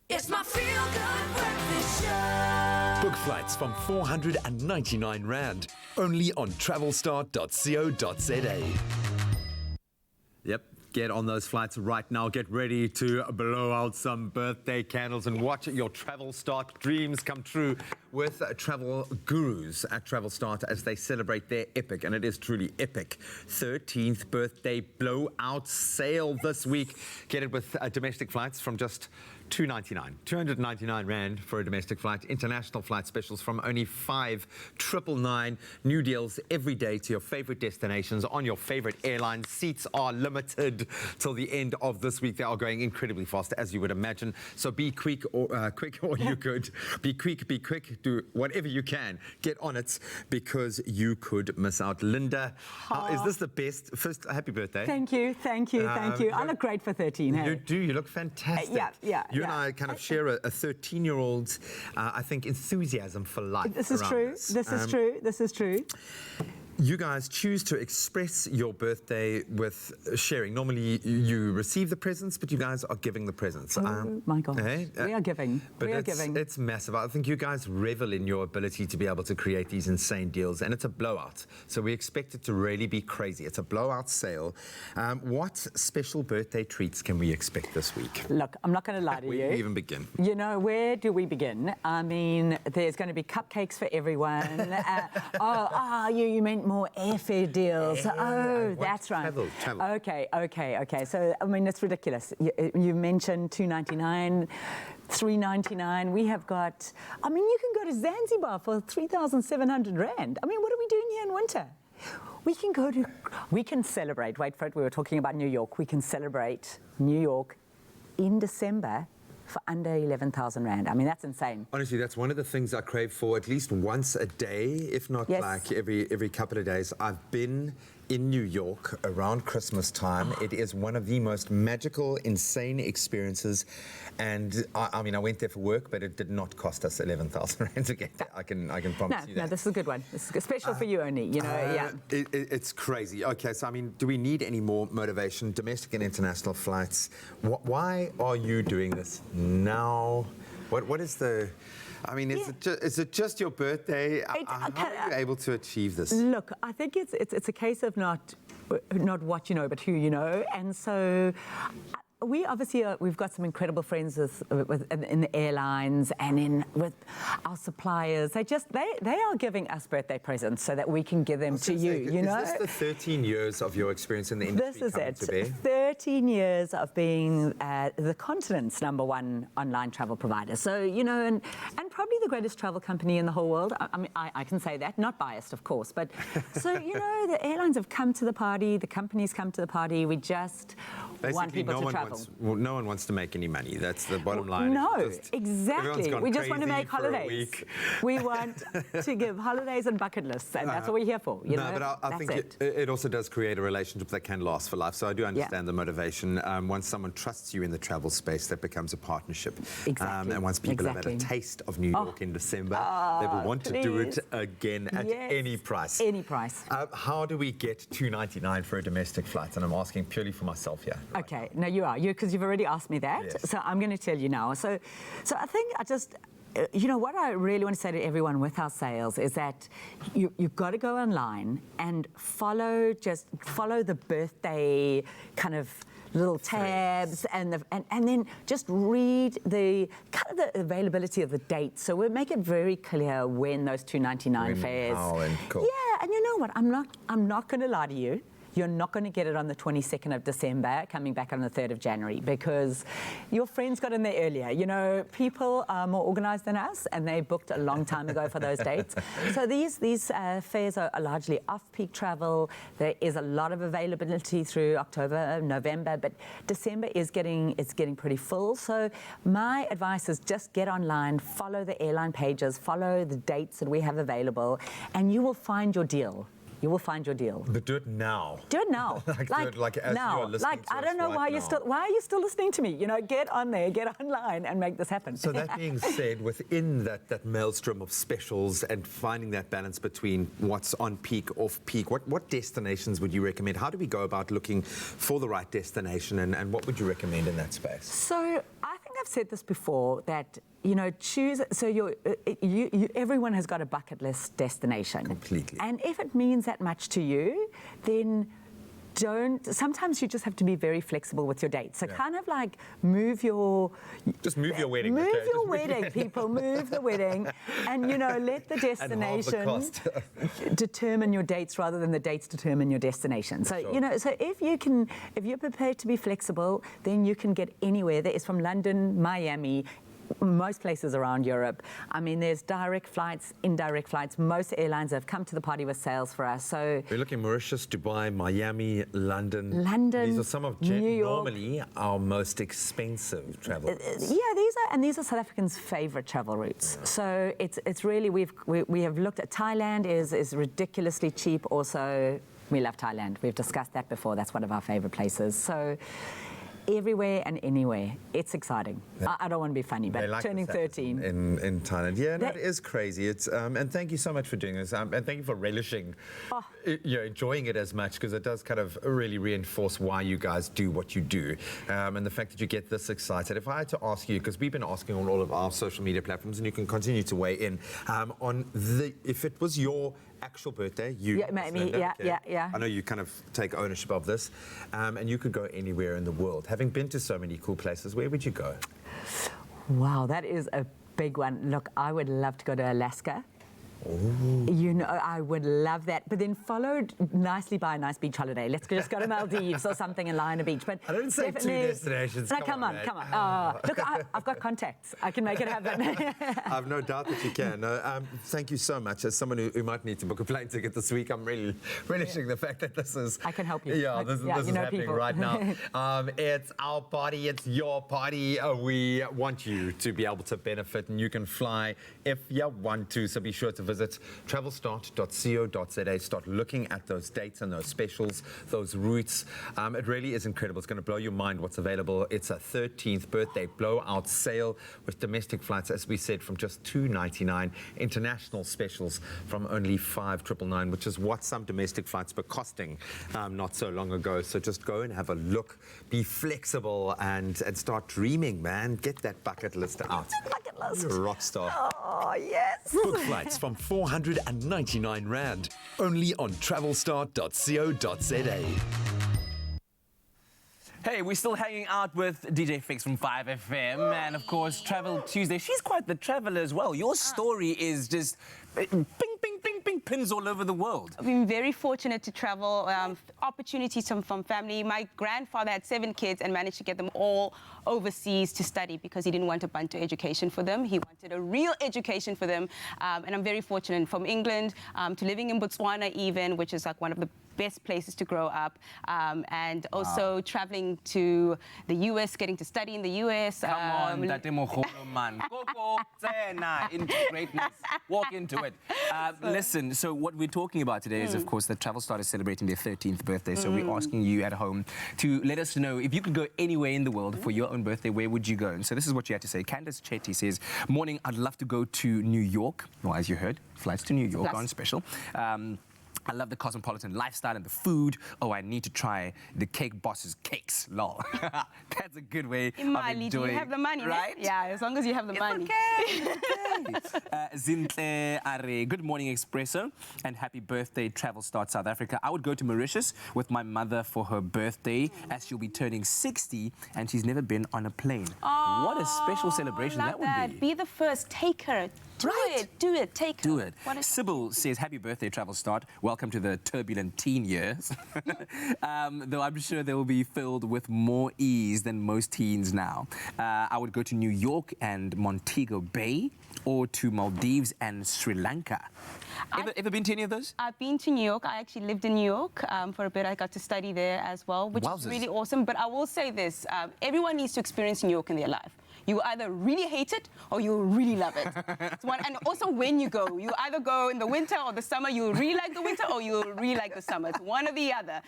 It's my Feel Good Breakfast Show. Book flights from 499 Rand, only on travelstar.co.za. Yep. Get on those flights right now. Get ready to blow out some birthday candles and watch your Travel Start dreams come true with travel gurus at Travel Start as they celebrate their epic, and it is truly epic, 13th birthday blowout sale this week. Get it with domestic flights from just $299 Rand for a domestic flight. International flight specials from only $5,999. New deals every day to your favorite destinations on your favorite airlines. Seats are limited till the end of this week. They are going incredibly fast, as you would imagine. So be quick, or you could be quick. Do whatever you can. Get on it, because you could miss out. Linda, is this the best? First, happy birthday. Thank you. I look great for 13. Hey? You do. You look fantastic. Yeah. You and I kind of share a 13-year-old's, I think, enthusiasm for life. This is true. This is true. You guys choose to express your birthday with sharing. Normally, you receive the presents, but you guys are giving the presents. Oh my God, we are giving. But we are giving. It's massive. I think you guys revel in your ability to be able to create these insane deals, and it's a blowout. So we expect it to really be crazy. It's a blowout sale. What special birthday treats can we expect this week? Look, I'm not going to lie to you. Where do we even begin? You know, where do we begin? I mean, there's going to be cupcakes for everyone. You meant more airfare deals. That's right. Travel. Okay. So, I mean, it's ridiculous. You mentioned $2.99, $3.99. We have got, I mean, you can go to Zanzibar for 3,700 Rand. I mean, what are we doing here in winter? We can celebrate, wait for it, we were talking about New York. We can celebrate New York in December for under 11,000 Rand. I mean, that's insane. Honestly, that's one of the things I crave for at least once a day, if not like every couple of days. I've been in New York around Christmas time. It is one of the most magical, insane experiences. And I mean, I went there for work, but it did not cost us 11,000 Rand to get there. I can promise you that. No, this is a good one. This is special for you only, you know, It's crazy. Okay, so I mean, do we need any more motivation? Domestic and international flights. Why are you doing this now? What is the... I mean, is it just your birthday? How are you able to achieve this? Look, I think it's a case of not what you know, but who you know. And so we obviously we've got some incredible friends in the airlines and with our suppliers. They are giving us birthday presents so that we can give them to you. You know, is this the 13 years of your experience in the industry? This is it. 13 years of being the continent's #1 online travel provider. So you know, and probably the greatest travel company in the whole world. I mean, I can say that, not biased, of course, but so you know, the airlines have come to the party, the companies come to the party. We just want people to travel. No one wants to make any money. That's the bottom line. No, exactly. We just want to make holidays. We want to give holidays and bucket lists, and that's what we're here for. You know? But I think it also does create a relationship that can last for life. So I do understand the motivation. Once someone trusts you in the travel space, that becomes a partnership. Exactly. And once people have had a taste of New York in December, they will want to do it again at any price. Any price. How do we get $2.99 for a domestic flight? And I'm asking purely for myself here. Okay, no, you are. Because you've already asked me that. Yes. So I'm going to tell you now. So I think you know, what I really want to say to everyone with our sales is that you've got to go online and follow the birthday kind of little tabs and then just read the kind of the availability of the dates. So we'll make it very clear when those $2.99 fares. Cool. Yeah, and you know what? I'm not going to lie to you. You're not going to get it on the 22nd of December, coming back on the 3rd of January, because your friends got in there earlier. You know, people are more organised than us, and they booked a long time ago for those dates. So these fares are largely off-peak travel. There is a lot of availability through October, November, but December is getting pretty full. So my advice is just get online, follow the airline pages, follow the dates that we have available, and you will find your deal. You will find your deal. But do it now. Do it now. like as now. you are listening to I don't know why are you still listening to me? You know, get on there, get online, and make this happen. So that being said, within that maelstrom of specials and finding that balance between what's on peak, off peak, what destinations would you recommend? How do we go about looking for the right destination, and what would you recommend in that space? So I think I've said this before that, you know, choose. So everyone has got a bucket list destination. Completely. And if it means that much to you, then sometimes you just have to be very flexible with your dates. So kind of like move your wedding. Move your wedding, people. Move the wedding, and you know, let the destination determine your dates rather than the dates determine your destination. So you know, so if you're prepared to be flexible, then you can get anywhere. There is from London, Miami, most places around Europe. I mean, there's direct flights, indirect flights. Most airlines have come to the party with sales for us. So we're looking Mauritius, Dubai, Miami, London. These are some of normally our most expensive travel routes. Yeah, these are South Africans' favorite travel routes. So it's really we have looked at Thailand is ridiculously cheap. Also, we love Thailand. We've discussed that before. That's one of our favorite places. So everywhere and anywhere. It's exciting. I don't want to be funny, but like turning 13 in Thailand. Yeah, no, it is crazy. It's and thank you so much for doing this, and thank you for relishing, enjoying it as much, because it does kind of really reinforce why you guys do what you do, and the fact that you get this excited. If I had to ask you, because we've been asking on all of our social media platforms, and you can continue to weigh in on if it was your actual birthday, I know you kind of take ownership of this, and you could go anywhere in the world. Having been to so many cool places, where would you go? Wow, that is a big one. Look, I would love to go to Alaska. Ooh. You know, I would love that, but then followed nicely by a nice beach holiday. Let's just go to Maldives or something and lie on a beach. But I didn't say 2 destinations. No, come on. Look, I've got contacts. I can make it happen. I have no doubt that you can. Thank you so much. As someone who might need to book a plane ticket this week, I'm really relishing the fact that this is... I can help you. Yeah, this is happening people. Right now. It's our party. It's your party. We want you to be able to benefit, and you can fly if you want to. So be sure to visit travelstart.co.za. Start looking at those dates and those specials, those routes. It really is incredible. It's going to blow your mind what's available. It's a 13th birthday blowout sale with domestic flights, as we said, from just $2.99. International specials from only $5.99, which is what some domestic flights were costing not so long ago. So just go and have a look. Be flexible and start dreaming, man. Get that bucket list out. Bucket list. You're a rock star. Oh, yes. Book flights from 499 Rand, only on travelstart.co.za. Hey, we're still hanging out with DJ Fix from 5FM, and of course, Travel Tuesday. She's quite the traveler as well. Your story is just ping, ping, ping, ping, pins all over the world. I've been very fortunate to travel, opportunities from family. My grandfather had 7 kids and managed to get them all overseas to study because he didn't want a Bantu education for them. He wanted a real education for them, and I'm very fortunate, from England to living in Botswana even, which is like one of the best places to grow up, and also traveling to the US, getting to study in the US. Come on, Tate Mogolo, man. Koko, Tsena, into greatness. Walk into it. Listen, so what we're talking about today is, of course, that Travel Start is celebrating their 13th birthday. So we're asking you at home to let us know, if you could go anywhere in the world for your own birthday, where would you go? And so this is what you had to say. Candace Chetty says, morning, I'd love to go to New York. Well, as you heard, flights to New York aren't special. I love the cosmopolitan lifestyle and the food. Oh, I need to try the Cake Boss's cakes. Lol. That's a good way of enjoying. Do you have the money, right? Yeah, as long as you have the money. Okay. Zintle Are, good morning, Expresso, and happy birthday, Travel Start South Africa. I would go to Mauritius with my mother for her birthday, as she'll be turning 60, and she's never been on a plane. Oh, what a special celebration that would be. Be the first. Take her. Do it. Take her. Do it. Sybil says, happy birthday, Travel Start. Welcome to the turbulent teen years. Though I'm sure they will be filled with more ease than most teens now. I would go to New York and Montego Bay, or to Maldives and Sri Lanka. Ever been to any of those? I've been to New York. I actually lived in New York for a bit. I got to study there as well, which is really awesome. But I will say this, everyone needs to experience New York in their life. You either really hate it or you really love it. And also when you go, you either go in the winter or the summer, you really like the winter or you really like the summer. It's one or the other.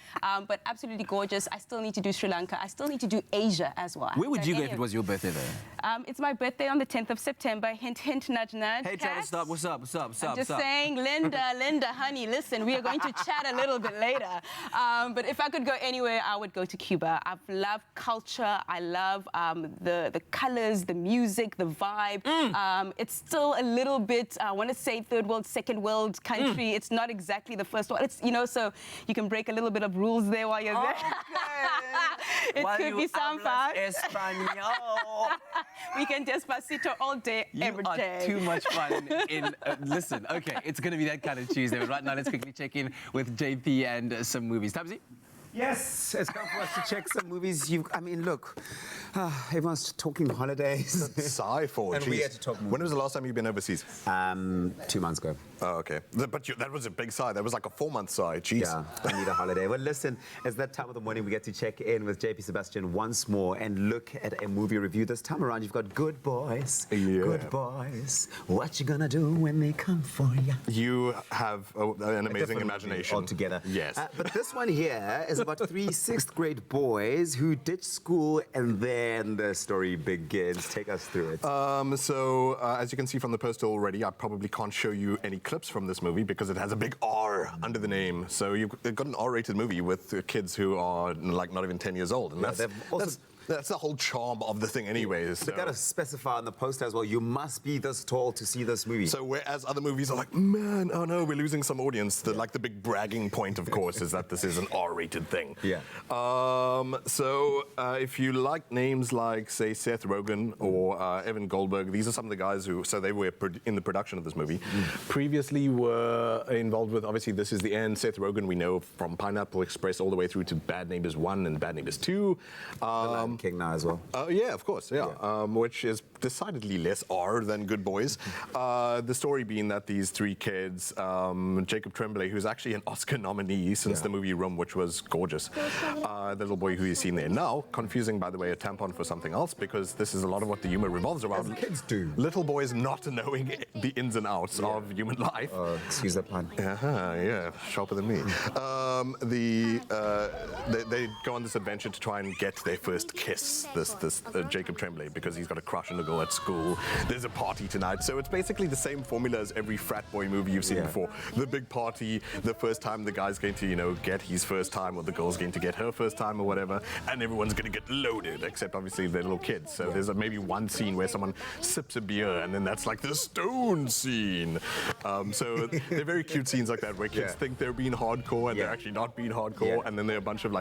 But absolutely gorgeous. I still need to do Sri Lanka. I still need to do Asia as well. Where would you go if it was your birthday though? It's my birthday on the 10th of September. Hint, hint, nudge, nudge. Hey, Travel Start, what's up? I'm just saying, Linda, honey, listen, we are going to chat a little bit later. But if I could go anywhere, I would go to Cuba. I love culture. I love the colors, the music, the vibe. It's still a little bit, I want to say third world, second world country. It's not exactly the first one. It's, so you can break a little bit of rules there while you're there. It could be some fun. We can despacito all day, every day. Too much fun. Listen, okay, it's going to be that kind of Tuesday. But right now, let's quickly check in with JP and some movies. Tabzi? Yes, it's time for us to check some movies. Look, everyone's talking holidays. Sigh for. And we had to talk movies. When was the last time you've been overseas? 2 months ago. Oh, okay. But that was a big sigh. That was like a 4-month sigh. Jeez. Yeah, I need a holiday. Well, listen, it's that time of the morning we get to check in with JP Sebastian once more and look at a movie review. This time around, you've got Good Boys. Yeah. Good Boys. What you gonna do when they come for you? You have an amazing imagination. Altogether. Yes. But this one here is about 3 6th-grade boys who ditch school, and then the story begins. Take us through it. As you can see from the poster already, I probably can't show you any clips from this movie because it has a big R under the name. So you've got an R-rated movie with kids who are like not even 10 years old, and that's the whole charm of the thing anyways. They've got to specify on the poster as well, you must be this tall to see this movie. So whereas other movies are like, man, oh no, we're losing some audience, the big bragging point, of course, is that this is an R-rated thing. Yeah. If you like names like, say, Seth Rogen or Evan Goldberg, these are some of the guys who, so they were in the production of this movie. Previously were involved with, obviously, This Is the End. Seth Rogen, we know from Pineapple Express all the way through to Bad Neighbors 1 and Bad Neighbors 2. King now as well. Yeah, of course, yeah. Which is decidedly less R than Good Boys. The story being that these 3 kids, Jacob Tremblay, who's actually an Oscar nominee since the movie Room, which was gorgeous. The little boy who you've seen there now, confusing, by the way, a tampon for something else, because this is a lot of what the humor revolves around. As kids do. Little boys not knowing the ins and outs of human life. Excuse the pun. Yeah, sharper than me. They go on this adventure to try and get their first kiss, this Jacob Tremblay, because he's got a crush on a girl at school. There's a party tonight. So it's basically the same formula as every frat boy movie you've seen before. The big party, the first time the guy's going to, get his first time, or the girl's going to get her first time or whatever, and everyone's going to get loaded, except obviously they're little kids. So there's maybe one scene where someone sips a beer, and then that's like the Stone scene. So they're very cute scenes like that, where kids think they're being hardcore, and they're actually not being hardcore, and then there are a bunch of,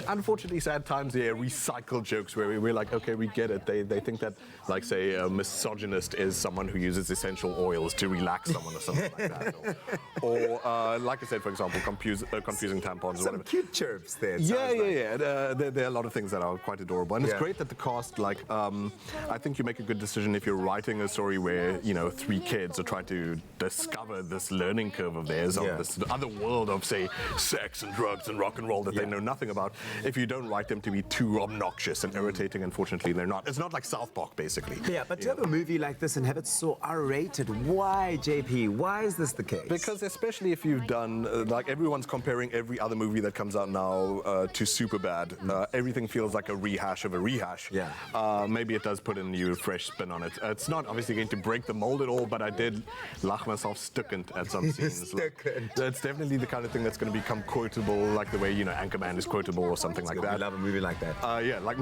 unfortunately sad times, recycled jokes where we're like, okay, we get it. They think that, say, a misogynist is someone who uses essential oils to relax someone or something like that. Or like I said, for example, confusing tampons. Some cute chirps there. There are a lot of things that are quite adorable. And it's great that the cast, I think you make a good decision if you're writing a story where, 3 kids are trying to discover this learning curve of theirs, of this other world of, say, sex and drugs and rock and roll that they know nothing about. If you don't write them to be too obnoxious and irritating, unfortunately, they're not. It's not like South Park, basically. Yeah, but to have a movie like this and have it so R-rated, why, JP? Why is this the case? Because especially if you've done, everyone's comparing every other movie that comes out now to Superbad. Everything feels like a rehash of a rehash. Yeah. Maybe it does put a new, fresh spin on it. It's not obviously going to break the mold at all, but I did laugh myself stuckent at some scenes. It's definitely the kind of thing that's going to become quotable, like the way, Anchorman is quotable or something like that. I love a movie like that.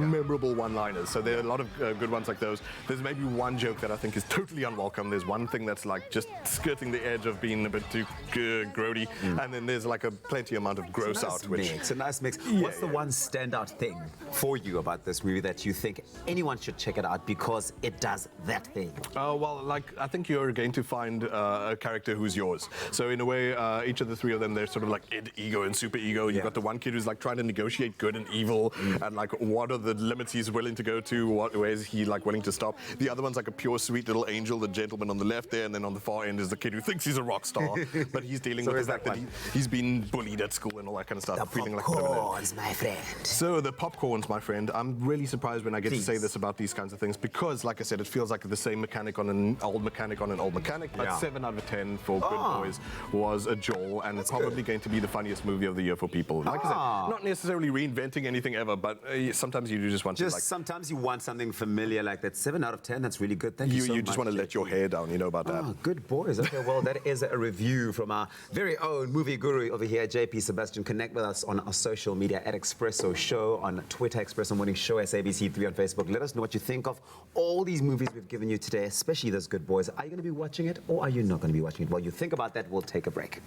Memorable one-liners. So there are a lot of good ones like those. There's maybe one joke that I think is totally unwelcome. There's one thing that's just skirting the edge of being a bit too grody, and then there's a plenty amount of gross out. It's a nice mix. What's the one standout thing for you about this movie that you think anyone should check it out because it does that thing? I think you're going to find a character who's yours. So in a way, each of the 3 of them, they're sort of like id, ego, and super ego. You've got the one kid who's trying to negotiate good and evil, and what are the limits he's willing to go to, where is he willing to stop. The other one's a pure sweet little angel, the gentleman on the left there, and then on the far end is the kid who thinks he's a rock star, but he's dealing with the fact that he's been bullied at school and all that kind of stuff. The popcorns, my friend. So the popcorns, my friend, I'm really surprised when I get to say this about these kinds of things, because like I said, it feels like the same mechanic on an old mechanic on an old mechanic, but 7 out of 10 for Good Boys was a jolt, and it's probably going to be the funniest movie of the year for people. Like I said, not necessarily reinventing anything ever, but sometimes you do just want to sometimes you want something familiar like that. 7 out of 10, that's really good. Thank you so much. You just want to let your hair down, about that. Good boys. Okay, well, that is a review from our very own movie guru over here, JP Sebastian. Connect with us on our social media at Expresso Show on Twitter, Expresso Morning Show, SABC3 on Facebook. Let us know what you think of all these movies we've given you today, especially this Good Boys. Are you going to be watching it or are you not going to be watching it? While you think about that, we'll take a break.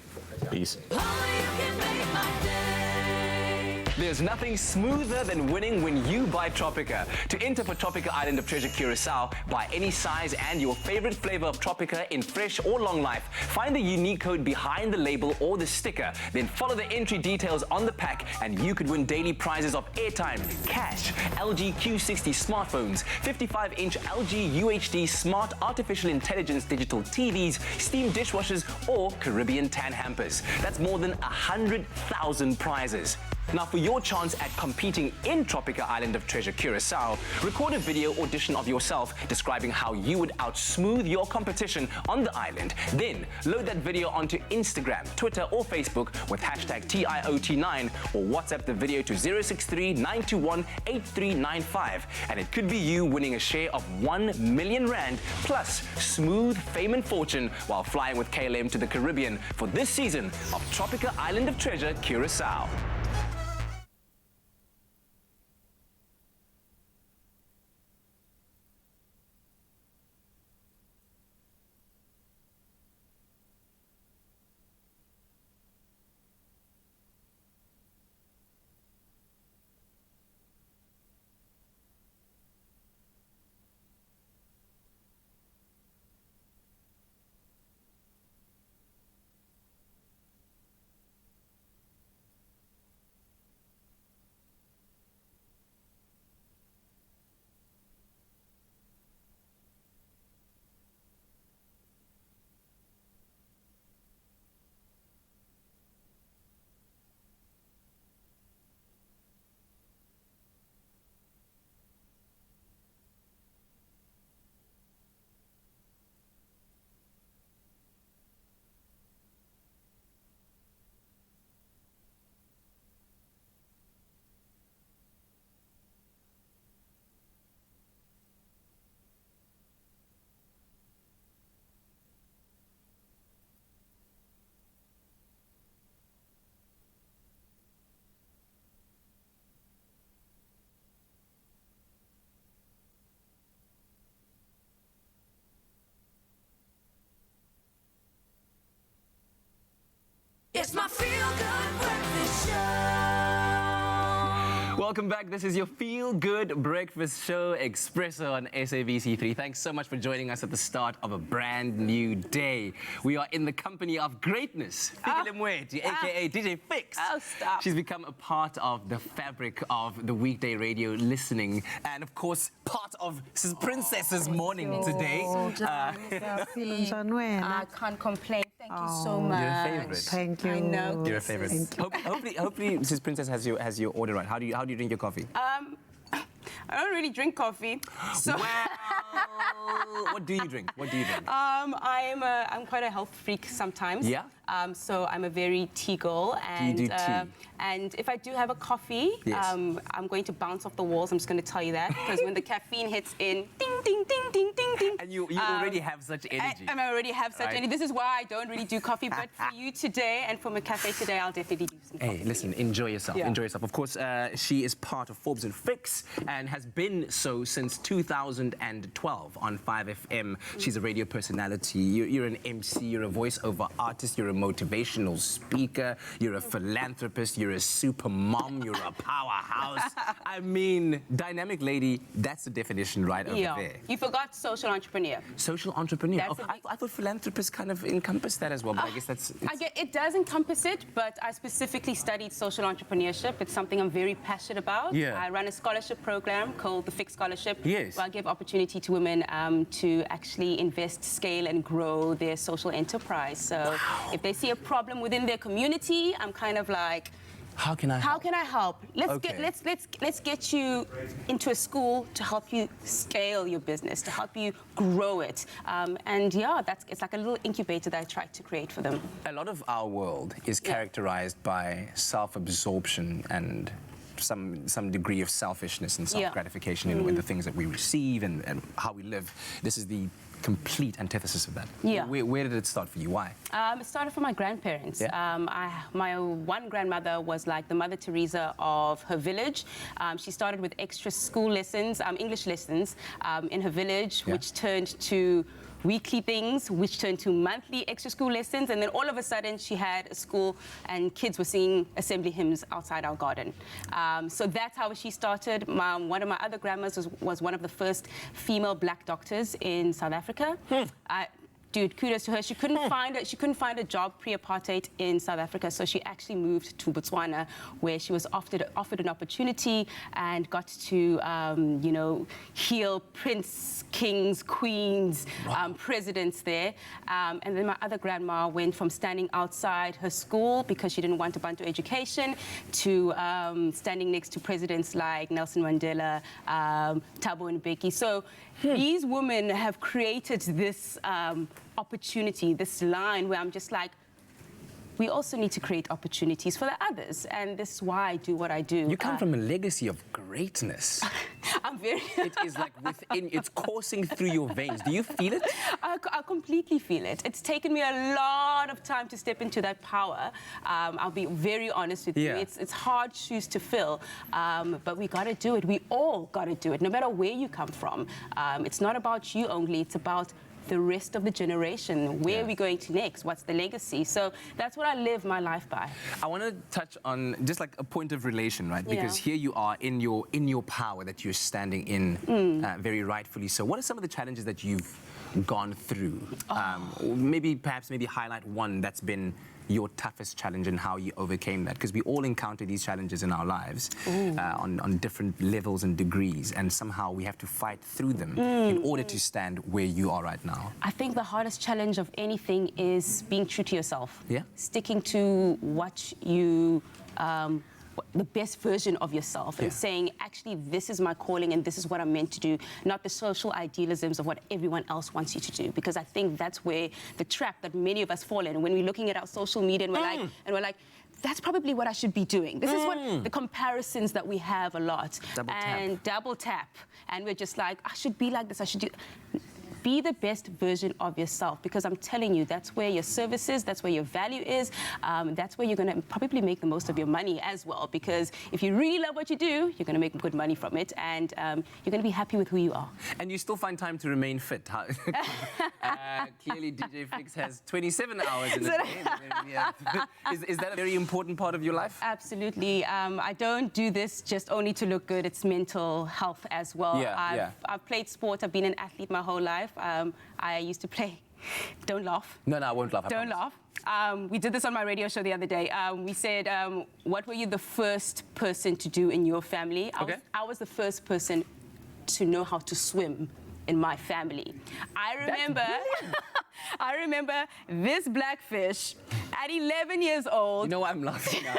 Peace. There's nothing smoother than winning when you buy Tropica. To enter for Tropica Island of Treasure Curacao, buy any size and your favorite flavor of Tropica in fresh or long life. Find the unique code behind the label or the sticker, then follow the entry details on the pack and you could win daily prizes of airtime, cash, LG Q60 smartphones, 55-inch LG UHD smart artificial intelligence digital TVs, steam dishwashers or Caribbean tan hampers. That's more than 100,000 prizes. Now, for your chance at competing in Tropica Island of Treasure Curacao, record a video audition of yourself describing how you would outsmooth your competition on the island. Then, load that video onto Instagram, Twitter or Facebook with hashtag TIOT9 or WhatsApp the video to 063-921-8395. And it could be you winning a share of 1 million rand plus smooth fame and fortune while flying with KLM to the Caribbean for this season of Tropica Island of Treasure Curacao. It's my feel-good breakfast show. Welcome back. This is your feel-good breakfast show, Expresso on SABC3. Thanks so much for joining us at the start of a brand new day. We are in the company of greatness. Fikile Mweti, a.k.a. DJ Fix. Oh, stop. She's become a part of the fabric of the weekday radio listening and, of course, part of Princess's morning today. I can't complain. Thank you so much. You're a favorite. Thank you. I know. You're a favorite. Hopefully, Mrs. Princess has your order right. How do you drink your coffee? I don't really drink coffee. So what do you drink? What do you drink? I'm quite a health freak sometimes. Yeah. So I'm a very tea girl, and do you do tea? And if I do have a coffee, Yes. I'm going to bounce off the walls. I'm just going to tell you that because when the caffeine hits in, ding ding ding ding ding ding. And you already have such energy. I already have such Right. energy. This is why I don't really do coffee. But for you today and for my cafe today, I'll definitely do some coffee. Hey, listen, enjoy yourself. Yeah. Enjoy yourself. Of course, she is part of Forbes and Fix and has been so since 2012 on 5FM. She's a radio personality. You're an MC. You're a voiceover artist. You're a motivational speaker. You're a philanthropist. You're a super mom. You're a powerhouse. I mean, dynamic lady. That's the definition right over there. You forgot social entrepreneur. Social entrepreneur. That's Oh, I thought philanthropist kind of encompassed that as well, but I guess that's. It does encompass it, but I specifically studied social entrepreneurship. It's something I'm very passionate about. Yeah. I run a scholarship program called the Fix Scholarship. Yes. Where I give opportunity to women to actually invest, scale, and grow their social enterprise. So if they see a problem within their community, I'm kind of like, how can I help? How can I help? Let's get you into a school to help you scale your business, to help you grow it. And yeah, it's like a little incubator that I try to create for them. A lot of our world is characterized by self-absorption and some degree of selfishness and self-gratification in the things that we receive and how we live. This is the complete antithesis of that. Yeah. Where did it start for you? Why? It started from my grandparents. Yeah. My one grandmother was like the Mother Teresa of her village. She started with extra school lessons, English lessons in her village, which turned to weekly things, which turned to monthly extra school lessons, and then all of a sudden she had a school and kids were singing assembly hymns outside our garden. So that's how she started. One of my other grandmas was one of the first female black doctors in South Africa. Dude, kudos to her. She couldn't find a job pre-apartheid in South Africa, so she actually moved to Botswana, where she was offered an opportunity and got to, you know, heal prince, kings, queens, presidents there. And then my other grandma went from standing outside her school because she didn't want a Bantu education to standing next to presidents like Nelson Mandela, Thabo Mbeki. So these women have created this opportunity, this line where I'm just like, we also need to create opportunities for the others, and this is why I do what I do. You come from a legacy of greatness. I'm very... It is like within, it's coursing through your veins. Do you feel it? I completely feel it. It's taken me a lot of time to step into that power. I'll be very honest with you. It's hard shoes to fill, but we got to do it. We all got to do it, no matter where you come from. It's not about you only, it's about the rest of the generation. Where are we going to next? What's the legacy? So that's what I live my life by. I want to touch on just like a point of relation, right? Because here you are in your power that you're standing in, very rightfully so. What are some of the challenges that you've gone through? Perhaps highlight one that's been your toughest challenge and how you overcame that, because we all encounter these challenges in our lives on different levels and degrees, and somehow we have to fight through them in order to stand where you are right now. I think the hardest challenge of anything is being true to yourself. Sticking to what you the best version of yourself and saying, actually, this is my calling and this is what I'm meant to do, not the social idealisms of what everyone else wants you to do. Because I think that's where the trap that many of us fall in. When we're looking at our social media and we're like, that's probably what I should be doing. This is what the comparisons that we have a lot. Double tap. And we're just like, I should be like this, I should do... Be the best version of yourself, because I'm telling you, that's where your service is, that's where your value is, that's where you're going to probably make the most of your money as well, because if you really love what you do, you're going to make good money from it, and you're going to be happy with who you are. And you still find time to remain fit, huh? Clearly, DJ Fix has 27 hours in a day. Is that a very important part of your life? Absolutely. I don't do this just only to look good. It's mental health as well. I've played sport. I've been an athlete my whole life. I used to play. Don't laugh. No, I won't laugh. Don't laugh. We did this on my radio show the other day. We said, what were you the first person to do in your family? I was the first person to know how to swim in my family. I remember this blackfish at 11 years old. You know why I'm laughing now?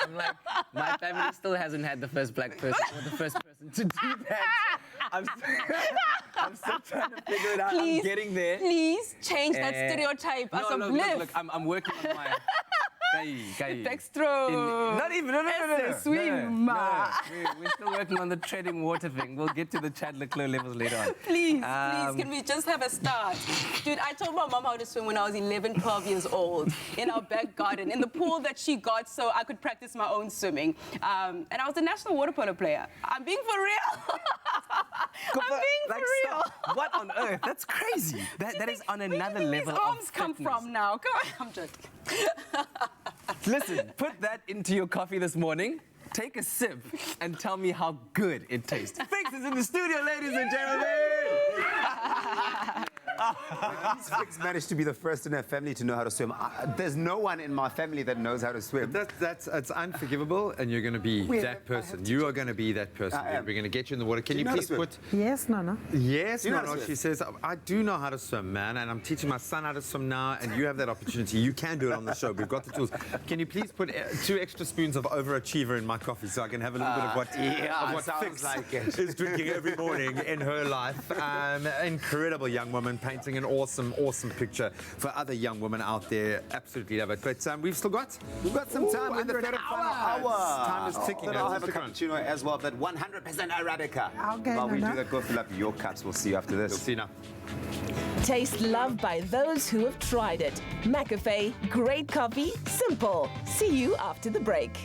I'm like, my family still hasn't had the first black person or the first person to do that. I'm still trying to figure it out. Please, I'm getting there. Please change that stereotype. Look, I'm working on my... Dextro. Not even. No. Swim. We're still working on the treading water thing. We'll get to the Chad Leclerc levels later on. Please, can we just have a start? Dude, I taught my mom how to swim when I was 11, 12 years old in our back garden, in the pool that she got so I could practice my own swimming. And I was a national water polo player. I'm being for real. I'm being for real. Stop. What on earth? That's crazy. That is on another level of Where do these arms come from now? Come on, I'm joking. Listen, put that into your coffee this morning, take a sip, and tell me how good it tastes. Fix is in the studio, ladies and gentlemen! Fix managed to be the first in her family to know how to swim. There's no one in my family that knows how to swim. It's unforgivable, and you're going to be that person. You are going to be that person. We're going to get you in the water. Can you please put... Yes, Nana. Yes, Nana. She says, I do know how to swim, man, and I'm teaching my son how to swim now, and you have that opportunity. You can do it on the show. We've got the tools. Can you please put 2 extra spoons of overachiever in my coffee so I can have a little bit of what Fix is drinking every morning in her life? Incredible young woman, painting an awesome picture for other young women out there. Absolutely love it. But we've some time in the third and final hour. Time is ticking. I'll have a cappuccino as well, but 100% Arabica. Okay, While we do that, go fill up your cups. We'll see you after this. We'll see you now. Taste loved by those who have tried it. McAfee, great coffee, simple. See you after the break.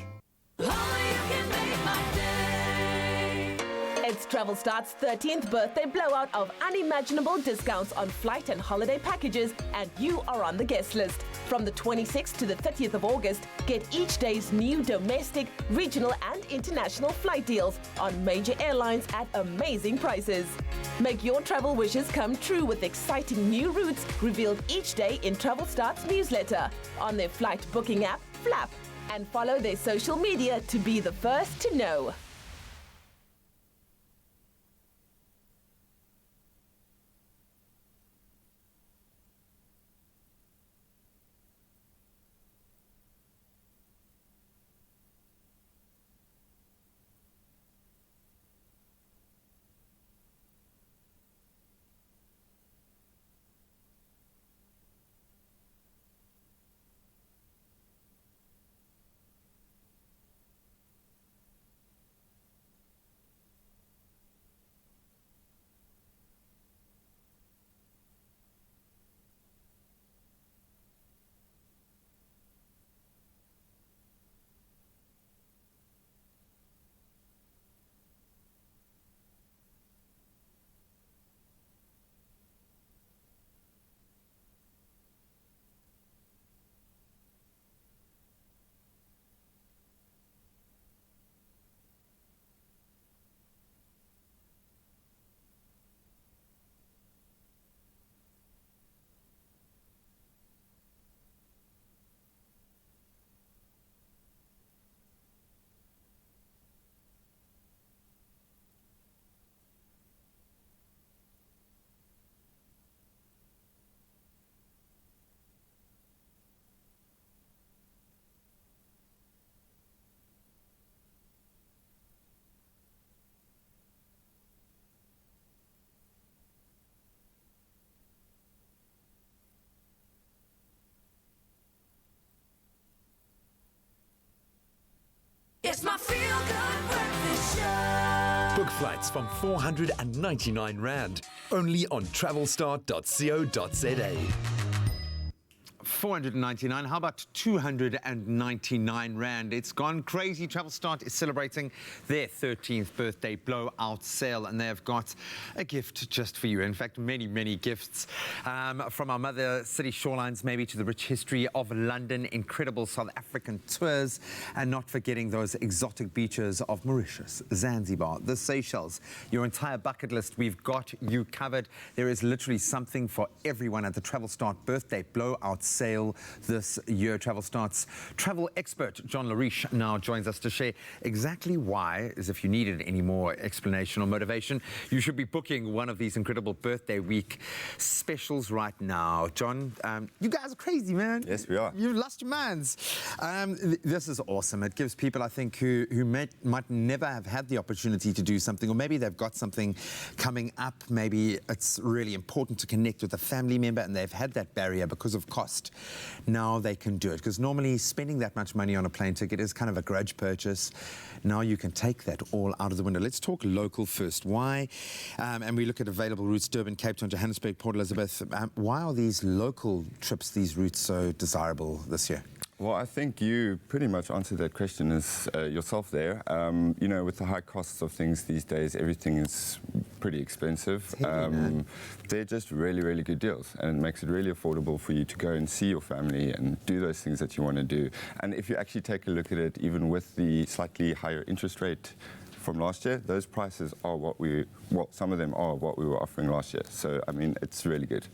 It's Travel Start's 13th birthday blowout of unimaginable discounts on flight and holiday packages, and you are on the guest list. From the 26th to the 30th of August, get each day's new domestic, regional and international flight deals on major airlines at amazing prices. Make your travel wishes come true with exciting new routes revealed each day in Travel Start's newsletter, on their flight booking app, Flap, and follow their social media to be the first to know. It's my feel-good breakfast show. Book flights from 499 Rand, only on travelstar.co.za. 499. How about 299 Rand? It's gone crazy. Travel Start is celebrating their 13th birthday blowout sale, and they have got a gift just for you. In fact, many gifts from our mother city shorelines, maybe to the rich history of London, incredible South African tours, and not forgetting those exotic beaches of Mauritius, Zanzibar, the Seychelles. Your entire bucket list, we've got you covered. There is literally something for everyone at the Travel Start birthday blowout sale this year. Travel Start's travel expert John Lariche now joins us to share exactly why, as if you needed any more explanation or motivation, you should be booking one of these incredible birthday week specials right now. John, you guys are crazy, man. Yes, we are. You've lost your minds. This is awesome. It gives people, I think, who might never have had the opportunity to do something, or maybe they've got something coming up. Maybe it's really important to connect with a family member and they've had that barrier because of cost. Now they can do it, because normally spending that much money on a plane ticket is kind of a grudge purchase. Now you can take that all out of the window. Let's talk local first. Why? And we look at available routes: Durban, Cape Town, Johannesburg, Port Elizabeth. Why are these local trips, these routes, so desirable this year? Well, I think you pretty much answered that question as yourself there. You know, with the high costs of things these days, everything is pretty expensive. They're just really good deals, and it makes it really affordable for you to go and see your family and do those things that you want to do. And if you actually take a look at it, even with the slightly higher interest rate from last year, those prices are some of them are what we were offering last year. So, I mean, it's really good.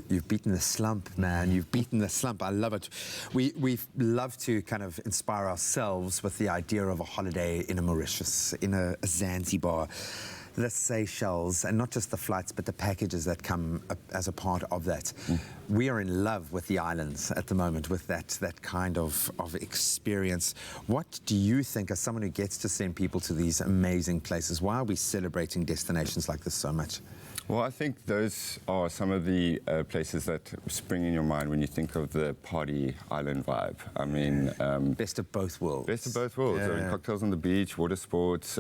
You've beaten the slump, man. You've beaten the slump. I love it. We love to kind of inspire ourselves with the idea of a holiday in a Mauritius, in a Zanzibar, the Seychelles, and not just the flights, but the packages that come as a part of that. We are in love with the islands at the moment, with that kind of experience. What do you think, as someone who gets to send people to these amazing places, why are we celebrating destinations like this so much? Well, I think those are some of the places that spring in your mind when you think of the party island vibe. I mean... best of both worlds. Best of both worlds. I mean, cocktails on the beach, water sports,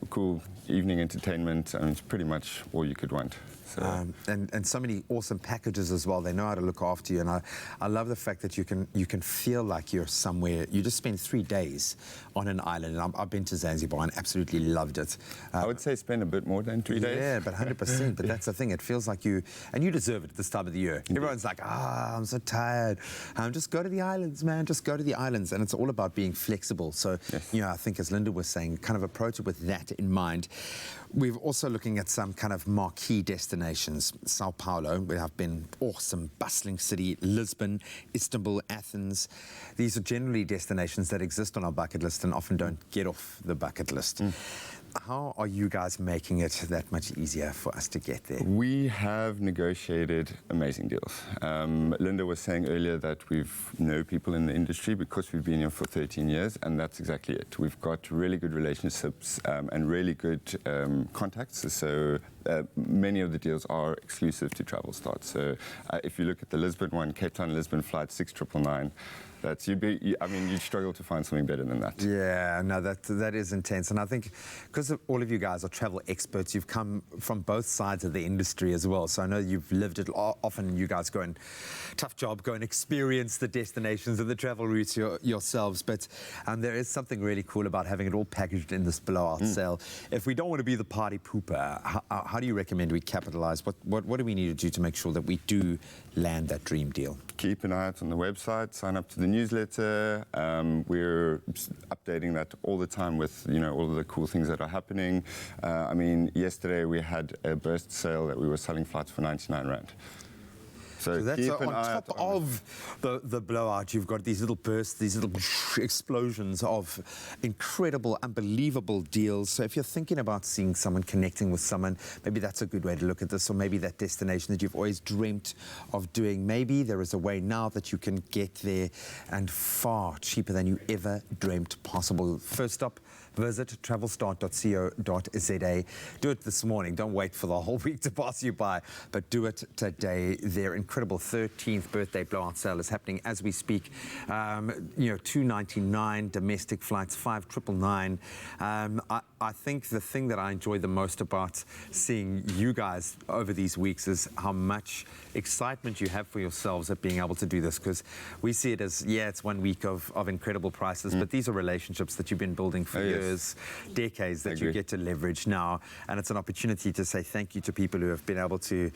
cool evening entertainment. I mean, it's pretty much all you could want. So. And so many awesome packages as well. They know how to look after you, and I love the fact that you can feel like you're somewhere. You just spend 3 days on an island, and I've been to Zanzibar and absolutely loved it. I would say spend a bit more than 3 days. Yeah, but 100%. But that's the thing. It feels like you deserve it at this time of the year. Everyone's like, I'm so tired. Just go to the islands, man. Just go to the islands, and it's all about being flexible. So, I think as Linda was saying, kind of approach it with that in mind. We're also looking at some kind of marquee destinations. Sao Paulo, we have been awesome, bustling city. Lisbon, Istanbul, Athens. These are generally destinations that exist on our bucket list and often don't get off the bucket list. How are you guys making it that much easier for us to get there? We have negotiated amazing deals. Linda was saying earlier that we've know people in the industry because we've been here for 13 years, and that's exactly it. We've got really good relationships and really good contacts. So many of the deals are exclusive to Travel Start. So if you look at the Lisbon one, Cape Town Lisbon flight 6999. You'd struggle to find something better than that. Yeah, no, that is intense. And I think because all of you guys are travel experts, you've come from both sides of the industry as well. So I know you've lived it. Often you guys go and, tough job, go and experience the destinations and the travel routes yourselves. But there is something really cool about having it all packaged in this blowout sale. If we don't want to be the party pooper, how do you recommend we capitalize? What do we need to do to make sure that we do land that dream deal? Keep an eye out on the website, sign up to the newsletter. We're updating that all the time with all of the cool things that are happening. Yesterday we had a burst sale that we were selling flights for 99 Rand. So that's on top of the blowout. You've got these little bursts, these little explosions of incredible, unbelievable deals. So if you're thinking about seeing someone, connecting with someone, maybe that's a good way to look at this, or maybe that destination that you've always dreamt of doing. Maybe there is a way now that you can get there and far cheaper than you ever dreamt possible. First stop, visit travelstart.co.za. Do it this morning. Don't wait for the whole week to pass you by, but do it today. Their incredible 13th birthday blowout sale is happening as we speak. $299 domestic flights, $5,999. I think the thing that I enjoy the most about seeing you guys over these weeks is how much excitement you have for yourselves at being able to do this, because we see it as, it's 1 week of incredible prices, but these are relationships that you've been building for years, decades, that you get to leverage now, and it's an opportunity to say thank you to people who have been able to,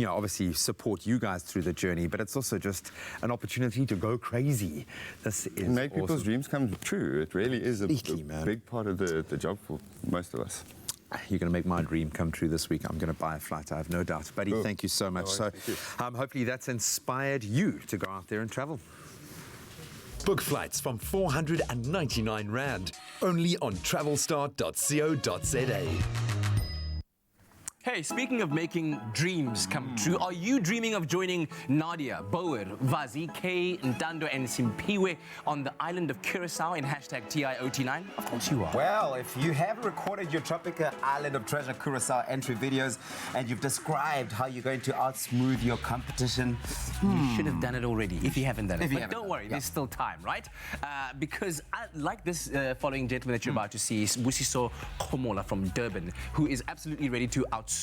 obviously support you guys through the journey, but it's also just an opportunity to go crazy. This is make people's dreams come true. It really is a big part of the job for most of us. You're going to make my dream come true this week. I'm going to buy a flight, I have no doubt. Buddy, thank you so much. Hopefully that's inspired you to go out there and travel. Book flights from 499 Rand, only on travelstart.co.za. Hey, speaking of making dreams come true, are you dreaming of joining Nadia, Boer, Vazi, Kay, Ndando, and Simpiwe on the island of Curacao in #TIOT9? Of course you are. Well, if you have recorded your tropical island of treasure Curacao entry videos and you've described how you're going to outsmooth your competition, you should have done it already if you haven't done it. But don't worry, there's still time, right? Because like this following gentleman that you're about to see, Busiso Komola from Durban, who is absolutely ready to outsmooth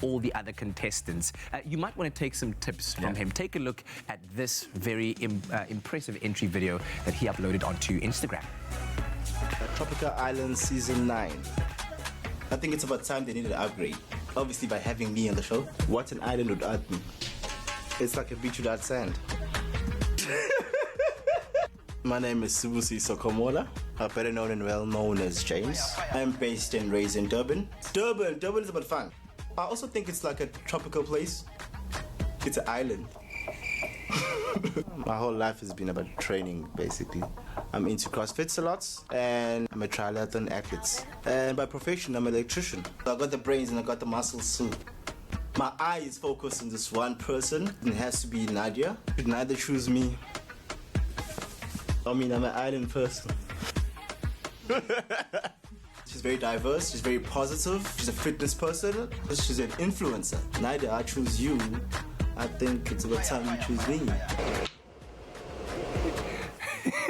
all the other contestants. You might want to take some tips from him. Take a look at this very impressive entry video that he uploaded onto Instagram. Tropical Island Season 9. I think it's about time they need an upgrade. Obviously by having me on the show. What an island without me. It's like a beach without sand. My name is Subusi Sokomola, better known and well known as James. I'm based and raised in Durban. Durban is about fun. I also think it's like a tropical place. It's an island. My whole life has been about training, basically. I'm into CrossFit a lot, and I'm a triathlon athlete. And by profession, I'm an electrician. I got the brains and I got the muscles too. My eye is focused on this one person. It has to be Nadia. You can either choose me. I'm an island person. She's very diverse, she's very positive, she's a fitness person, she's an influencer. Neither I choose you, I think it's about time you choose me.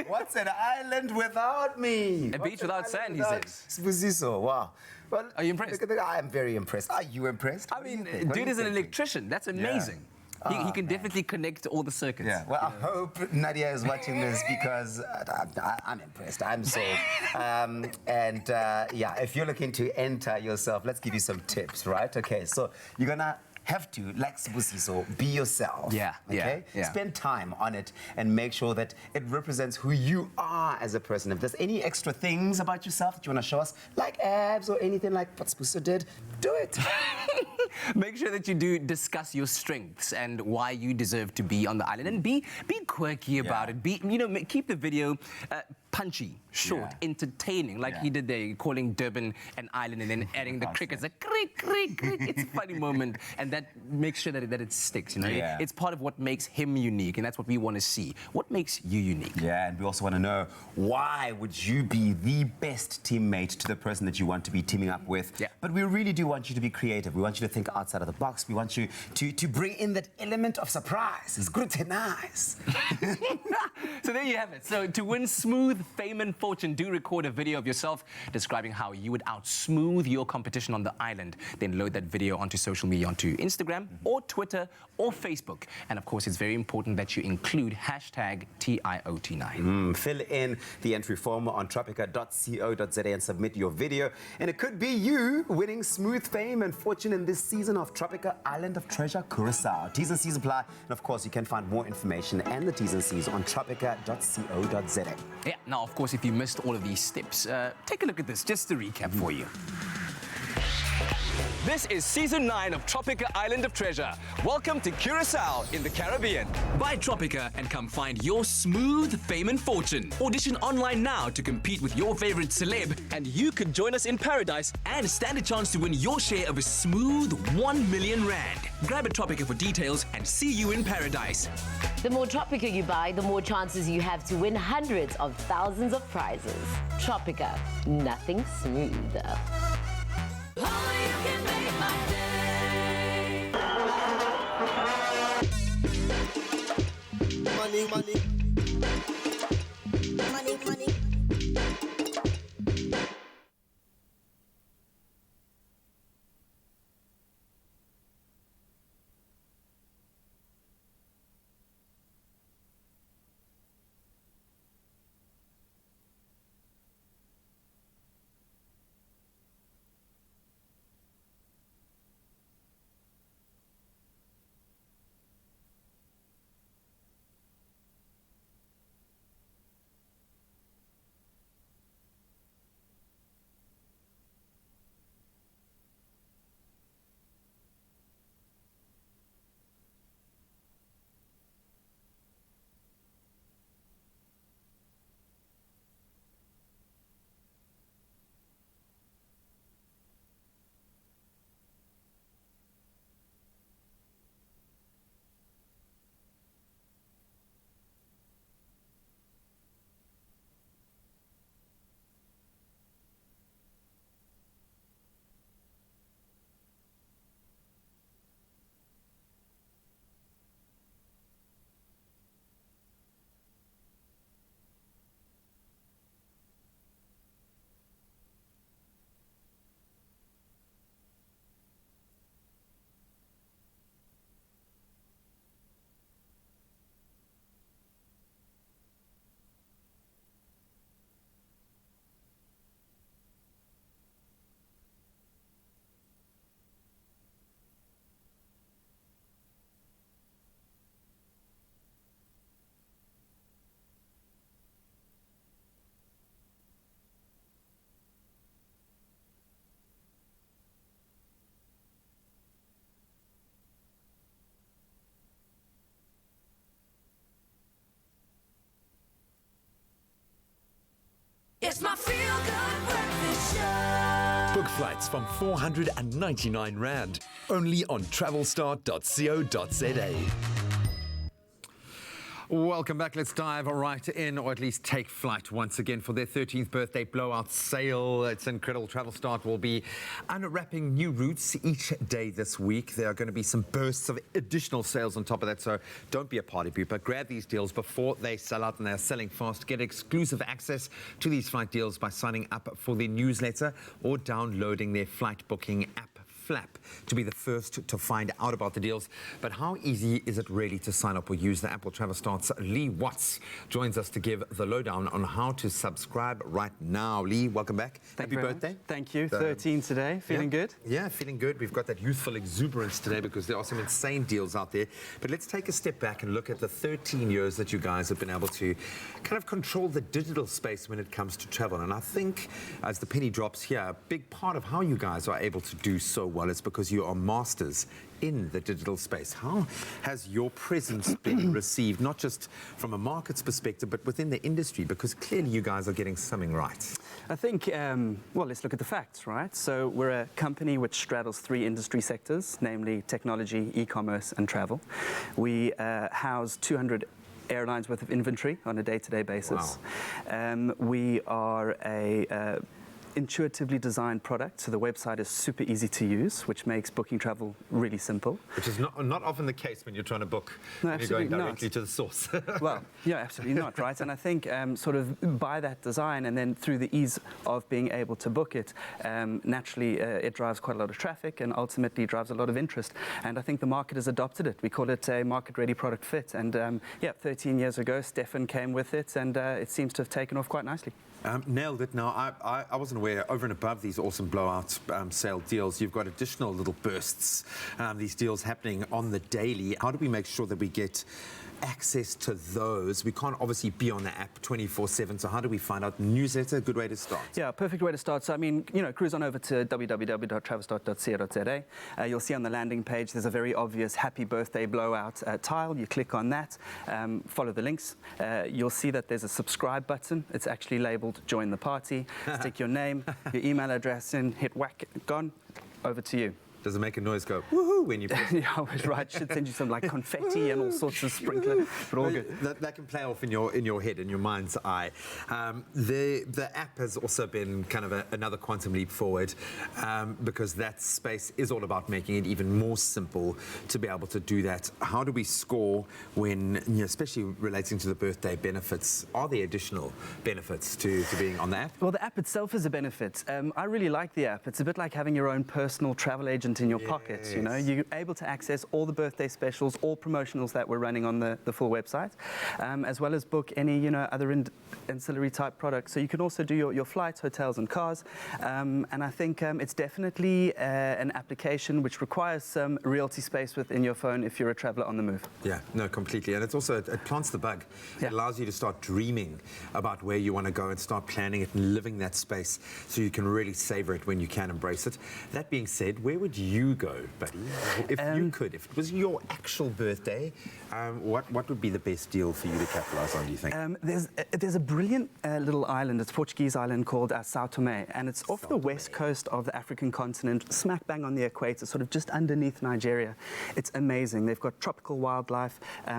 What's an island without me? A beach without sand, he says. Spuziso, wow. Well, are you impressed? I am very impressed. Are you impressed? I mean, dude is an electrician. That's amazing. Yeah. He can definitely connect all the circuits. Yeah, well, I hope Nadia is watching this because I'm impressed. I'm sold. Yeah, if you're looking to enter yourself, let's give you some tips, right? Okay, so you're going to have to, like Sibusiso, be yourself. Yeah, okay? yeah. Spend time on it and make sure that it represents who you are as a person. If there's any extra things about yourself that you want to show us, like abs or anything like what Sibusiso did, do it. Make sure that you do discuss your strengths and why you deserve to be on the island, and be quirky about it. Keep the video punchy, short, entertaining, like he did there, calling Durban an island and then adding the crickets, like crick, crick, crick. It's a funny moment, and that makes sure that it sticks, you know? Yeah. It's part of what makes him unique, and that's what we want to see. What makes you unique? Yeah, and we also want to know, why would you be the best teammate to the person that you want to be teaming up with? Yeah. But we really do want you to be creative. We want you to think outside of the box. We want you to bring in that element of surprise. It's good to nice. So there you have it. So to win smooth fame and fortune, do record a video of yourself describing how you would out-smooth your competition on the island. Then load that video onto social media, onto Instagram or Twitter or Facebook. And of course, it's very important that you include hashtag TIOT9. Fill in the entry form on tropica.co.za and submit your video. And it could be you winning smooth fame and fortune in this season of Tropica Island of Treasure, Curaçao. T's and C's apply. And of course, you can find more information and the T's and C's on tropica.co.za. Yeah, now, of course, if you missed all of these steps, take a look at this, just to recap for you. This is Season 9 of Tropica Island of Treasure. Welcome to Curaçao in the Caribbean. Buy Tropica and come find your smooth fame and fortune. Audition online now to compete with your favorite celeb, and you could join us in paradise and stand a chance to win your share of a smooth 1 million rand. Grab a Tropica for details and see you in paradise. The more Tropica you buy, the more chances you have to win hundreds of thousands of prizes. Tropica, nothing smoother. Money, money. Money, money. It's my feel-good breakfast show. Book flights from 499 Rand, only on travelstar.co.za. Welcome back. Let's dive right in, or at least take flight once again for their 13th birthday blowout sale. It's incredible. Travel Start will be unwrapping new routes each day this week. There are going to be some bursts of additional sales on top of that, so don't be a party pooper. Grab these deals before they sell out, and they're selling fast. Get exclusive access to these flight deals by signing up for their newsletter or downloading their flight booking app, Flap, to be the first to find out about the deals. But how easy is it really to sign up or use the app? Well, Travel Start's Lee Watts joins us to give the lowdown on how to subscribe right now. Lee, welcome back. Happy birthday. Thank you. 13 today. Feeling good? Yeah, feeling good. We've got that youthful exuberance today because there are some insane deals out there. But let's take a step back and look at the 13 years that you guys have been able to kind of control the digital space when it comes to travel. And I think, as the penny drops here, a big part of how you guys are able to do so well is because you are masters in the digital space. How has your presence been received, not just from a market's perspective, but within the industry? Because clearly you guys are getting something right. I think, well, let's look at the facts, right? So we're a company which straddles 3 industry sectors, namely technology, e-commerce, and travel. We house 200 airlines worth of inventory on a day-to-day basis. Wow. We are a intuitively designed product, so the website is super easy to use, which makes booking travel really simple. Which is not often the case when you're trying to book, when you're going directly to the source. Well, yeah, absolutely not, right? And I think sort of by that design and then through the ease of being able to book it, naturally it drives quite a lot of traffic and ultimately drives a lot of interest. And I think the market has adopted it. We call it a market-ready product fit. And yeah, 13 years ago, Stefan came with it, and it seems to have taken off quite nicely. Nailed it. Now, I wasn't aware, over and above these awesome blowout sale deals, you've got additional little bursts, these deals happening on the daily. How do we make sure that we get access to those? We can't obviously be on the app 24/7, so how do we find out? Newsletter, good way to start. Yeah, perfect way to start. So, I mean, you know, cruise on over to www.travelstart.co.za. You'll see on the landing page there's a very obvious happy birthday blowout tile. You click on that, follow the links. You'll see that there's a subscribe button. It's actually labeled join the party. Stick your name, your email address in, hit whack, gone, over to you. Does it make a noise go woohoo when you press? Yeah, right. Should send you some like confetti and all sorts of sprinkler, but all good. That can play off in your head, in your mind's eye. The app has also been kind of another quantum leap forward because that space is all about making it even more simple to be able to do that. How do we score when, you know, especially relating to the birthday benefits? Are there additional benefits to being on the app? Well, the app itself is a benefit. I really like the app. It's a bit like having your own personal travel agent in your pocket. You know, you're able to access all the birthday specials, all promotionals that we're running on the full website, as well as book any, you know, other ancillary type products. So you can also do your flights, hotels, and cars. And I think it's definitely an application which requires some realty space within your phone if you're a traveler on the move. Yeah, no, completely. And it's also, it plants the bug. Yeah. It allows you to start dreaming about where you want to go and start planning it and living that space so you can really savor it when you can embrace it. That being said, where would you go, buddy? If you could, if it was your actual birthday, what would be the best deal for you to capitalize on, do you think? There's a brilliant little island, it's a Portuguese island called São Tomé, and it's off the west coast of the African continent, smack bang on the equator, sort of just underneath Nigeria. It's amazing. They've got tropical wildlife,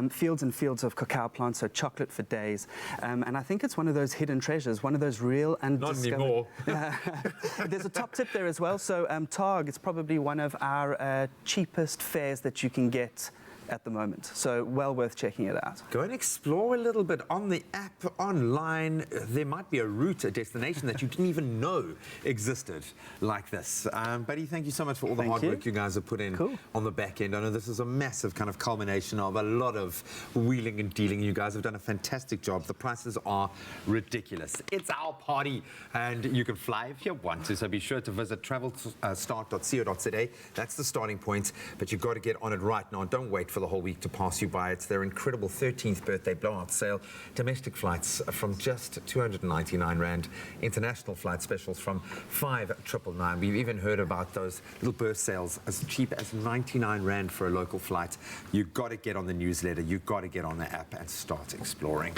fields and fields of cacao plants, so chocolate for days. And I think it's one of those hidden treasures, one of those real and not anymore. There's a top tip there as well. So Targ, it's probably one of our cheapest fares that you can get at the moment, so well worth checking it out. Go and explore a little bit on the app, online. There might be a route, a destination that you didn't even know existed like this. Buddy, thank you so much for all the hard work you guys have put in on the back end. I know this is a massive kind of culmination of a lot of wheeling and dealing. You guys have done a fantastic job. The prices are ridiculous. It's our party, and you can fly if you want to, so be sure to visit travelstart.co.za. That's the starting point, but you've got to get on it right now. Don't wait for the whole week to pass you by. It's their incredible 13th birthday blowout sale. Domestic flights from just 299 Rand. International flight specials from 5,999. We've even heard about those little burst sales as cheap as 99 Rand for a local flight. You've got to get on the newsletter. You've got to get on the app and start exploring.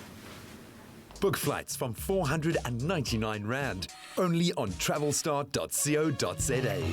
Book flights from 499 Rand. Only on travelstart.co.za.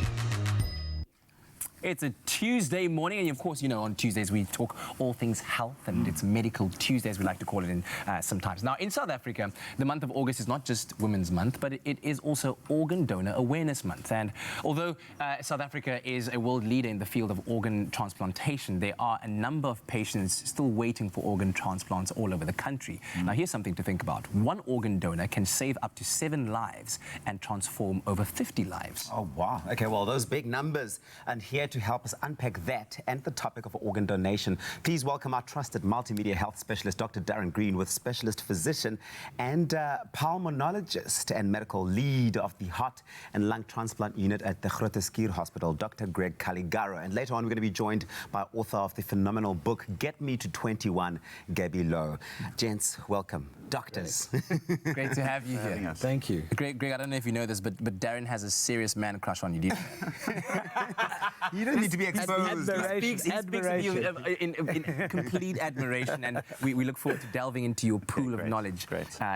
It's a Tuesday morning, and of course, you know, on Tuesdays we talk all things health, and it's Medical Tuesdays, we like to call it in sometimes. Now, in South Africa, the month of August is not just Women's Month, but it is also Organ Donor Awareness Month. And although South Africa is a world leader in the field of organ transplantation, there are a number of patients still waiting for organ transplants all over the country. Now, here's something to think about. One organ donor can save up to 7 lives and transform over 50 lives. Oh, wow. Okay, well, those big numbers. And here to help us unpack that and the topic of organ donation, please welcome our trusted multimedia health specialist, Dr. Darren Green, with specialist physician and pulmonologist and medical lead of the heart and lung transplant unit at the Groote Schuur Hospital, Dr. Greg Caligaro. And later on, we're going to be joined by author of the phenomenal book, Get Me to 21, Gabby Lowe. Gents, welcome. Doctors. Great to have you here. Thank you. Greg, I don't know if you know this, but Darren has a serious man crush on you, do you? You don't need to be exposed. He speaks of you in complete admiration, and we look forward to delving into your pool of knowledge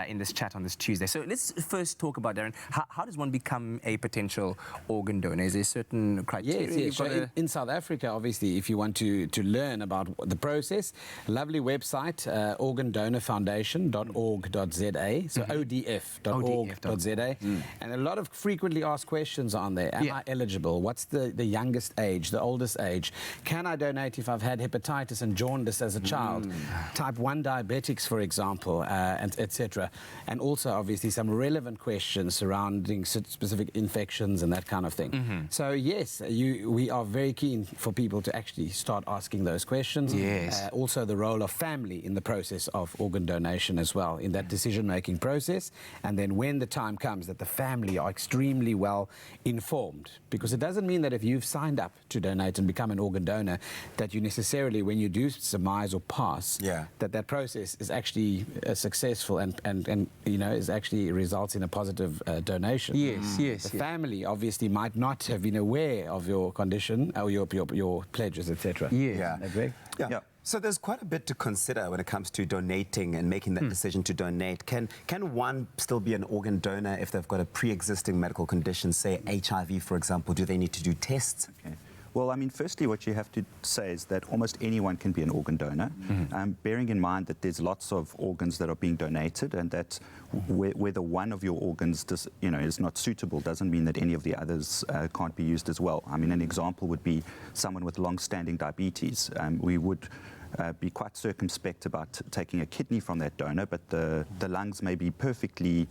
in this chat on this Tuesday. So let's first talk about, Darren, how does one become a potential organ donor? Is there certain criteria? Yes. So in South Africa, obviously, if you want to learn about the process, lovely website, organdonorfoundation.org.za, so odf.org.za, and a lot of frequently asked questions on there. Am I eligible? What's the youngest age, the oldest age? Can I donate if I've had hepatitis and jaundice as a child? Type 1 diabetics, for example, and etc. And also, obviously, some relevant questions surrounding specific infections and that kind of thing. So, yes, we are very keen for people to actually start asking those questions. Yes. Also, the role of family in the process of organ donation as well, in that decision-making process. And then when the time comes that the family are extremely well informed, because it doesn't mean that if you've signed up to donate and become an organ donor, that you necessarily, when you do surmise or pass, that process is actually successful and you know, is actually results in a positive donation. Yes. The family obviously might not have been aware of your condition or your pledges, etc. Yeah. So there's quite a bit to consider when it comes to donating and making that decision to donate. Can one still be an organ donor if they've got a pre-existing medical condition, say HIV, for example? Do they need to do tests? Okay. Well, I mean, firstly, what you have to say is that almost anyone can be an organ donor, bearing in mind that there's lots of organs that are being donated, and that whether one of your organs is not suitable doesn't mean that any of the others can't be used as well. I mean, an example would be someone with long-standing diabetes. We would be quite circumspect about taking a kidney from that donor, but the lungs may be perfectly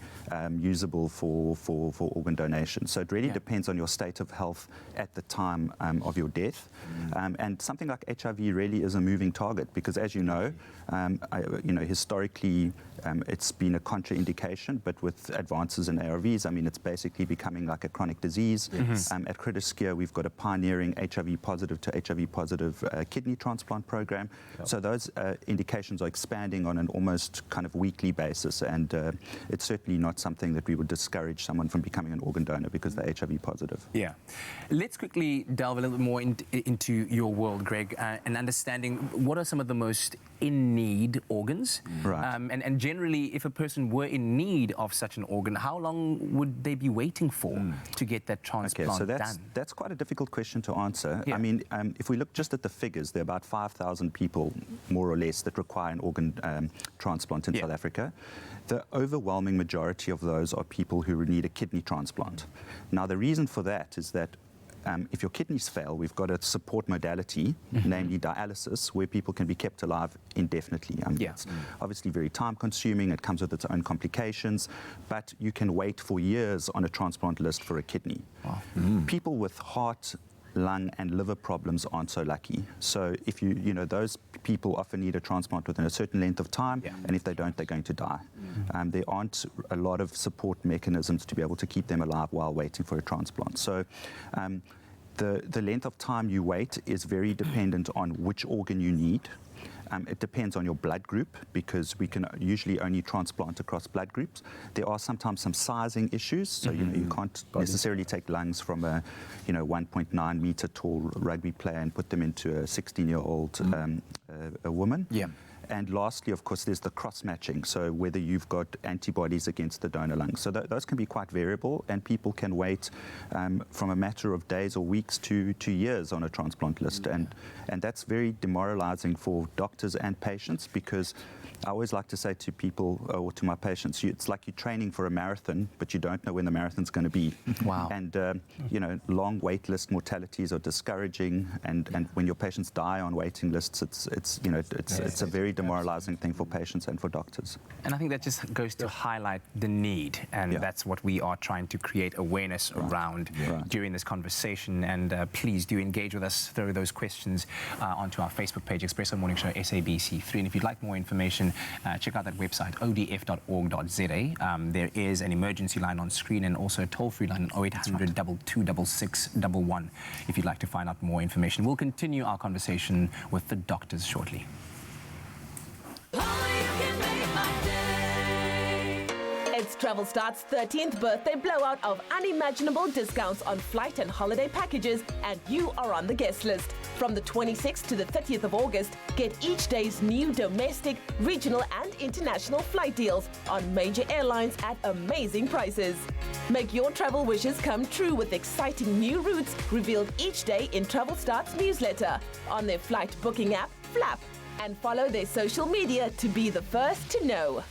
usable for organ donation. So it really depends on your state of health at the time of your death. And something like HIV really is a moving target, because as you know, historically it's been a contraindication, but with advances in ARVs, I mean, it's basically becoming like a chronic disease. At Groote Schuur, we've got a pioneering HIV positive to HIV positive kidney transplant program. So those indications are expanding on an almost kind of weekly basis, and it's certainly not something that we would discourage someone from becoming an organ donor because they're HIV positive. Yeah. Let's quickly delve a little bit more into your world, Greg, and understanding what are some of the most in-need organs. Right. And generally, if a person were in need of such an organ, how long would they be waiting for to get that transplant done? That's quite a difficult question to answer. I mean, if we look just at the figures, there are about 5,000 people, more or less, that require an organ transplant in South Africa. The overwhelming majority of those are people who need a kidney transplant. Now, the reason for that is that if your kidneys fail, we've got a support modality, namely dialysis, where people can be kept alive indefinitely. It's obviously very time-consuming. It comes with its own complications, but you can wait for years on a transplant list for a kidney. People with heart, lung and liver problems aren't so lucky. So if those people often need a transplant within a certain length of time, and if they don't, they're going to die. There aren't a lot of support mechanisms to be able to keep them alive while waiting for a transplant. So the length of time you wait is very dependent on which organ you need. It depends on your blood group, because we can usually only transplant across blood groups. There are sometimes some sizing issues, so you can't necessarily take lungs from a 1.9 meter tall rugby player and put them into a 16-year-old a woman. And lastly, of course, there's the cross-matching, so whether you've got antibodies against the donor lung. So those can be quite variable, and people can wait from a matter of days or weeks to years on a transplant list. And that's very demoralizing for doctors and patients, because I always like to say to people, or to my patients, it's like you're training for a marathon, but you don't know when the marathon's going to be. Wow. And, long wait list mortalities are discouraging, and when your patients die on waiting lists, it's a very demoralizing thing for patients and for doctors. And I think that just goes to highlight the need, and that's what we are trying to create awareness around during this conversation. And please do engage with us, throw those questions onto our Facebook page, Expresso Morning Show SABC3. And if you'd like more information, check out that website, odf.org.za. There is an emergency line on screen, and also a toll-free line on 0800 222 6611 if you'd like to find out more information. We'll continue our conversation with the doctors shortly. It's Travel Start's 13th birthday blowout of unimaginable discounts on flight and holiday packages, and you are on the guest list. From the 26th to the 30th of August, get each day's new domestic, regional and international flight deals on major airlines at amazing prices. Make your travel wishes come true with exciting new routes revealed each day in Travel Start's newsletter, on their flight booking app, Flap, and follow their social media to be the first to know.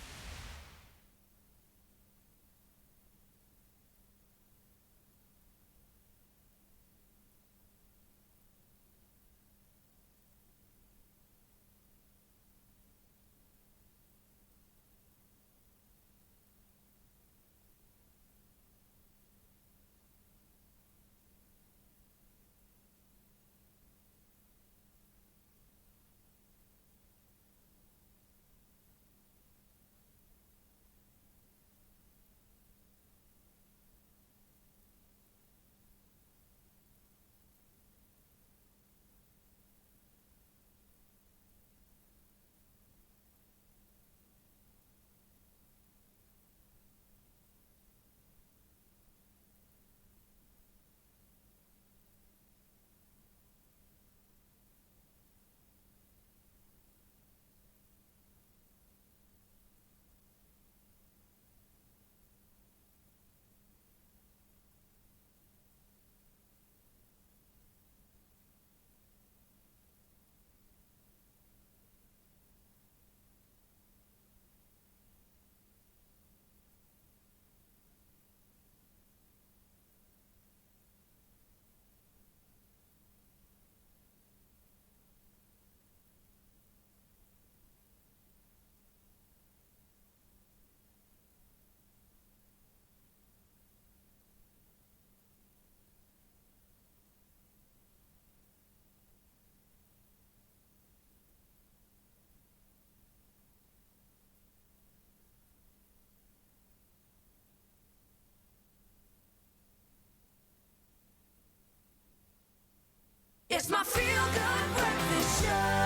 It's my feel-good breakfast show.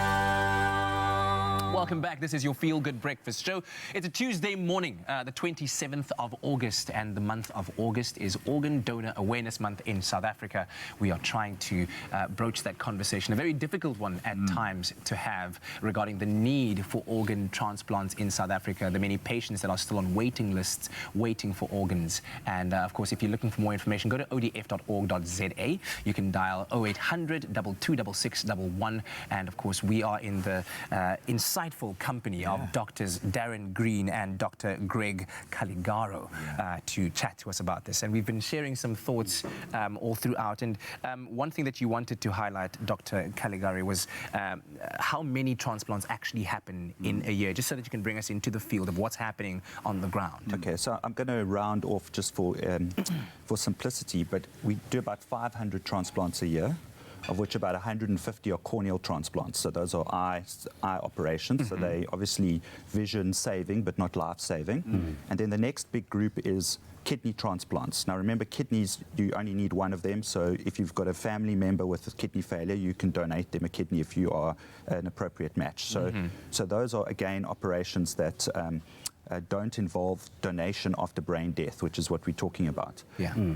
Welcome back. This is your Feel Good Breakfast Show. It's a Tuesday morning, the 27th of August, and the month of August is Organ Donor Awareness Month in South Africa. We are trying to broach that conversation, a very difficult one at times to have, regarding the need for organ transplants in South Africa, the many patients that are still on waiting lists waiting for organs. And of course, if you're looking for more information, go to odf.org.za. You can dial 0800 222 6611. And of course, we are in the insightful company of Doctors Darren Green and Dr. Greg Caligaro to chat to us about this. And we've been sharing some thoughts all throughout. And one thing that you wanted to highlight, Dr. Caligaro, was how many transplants actually happen in a year, just so that you can bring us into the field of what's happening on the ground. Okay, so I'm going to round off just for simplicity, but we do about 500 transplants a year, of which about 150 are corneal transplants. So those are eye operations. So they obviously vision saving, but not life saving. And then the next big group is kidney transplants. Now remember, kidneys, you only need one of them. So if you've got a family member with kidney failure, you can donate them a kidney if you are an appropriate match. So, so those are, again, operations that don't involve donation after brain death, which is what we're talking about.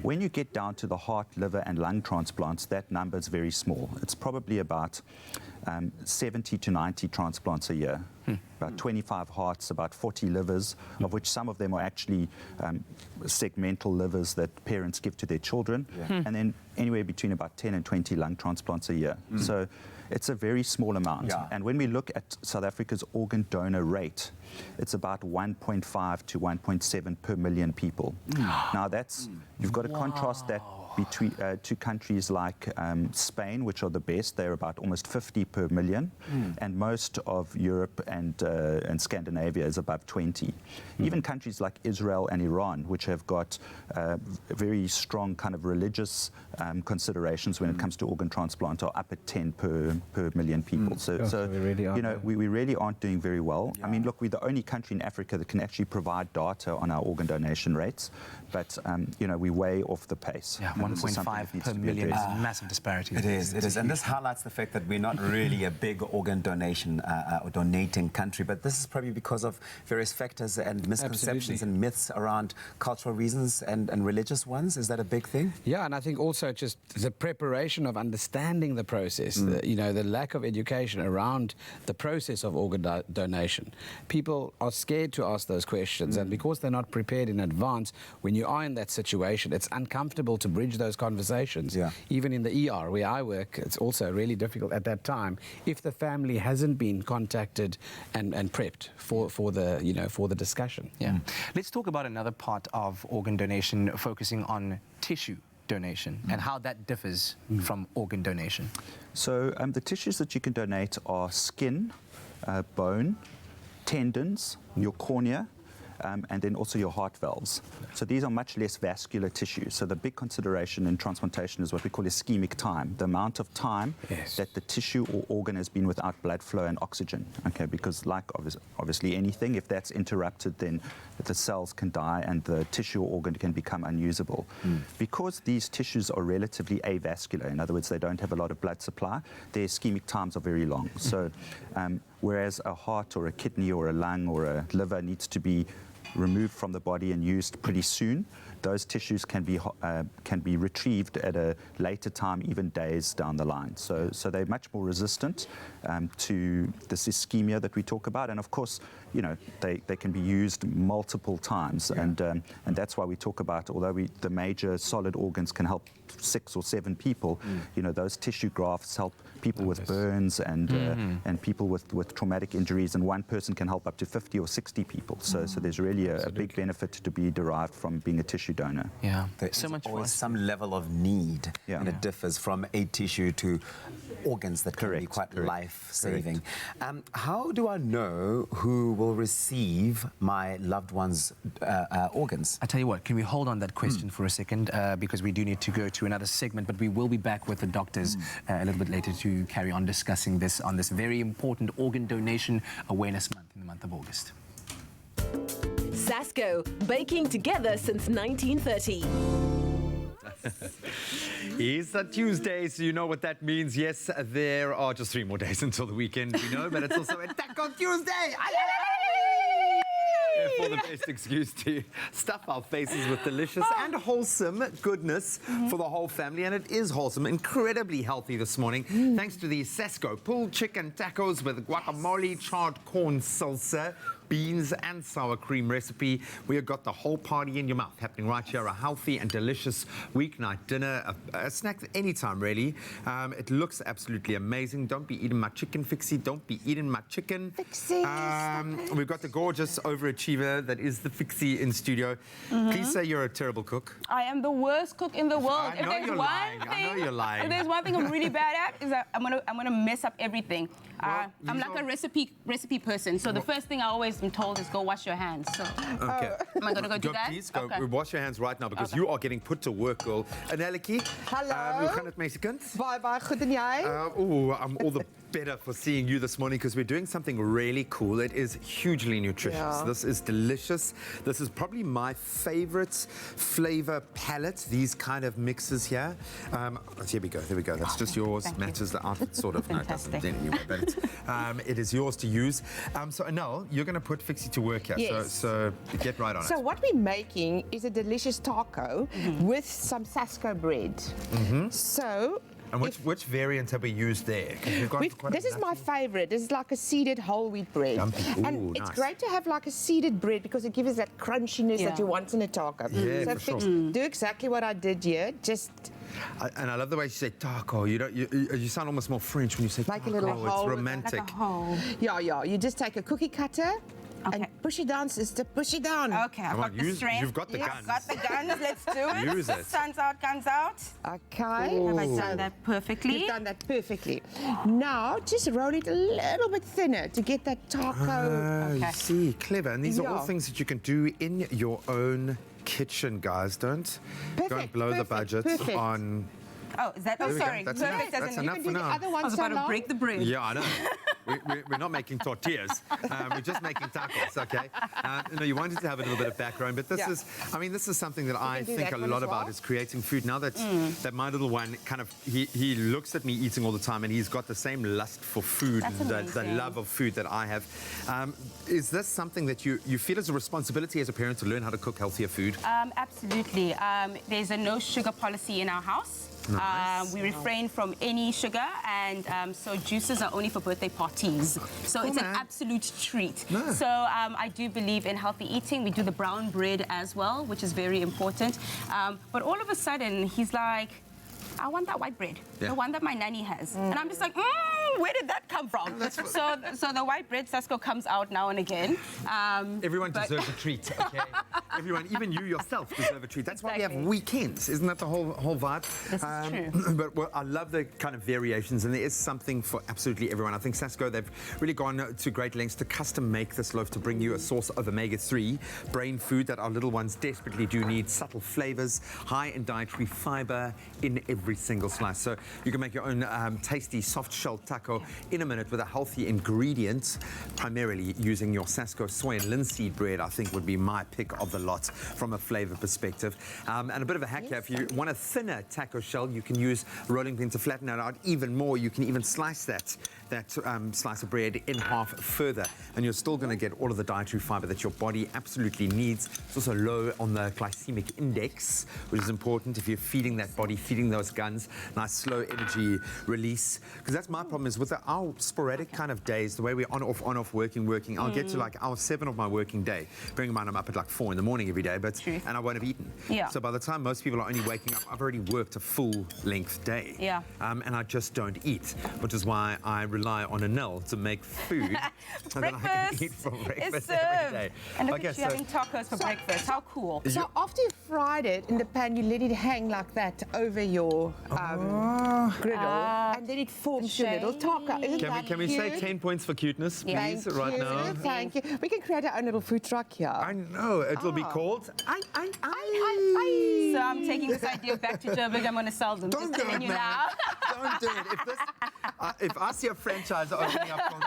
When you get down to the heart, liver and lung transplants, that number is very small. It's probably about 70 to 90 transplants a year. about 25 hearts, about 40 livers, of which some of them are actually segmental livers that parents give to their children, and then anywhere between about 10 and 20 lung transplants a year. So it's a very small amount. And when we look at South Africa's organ donor rate, it's about 1.5 to 1.7 per million people. Now that's, you've got to contrast that between two countries like Spain, which are the best. They're about almost 50 per million, and most of Europe and Scandinavia is above 20. Even countries like Israel and Iran, which have got very strong kind of religious considerations when it comes to organ transplant, are up at 10 per million people. So we really are, you know, we really aren't doing very well. I mean, look, we're the only country in Africa that can actually provide data on our organ donation rates, but you know, we're way off the pace. 1.5 per million is a massive disparity. It is. And this highlights the fact that we're not really a big organ donation or donating country, but this is probably because of various factors and misconceptions and myths around cultural reasons and religious ones. Is that a big thing? Yeah, and I think also just the preparation of understanding the process, you know, the lack of education around the process of organ donation. People are scared to ask those questions, and because they're not prepared in advance, when you are in that situation, it's uncomfortable to bridge those conversations. Even in the ER where I work, it's also really difficult at that time if the family hasn't been contacted and prepped for the, you know, for the discussion. Let's talk about another part of organ donation, focusing on tissue donation and how that differs from organ donation. So the tissues that you can donate are skin, bone, tendons, your cornea, and then also your heart valves. So these are much less vascular tissues. So the big consideration in transplantation is what we call ischemic time, the amount of time that the tissue or organ has been without blood flow and oxygen. Okay, because like obviously anything, if that's interrupted, then the cells can die and the tissue or organ can become unusable. Because these tissues are relatively avascular, in other words, they don't have a lot of blood supply, their ischemic times are very long. So whereas a heart or a kidney or a lung or a liver needs to be removed from the body and used pretty soon, those tissues can be retrieved at a later time, even days down the line. So they're much more resistant to this ischemia that we talk about, and of course, you know, they can be used multiple times, and that's why we talk about, although the major solid organs can help 6 or 7 people, you know, those tissue grafts help people with burns and people with traumatic injuries, and one person can help up to 50 or 60 people. So there's really a big benefit to be derived from being a tissue donor. There's so much always some level of need, and it differs from a tissue to organs that can be quite life-saving. How do I know who will receive my loved one's organs? I tell you what, can we hold on that question for a second, because we do need to go to another segment, but we will be back with the doctors a little bit later to carry on discussing this on this very important Organ Donation Awareness Month in the month of August. Sasco, baking together since 1930. It's a Tuesday, so you know what that means. Yes, there are just 3 more days until the weekend, we know, but it's also a Taco Tuesday! For the best excuse to stuff our faces with delicious and wholesome goodness for the whole family. And it is wholesome, incredibly healthy this morning, thanks to the Sasco pulled chicken tacos with guacamole, charred corn salsa, beans and sour cream recipe. We have got the whole party in your mouth happening right here. A healthy and delicious weeknight dinner, a snack anytime really. It looks absolutely amazing. Don't be eating my chicken, Fixie. Don't be eating my chicken. Fixie, we've got the gorgeous overachiever that is the Fixie in studio. Please say you're a terrible cook. I am the worst cook in the world. I know you're lying. I know you're lying. If there's one thing I'm really bad at, is that I'm gonna mess up everything. I'm like a recipe person. So the first thing I always am told is go wash your hands. So okay. Am I gonna go do that? Please go okay. wash your hands right now, because you are getting put to work, girl. Annelieke. Hallo. Hoe gaan het met je kind? Baie goed en jy? I'm all the better for seeing you this morning, because we're doing something really cool. It is hugely nutritious. Yeah. This is delicious. This is probably my favorite flavor palette, these kind of mixes here. Here we go. There we go. That's just yours. Matches the outfit, sort of. No, it doesn't anyway, but it is yours to use. So, Anel, you're going to put Fixie to work here. Yes. So get right on it. So what we're making is a delicious taco with some Sasco bread. So And which variant have we used there? 'Cause we've gone for quite This a is my favorite. This is like a seeded whole wheat bread. Ooh, And it's nice. great to have like a seeded bread because it gives us that crunchiness that you want in a taco. Yeah, so for sure. do exactly what I did here. Just And I love the way you say taco. You sound almost more French when you say make taco. a little hole. It's romantic. Like a hole. Yeah. You just take a cookie cutter and push it down, sister. Push it down. Okay, I've got the strength. You've got the guns. I've got the guns. Let's do it. Use it. Sun's out, guns out. Okay. Have I done that perfectly? You've done that perfectly. Now, just roll it a little bit thinner to get that taco. You see, clever. And these are all Yeah. things that you can do in your own kitchen, guys. Don't blow the budget on... Oh, is that? There Oh, we go. sorry. That's Perfect. enough. That's enough for now. I was about to break the bread. Yeah, I know. We're not making tortillas. We're just making tacos, okay? You wanted to have a little bit of background, but this is something that I think a lot about is creating food. Now that my little one he looks at me eating all the time, and he's got the same lust for food, the love of food that I have. Is this something that you feel as a responsibility as a parent to learn how to cook healthier food? Absolutely. There's a no sugar policy in our house. Nice. We refrain from any sugar, and so juices are only for birthday parties. So it's an absolute treat. No. So I do believe in healthy eating. We do the brown bread as well, which is very important. But all of a sudden, he's like, I want that white bread, the one that my nanny has. And I'm just like, where did that come from? So the white bread, Sasko, comes out now and again. Everyone deserves a treat, okay? Everyone, even you yourself, deserve a treat. That's why we have weekends. Isn't that the whole vibe? This is true. But I love the kind of variations, and there is something for absolutely everyone. I think Sasko, they've really gone to great lengths to custom make this loaf to bring you a source of omega-3 brain food that our little ones desperately do need. Subtle flavors, high in dietary fiber in every single slice. So you can make your own tasty soft shell taco in a minute with a healthy ingredient, primarily using your Sasko soy and linseed bread. I think would be my pick of the lot from a flavor perspective. And a bit of a hack here, if you want a thinner taco shell, you can use a rolling pin to flatten it out even more. You can even slice that slice of bread in half further, and you're still going to get all of the dietary fiber that your body absolutely needs. It's also low on the glycemic index, which is important if you're feeding that body, feeding those guns, nice slow energy release. Because that's my problem is with our sporadic kind of days, the way we're on off, working. I'll get to like hour 7 of my working day. Bearing in mind I'm up at like 4 in the morning every day, and I won't have eaten. Yeah. So by the time most people are only waking up, I've already worked a full length day. Yeah. And I just don't eat, which is why I rely on Anil to make food so that I can eat for breakfast every day. And look at you having tacos for breakfast. How cool. So after you fried it in the pan, you let it hang like that over your griddle, and then it forms your little taco. Isn't that Can we say cute? 10 points for cuteness, please, right now? Thank you. We can create our own little food truck here. I know. It will be called... So I'm taking this idea back to Joburg. I'm going to sell them. Don't Just do it, menu man. now. Don't do it. If I see a franchise opening up called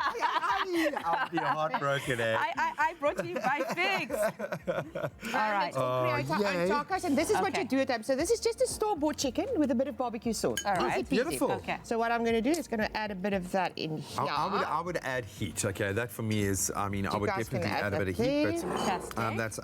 I'll be heartbroken, eh? I brought you my figs. All right. Create our own tacos, and this is what you do at home. So this is just a store-bought chicken with a bit of barbecue sauce. All right. Easy peasy. Beautiful. Okay. So what I'm going to do is going to add a bit of that in here. I would add heat, okay? That for me is, I would guys definitely can add a add bit of that heat, there. but that's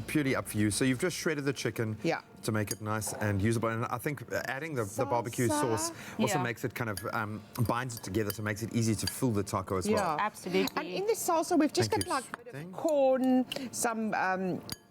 purely up for you. So you've just shredded the chicken to make it nice and usable. And I think adding the barbecue sauce also makes it kind of binds it together, so it makes it easy to fill the taco as well. Absolutely. And in the salsa, we've just got like a bit of corn, some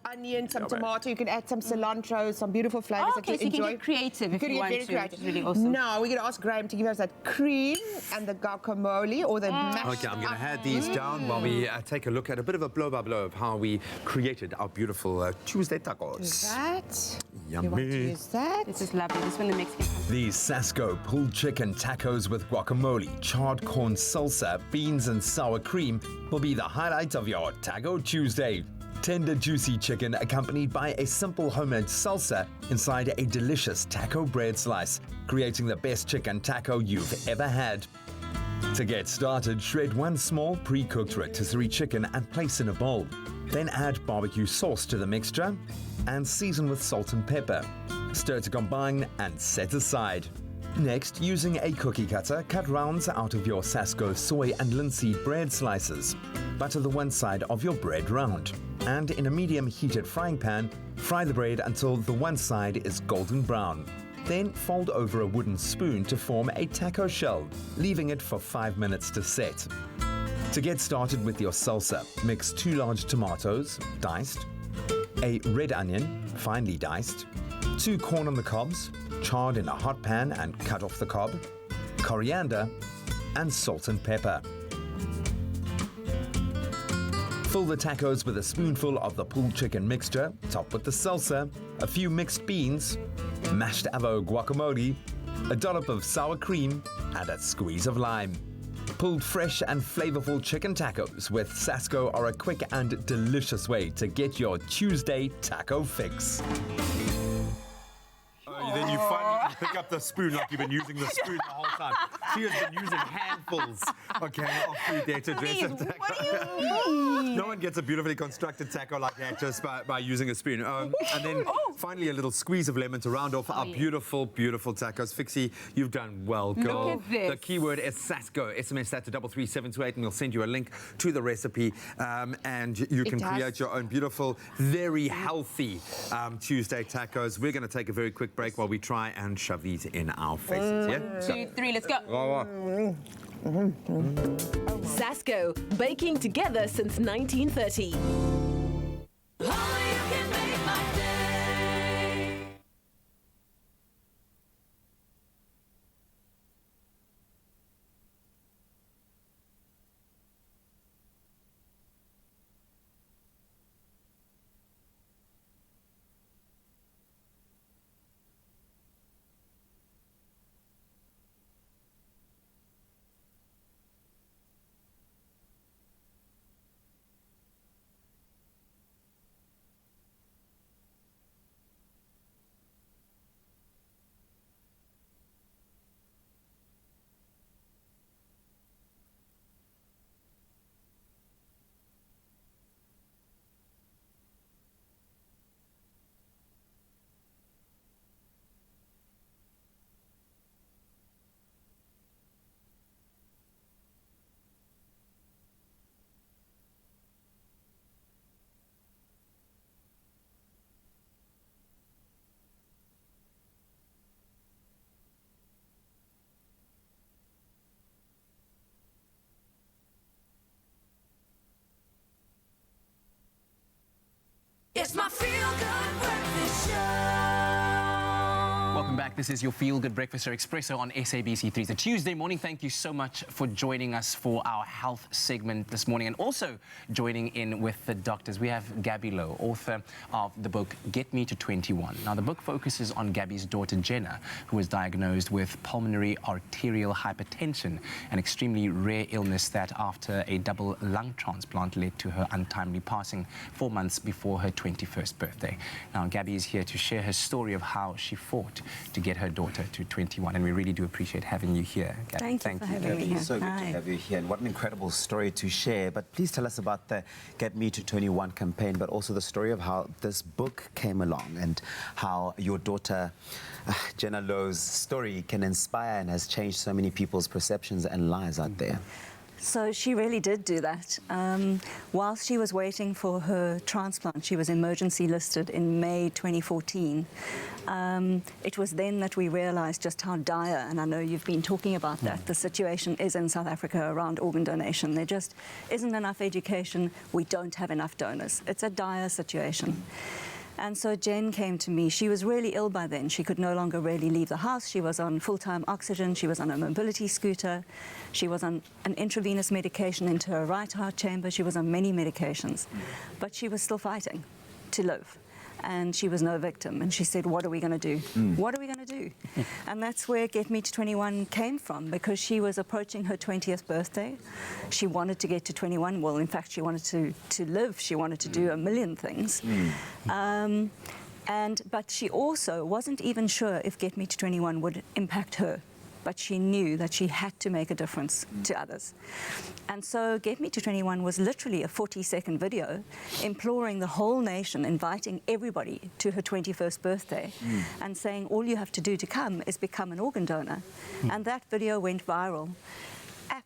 onion, some tomato. You can add some cilantro, some beautiful flavors that you so you enjoy. can get creative if you want to, which is really awesome. Now we're going to ask Graham to give us that cream and the guacamole or the mashed. Okay, I'm going to add these down while we take a look at a bit of a blow-by-blow of how we created our beautiful Tuesday tacos. That. Yummy. You want to use that? This is lovely. This one the Mexican. These Sasko pulled chicken tacos with guacamole, charred corn salsa, beans and sour cream will be the highlight of your Taco Tuesday. Tender, juicy chicken accompanied by a simple homemade salsa inside a delicious taco bread slice, creating the best chicken taco you've ever had. To get started, shred one small pre-cooked rotisserie chicken and place in a bowl. Then add barbecue sauce to the mixture and season with salt and pepper. Stir to combine and set aside. Next, using a cookie cutter, cut rounds out of your Sasko soy and linseed bread slices. Butter the one side of your bread round. And in a medium heated frying pan, fry the bread until the one side is golden brown. Then fold over a wooden spoon to form a taco shell, leaving it for 5 minutes to set. To get started with your salsa, mix 2 large tomatoes, diced, a red onion, finely diced, 2 corn on the cobs, charred in a hot pan and cut off the cob, coriander, and salt and pepper. Fill the tacos with a spoonful of the pulled chicken mixture, top with the salsa, a few mixed beans, mashed avo guacamole, a dollop of sour cream, and a squeeze of lime. Pulled fresh and flavorful chicken tacos with Sasco are a quick and delicious way to get your Tuesday taco fix. Then you finally can pick up the spoon like you've been using the spoon the whole time. She has been using handfuls, okay, of food there to dress a taco. No one gets a beautifully constructed taco like that just by using a spoon. And then finally a little squeeze of lemon to round off our beautiful, beautiful tacos. Fixie, you've done well, girl. Look at this. The keyword is Sasco. SMS that to 33728 and we'll send you a link to the recipe. And you can create your own beautiful, very healthy Tuesday tacos. We're going to take a very quick break while we try and shove these in our faces. Yeah? 2, 3, let's go. Sasco, baking together since 1930. It's my feel-good breakfast show. Welcome back. This is your Feel Good Breakfast Show, Expresso on SABC3. It's a Tuesday morning. Thank you so much for joining us for our health segment this morning. And also joining in with the doctors, we have Gabby Lowe, author of the book Get Me to 21. Now, the book focuses on Gabby's daughter, Jenna, who was diagnosed with pulmonary arterial hypertension, an extremely rare illness that after a double lung transplant led to her untimely passing 4 months before her 21st birthday. Now, Gabby is here to share her story of how she fought to get her daughter to 21, and we really do appreciate having you here, Gabby. Thank you for having me here. So good to have you here, and what an incredible story to share. But please tell us about the Get Me to 21 campaign, but also the story of how this book came along and how your daughter, Jenna Lowe's story can inspire and has changed so many people's perceptions and lives out there. So she really did do that. While she was waiting for her transplant, she was emergency listed in May 2014. It was then that we realized just how dire, and I know you've been talking about that, the situation is in South Africa around organ donation. There just isn't enough education. We don't have enough donors. It's a dire situation. And so Jen came to me. She was really ill by then. She could no longer really leave the house. She was on full-time oxygen. She was on a mobility scooter. She was on an intravenous medication into her right heart chamber. She was on many medications. But she was still fighting to live. And she was no victim. And she said, what are we going to do? What are we going to do? And that's where Get Me to 21 came from, because she was approaching her 20th birthday. She wanted to get to 21. Well, in fact, she wanted to live. She wanted to do a million things. But she also wasn't even sure if Get Me to 21 would impact her. But she knew that she had to make a difference to others. And so Get Me to 21 was literally a 40-second video imploring the whole nation, inviting everybody to her 21st birthday and saying all you have to do to come is become an organ donor. And that video went viral.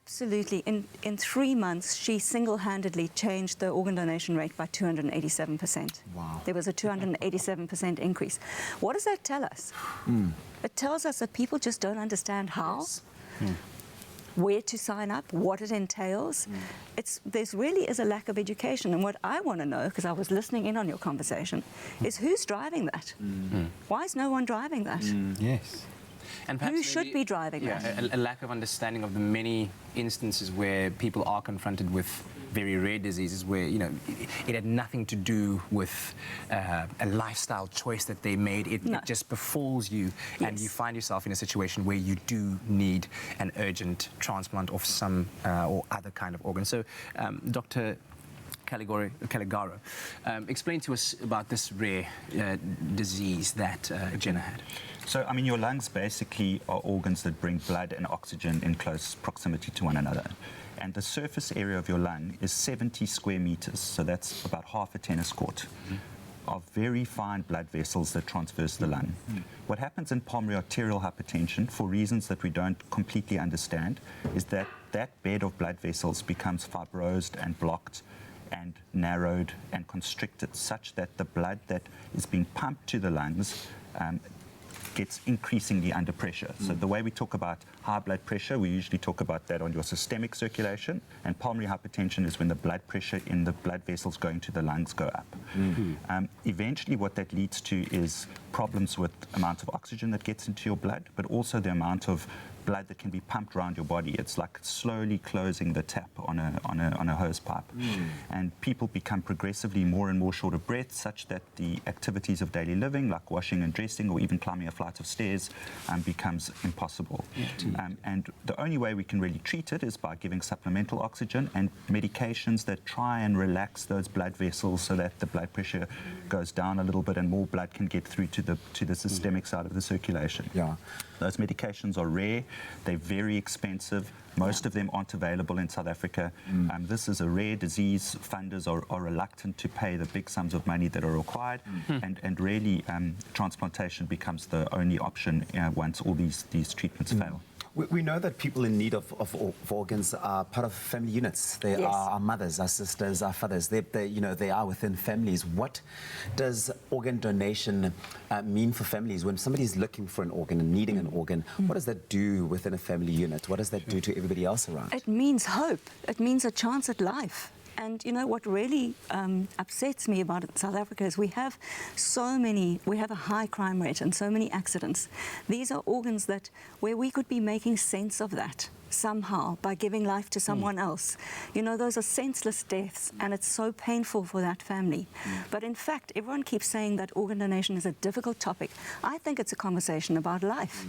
Absolutely. In 3 months, she single-handedly changed the organ donation rate by 287%. Wow. There was a 287% increase. What does that tell us? It tells us that people just don't understand how, where to sign up, what it entails. There's really is a lack of education. And what I want to know, because I was listening in on your conversation, is who's driving that? Why is no one driving that? Yes. And who should be driving that? A lack of understanding of the many instances where people are confronted with very rare diseases where, you know, it had nothing to do with a lifestyle choice that they made. It just befalls you, and you find yourself in a situation where you do need an urgent transplant of some or other kind of organ. So, Dr. Caligaro, explain to us about this rare disease that Jenna had. So, I mean, your lungs basically are organs that bring blood and oxygen in close proximity to one another. And the surface area of your lung is 70 square meters, so that's about half a tennis court, of very fine blood vessels that traverse the lung. What happens in pulmonary arterial hypertension, for reasons that we don't completely understand, is that that bed of blood vessels becomes fibrosed and blocked and narrowed and constricted, such that the blood that is being pumped to the lungs gets increasingly under pressure. So the way we talk about high blood pressure, we usually talk about that on your systemic circulation, and pulmonary hypertension is when the blood pressure in the blood vessels going to the lungs go up. Eventually what that leads to is problems with amount of oxygen that gets into your blood, but also the amount of blood that can be pumped around your body. It's like slowly closing the tap on a hose pipe. And people become progressively more and more short of breath, such that the activities of daily living, like washing and dressing or even climbing a flight of stairs, becomes impossible. And the only way we can really treat it is by giving supplemental oxygen and medications that try and relax those blood vessels so that the blood pressure goes down a little bit and more blood can get through to the systemic side of the circulation. Those medications are rare, they're very expensive. Most of them aren't available in South Africa. This is a rare disease. Funders are reluctant to pay the big sums of money that are required, and really transplantation becomes the only option once all these treatments fail. We know that people in need of organs are part of family units. They are our mothers, our sisters, our fathers. They are within families. What does organ donation mean for families? When somebody's looking for an organ and needing an organ, what does that do within a family unit? What does that do to everybody else around? It means hope. It means a chance at life. And you know what really upsets me about South Africa is we have a high crime rate and so many accidents. These are organs where we could be making sense of that somehow by giving life to someone else. You know, those are senseless deaths, and it's so painful for that family. But in fact, everyone keeps saying that organ donation is a difficult topic. I think it's a conversation about life,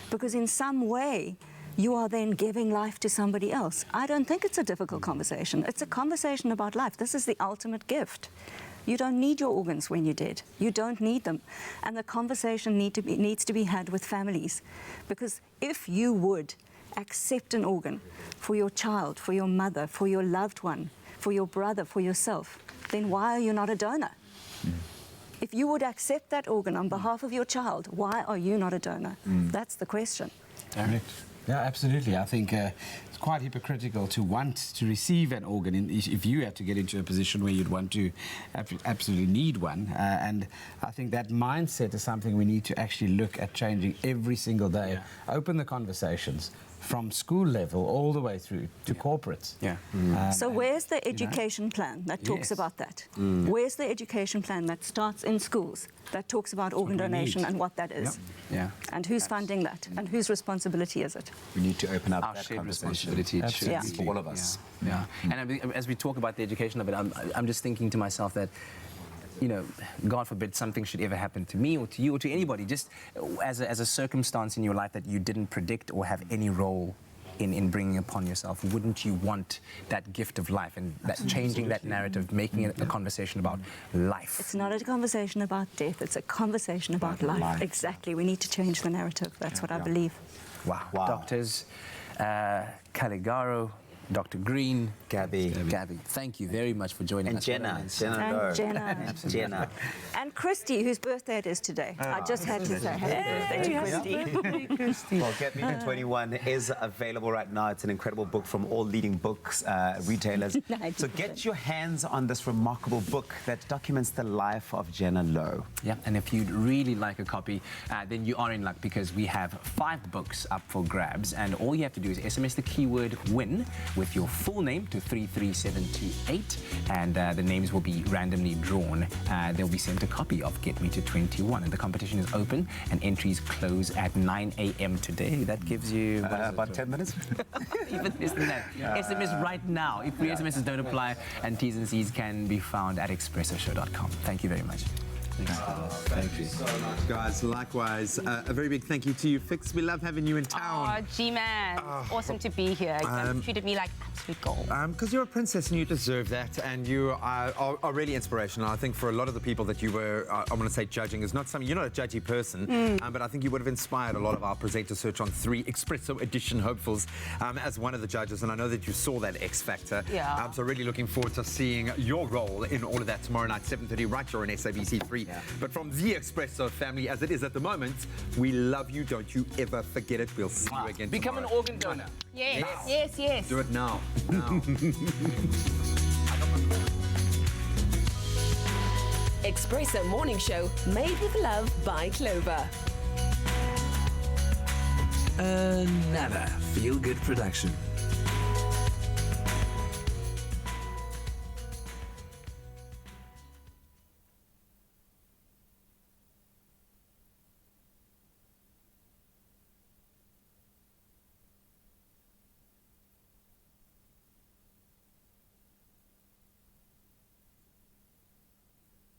because in some way, you are then giving life to somebody else. I don't think it's a difficult conversation. It's a conversation about life. This is the ultimate gift. You don't need your organs when you're dead. You don't need them. And the conversation needs to be had with families. Because if you would accept an organ for your child, for your mother, for your loved one, for your brother, for yourself, then why are you not a donor? If you would accept that organ on behalf of your child, why are you not a donor? That's the question. Correct. Yeah, absolutely. I think it's quite hypocritical to want to receive an organ if you had to get into a position where you'd want to absolutely need one. And I think that mindset is something we need to actually look at changing every single day. Open the conversations from school level all the way through to corporates. So where's the education plan that talks about that? Where's the education plan that starts in schools that talks about organ donation and what that is? And who's funding that? And whose responsibility is it? We need to open up our that shared conversation. responsibility for all of us. And as we talk about the education of it, I'm just thinking to myself that, you know, God forbid something should ever happen to me or to you or to anybody, just as a circumstance in your life that you didn't predict or have any role in bringing upon yourself. Wouldn't you want that gift of life and that changing that narrative, making it a conversation about life? It's not a conversation about death, it's a conversation about life. Exactly, we need to change the narrative. That's what I believe. Wow. Doctors, Caligaro, Dr. Green, Gabby. Thank you very much for joining us. Jenna. Jenna. And Christy, whose birthday it is today. I just had to say happy birthday to Christy. Well, Get Me to 21 is available right now. It's an incredible book from all leading books retailers. So get your hands on this remarkable book that documents the life of Jenna Lowe. Yeah, and if you'd really like a copy, then you are in luck because we have 5 books up for grabs, and all you have to do is SMS the keyword WIN with your full name to 33728, and the names will be randomly drawn. They'll be sent a copy of Get Me to 21, and the competition is open, and entries close at 9 a.m. today. That gives you about 10 minutes? Even less than that. SMS right now. If free SMSs don't apply, and T's and C's can be found at expressoshow.com. Thank you very much. Thank you so much, guys. Likewise, a very big thank you to you, Fix. We love having you in town. Oh, G-Man. Awesome to be here. You treated me like absolute gold. Because you're a princess and you deserve that, and you are really inspirational. I think for a lot of the people that you were, I want to say judging is not something, you're not a judgy person, but I think you would have inspired a lot of our Presenter Search on 3 Expresso Edition hopefuls as one of the judges, and I know that you saw that X Factor. Yeah. So really looking forward to seeing your role in all of that tomorrow night, 7:30, right here on SABC 3. But from the Expresso family, as it is at the moment, we love you. Don't you ever forget it. We'll see you again Become tomorrow. an organ donor. Yes. Do it now. Expresso Morning Show, made with love by Clover. Another feel-good production.